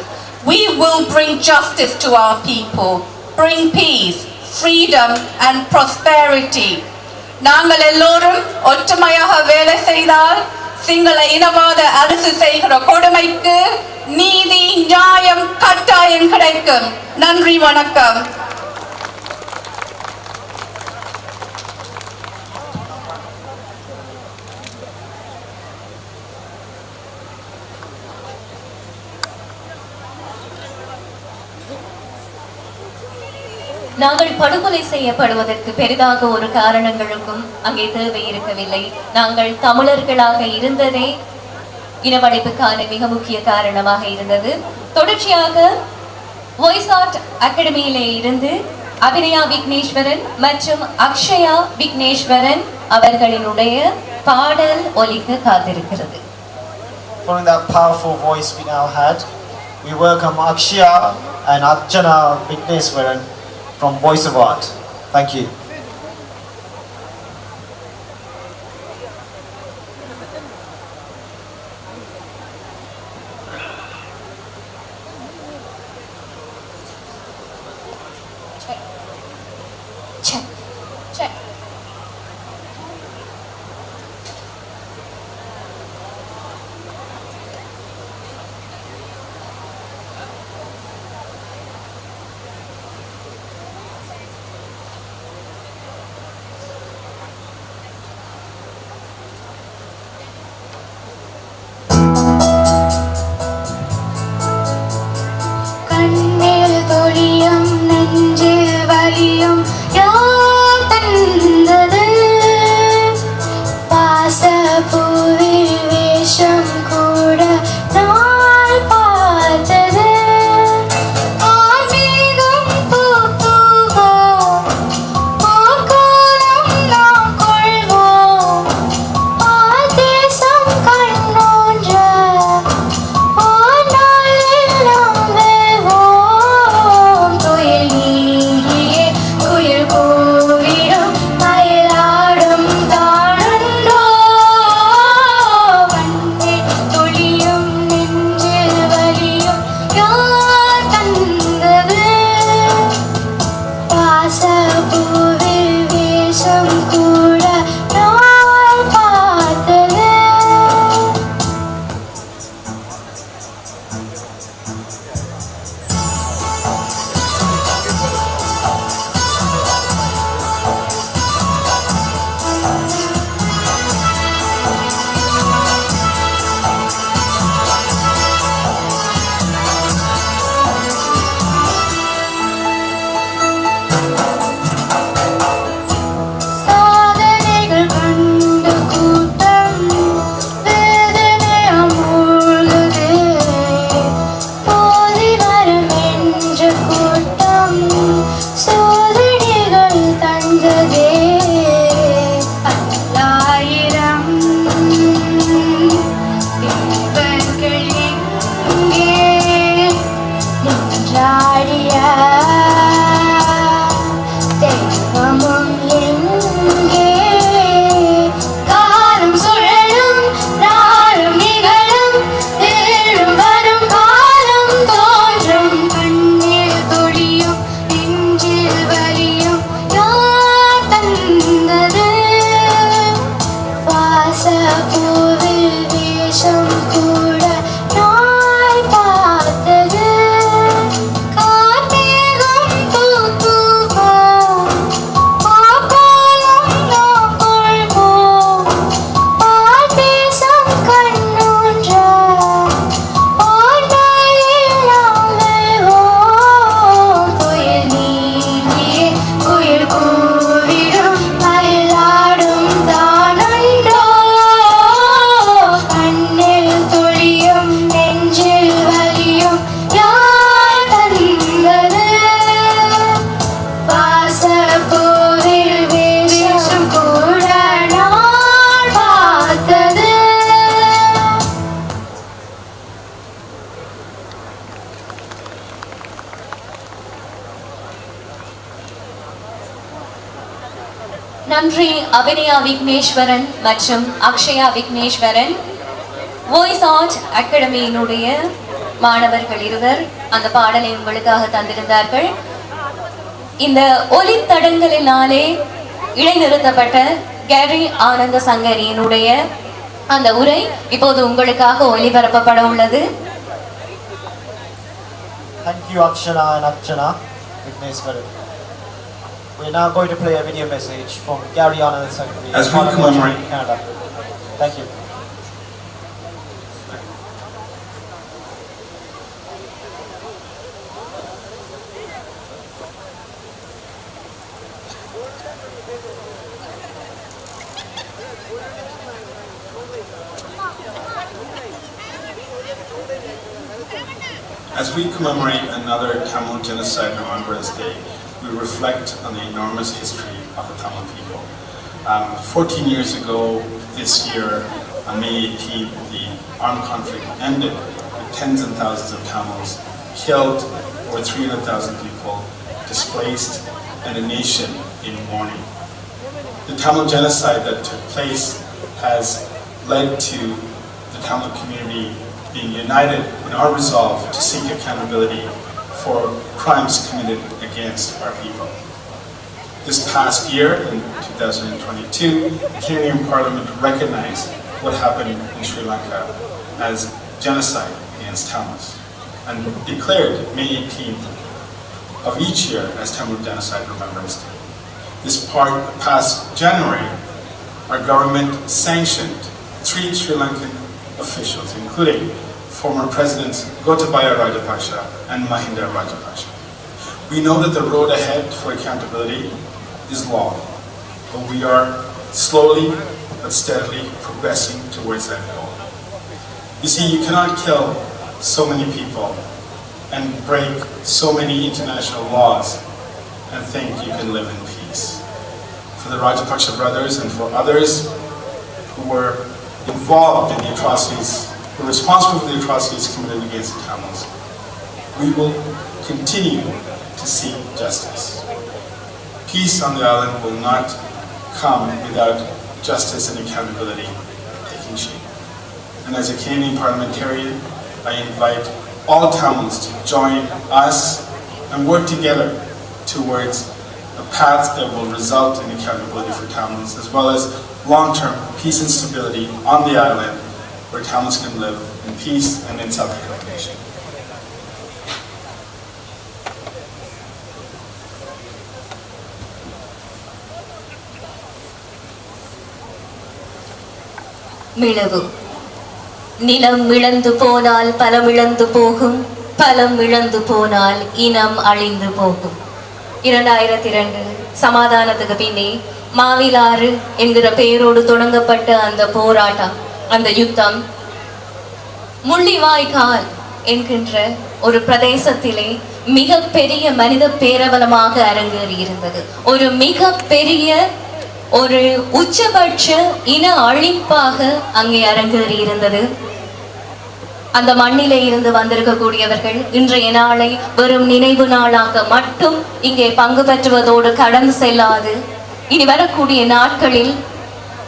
we will bring justice to our people, bring peace, freedom and prosperity. நாங்கள் எல்லோரும் ஒற்றுமையாக வேலை செய்தால் சிங்கள இனவாத அரசு செய்கிற கொடுமைக்கு நீதி நியாயம் கட்டாயம் கிடைக்கும். நன்றி, வணக்கம். நாங்கள் படுகொலை செய்யப்படுவதற்கு பெரிதாக ஒரு காரணங்களுக்கும் அங்கே தேவை இருக்கவில்லை. நாங்கள் தமிழர்களாக இருந்ததே இனவழிப்புக்கான மிக முக்கிய காரணமாக இருந்தது. தொடர்ச்சியாக வாய்ஸ் ஆர்ட் அகாடமியிலே இருந்து அபிநயா விக்னேஸ்வரன் மற்றும் அக்ஷயா விக்னேஸ்வரன் அவர்களினுடைய பாடல் ஒலிக்க காத்திருக்கிறது. Following that powerful voice we now had, we welcome Akshaya and Archana Vighneswaran from Voice of Art. Thank you. Check. கண்ணில் தொழியும் நெஞ்சில் வலியும் யார் தந்தது? பாசப்பூவில் வேஷம் கூட நான் பார்த்தது. ஆன்மீகம் பூத்துவோம், போர்க்கோலம் நாம் கொள்வோம். ஆதேசம் கண்ணோன்ற கூட நான் பார்த்தது. சாதனைகள் கண்டு கூட்டம் வேதனையால் மூழ்குது. போதி வரம் என்ற கூட்டம் சோதனைகள் தந்ததே. பல்லாயிரம் தேவர்கள் எங்கே நின்றாடிய தெய்வமும் எங்கே? காலம் சுழலும் நாளும் நிகழும் ஏழும் வரும் காலம் தோன்றும். கண்ணில் தொழியும் நெஞ்சில் வலியும் யார் தந்தது? வாசப்பூவில் வேஷம் கூட நாய் பார்த்தது. கார்மேகம் பூத்துவோம், போர்க்கோலம் நாம் கொள்வோம். ஆதேசம் கண்ணோன்ற ஓர்நாளில் நாம் வெல்வோம். புயல் நீங்கியே குயில் கூவிடும் மயிலாடும் தானன்றோ. கண்ணில் தொழியும் நெஞ்சில் வலியும் யார் தந்தது? வாசப்பூவில் வேஷம் கூட நான் பார்த்தது. நன்றி அபிநயா விக்னேஸ்வரன் மற்றும் அக்ஷயா விக்னேஸ்வரன். வாய்ஸ் ஆர்ட் அகாடமியினுடைய மாணவர்கள் இருவர் அந்த பாடலை உங்களுக்காக தந்திருந்தார்கள். இந்த ஒலித்தடங்களினாலே இடைநிறுத்தப்பட்ட கேரி ஆனந்த சங்கரியினுடைய அந்த உரை இப்போது உங்களுக்காக ஒளிபரப்பப்பட உள்ளது. Thank you, Akshana and Akshana. We're now going to play a video message from Gary Anand Sangri as we commemorate Canada. Thank you. As we commemorate another Tamil Genocide Remembrance Day, we reflect on the enormous history of the Tamil people. 14 years ago this year, on May 18th, the armed conflict ended with tens and thousands of Tamils killed, over 300,000 people displaced, and a nation in mourning. The Tamil genocide that took place has led to the Tamil community being united in our resolve to seek accountability for crimes committed against our people. This past year, in 2022, the Canadian Parliament recognized what happened in Sri Lanka as genocide against Tamils and declared May 18th of each year as Tamil Genocide Remembrance Day. This past January, our government sanctioned 3 Sri Lankan officials, including former Presidents Gotabaya Rajapaksa and Mahinda Rajapaksa. We know that the road ahead for accountability is long, but we are slowly but steadily progressing towards that goal. You see, you cannot kill so many people and break so many international laws and think you can live in peace. For the Rajapaksa brothers and for others who were involved in the atrocities, who are responsible for the atrocities committed against the Tamils, we will continue to seek justice. Peace on the island will not come without justice and accountability taking shape. And as a Canadian parliamentarian, I invite all Tamils to join us and work together towards a path that will result in accountability for Tamils, as well as long-term peace and stability on the island where Tamils can live in peace and in self-determination. மிளவு நிலம் இழந்து போனால் பலம் இழந்து போகும், பலம் இழந்து போனால் இனம் அழிந்து போகும். 2002 சமாதானத்துக்கு பின்னே மாவிலாறு என்கிற பெயரோடு தொடங்கப்பட்ட அந்த போராட்டம், அந்த யுத்தம் முள்ளிவாய்க்கால் என்கின்ற ஒரு பிரதேசத்திலே மிக பெரிய மனித பேரவலமாக அரங்கேறி இருந்தது. ஒரு மிக பெரிய ஒரு உச்சபட்ச இன அழிப்பாக அங்கே அரங்கேறி இருந்தது. அந்த மண்ணிலே இருந்து வந்திருக்கக்கூடியவர்கள் இன்றைய நாளை வெறும் நினைவு நாளாக மட்டும் இங்கே பங்கு பெற்றுவதோடு கடந்து செல்லாது, இனி வரக்கூடிய நாட்களில்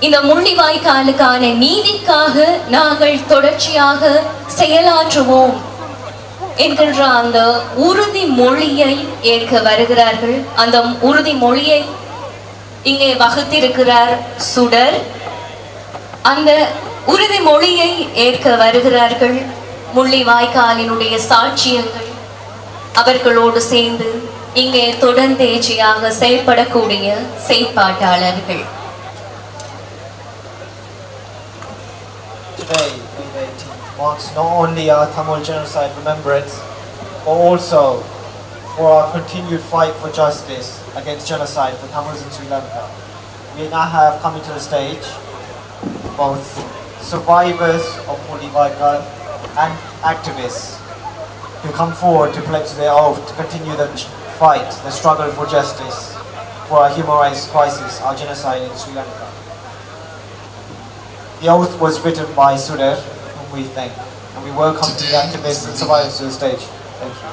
இந்த முள்ளிவாய்க்காலுக்கான நீதிக்காக நாங்கள் தொடர்ச்சியாக செயலாற்றுவோம் என்கின்ற அந்த உறுதி மொழியை ஏற்க வருகிறார்கள். அந்த உறுதி மொழியை இங்கே வகுத்திருக்கிறார் சுடர். அந்த உறுதி மொழியை ஏற்க வருகிறார்கள் முள்ளிவாய்க்காலினுடைய சாட்சியங்கள். அவர்களோடு சேர்ந்து இங்கே தொடர்ந்தேச்சியாக செயல்படக்கூடிய செயற்பாட்டாளர்கள். Today, May 18th, marks not only our Tamil genocide remembrance, but also for our continued fight for justice against genocide for Tamils in Sri Lanka. We now have coming to the stage both survivors of Mullivaikkal and activists who come forward to pledge their oath to continue the fight, the struggle for justice for our human rights crisis, our genocide in Sri Lanka. The oath was written by Sudhir, whom we thank, and we welcome the activists and survivors to the stage. Thank you.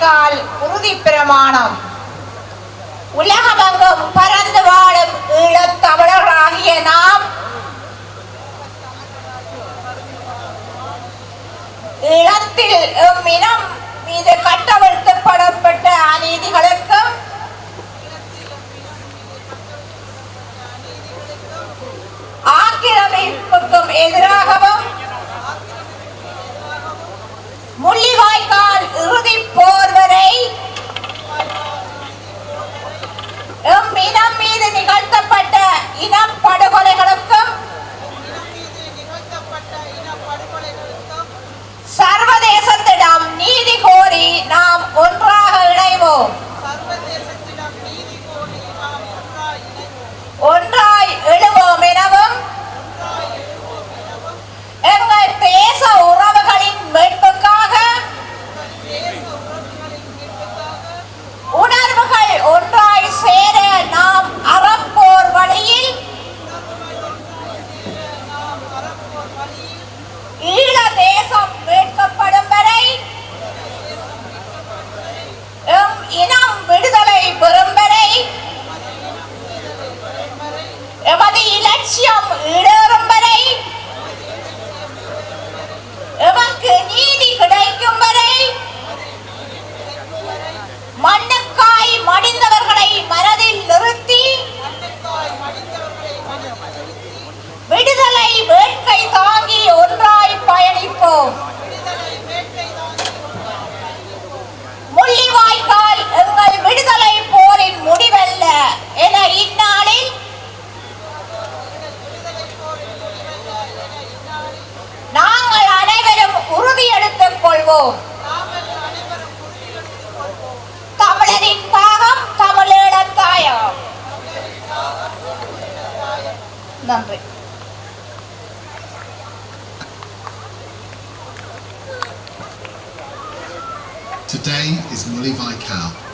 Mullivaikkal உறுதி பிரமாணம். உலகமெங்கும் பறந்து வாழும் ஈழத் தமிழர்களாகிய நாம் ஈழத்தில் இனம் மீது கட்டவிழ்க்கப்படப்பட்ட அநீதிகளுக்கும் ஆக்கிரமிப்புக்கும் எதிராகவும் முள்ளிவாய்க்கால் இறுதிப் போர் வரை இனம் மீது நிகழ்த்தப்பட்ட இனப்படுகொலைகளுக்கும் சர்வதேசத்திடம் நீதி கோரி நாம் ஒன்றாக இணைவோம். ஒன்றாய் எழுவோம் எனவும் எங்கள் தேச உறவுகளின் மீட்புக்காக உணர்வுகள் ஒன்றாய் சேர நாம் அறப்போர் வழியில் ஈழ தேசம் மீட்கப்படும் வரை எம் இனம் விடுதலை பெறும் வரை எமது இலட்சியம் ஈடேறும் வரை எமக்கு நீதி கிடைக்கும் வரை மண்ணுக்காய் மடிந்தவர்களை மனதில் நிறுத்தி விடுதலை வேட்கை தாங்கி ஒன்றாய் பயணிப்போம். முள்ளிவாய்க்கால் எங்கள் விடுதலை போரின் முடிவல்ல என இந்நாளில் நாங்கள் அனைவரும் உறுதியெடுத்துக் கொள்வோம். தமிழரின் பாகம் தமிழீழத் தாயகம். நன்றி. Today is Mullivai Cow.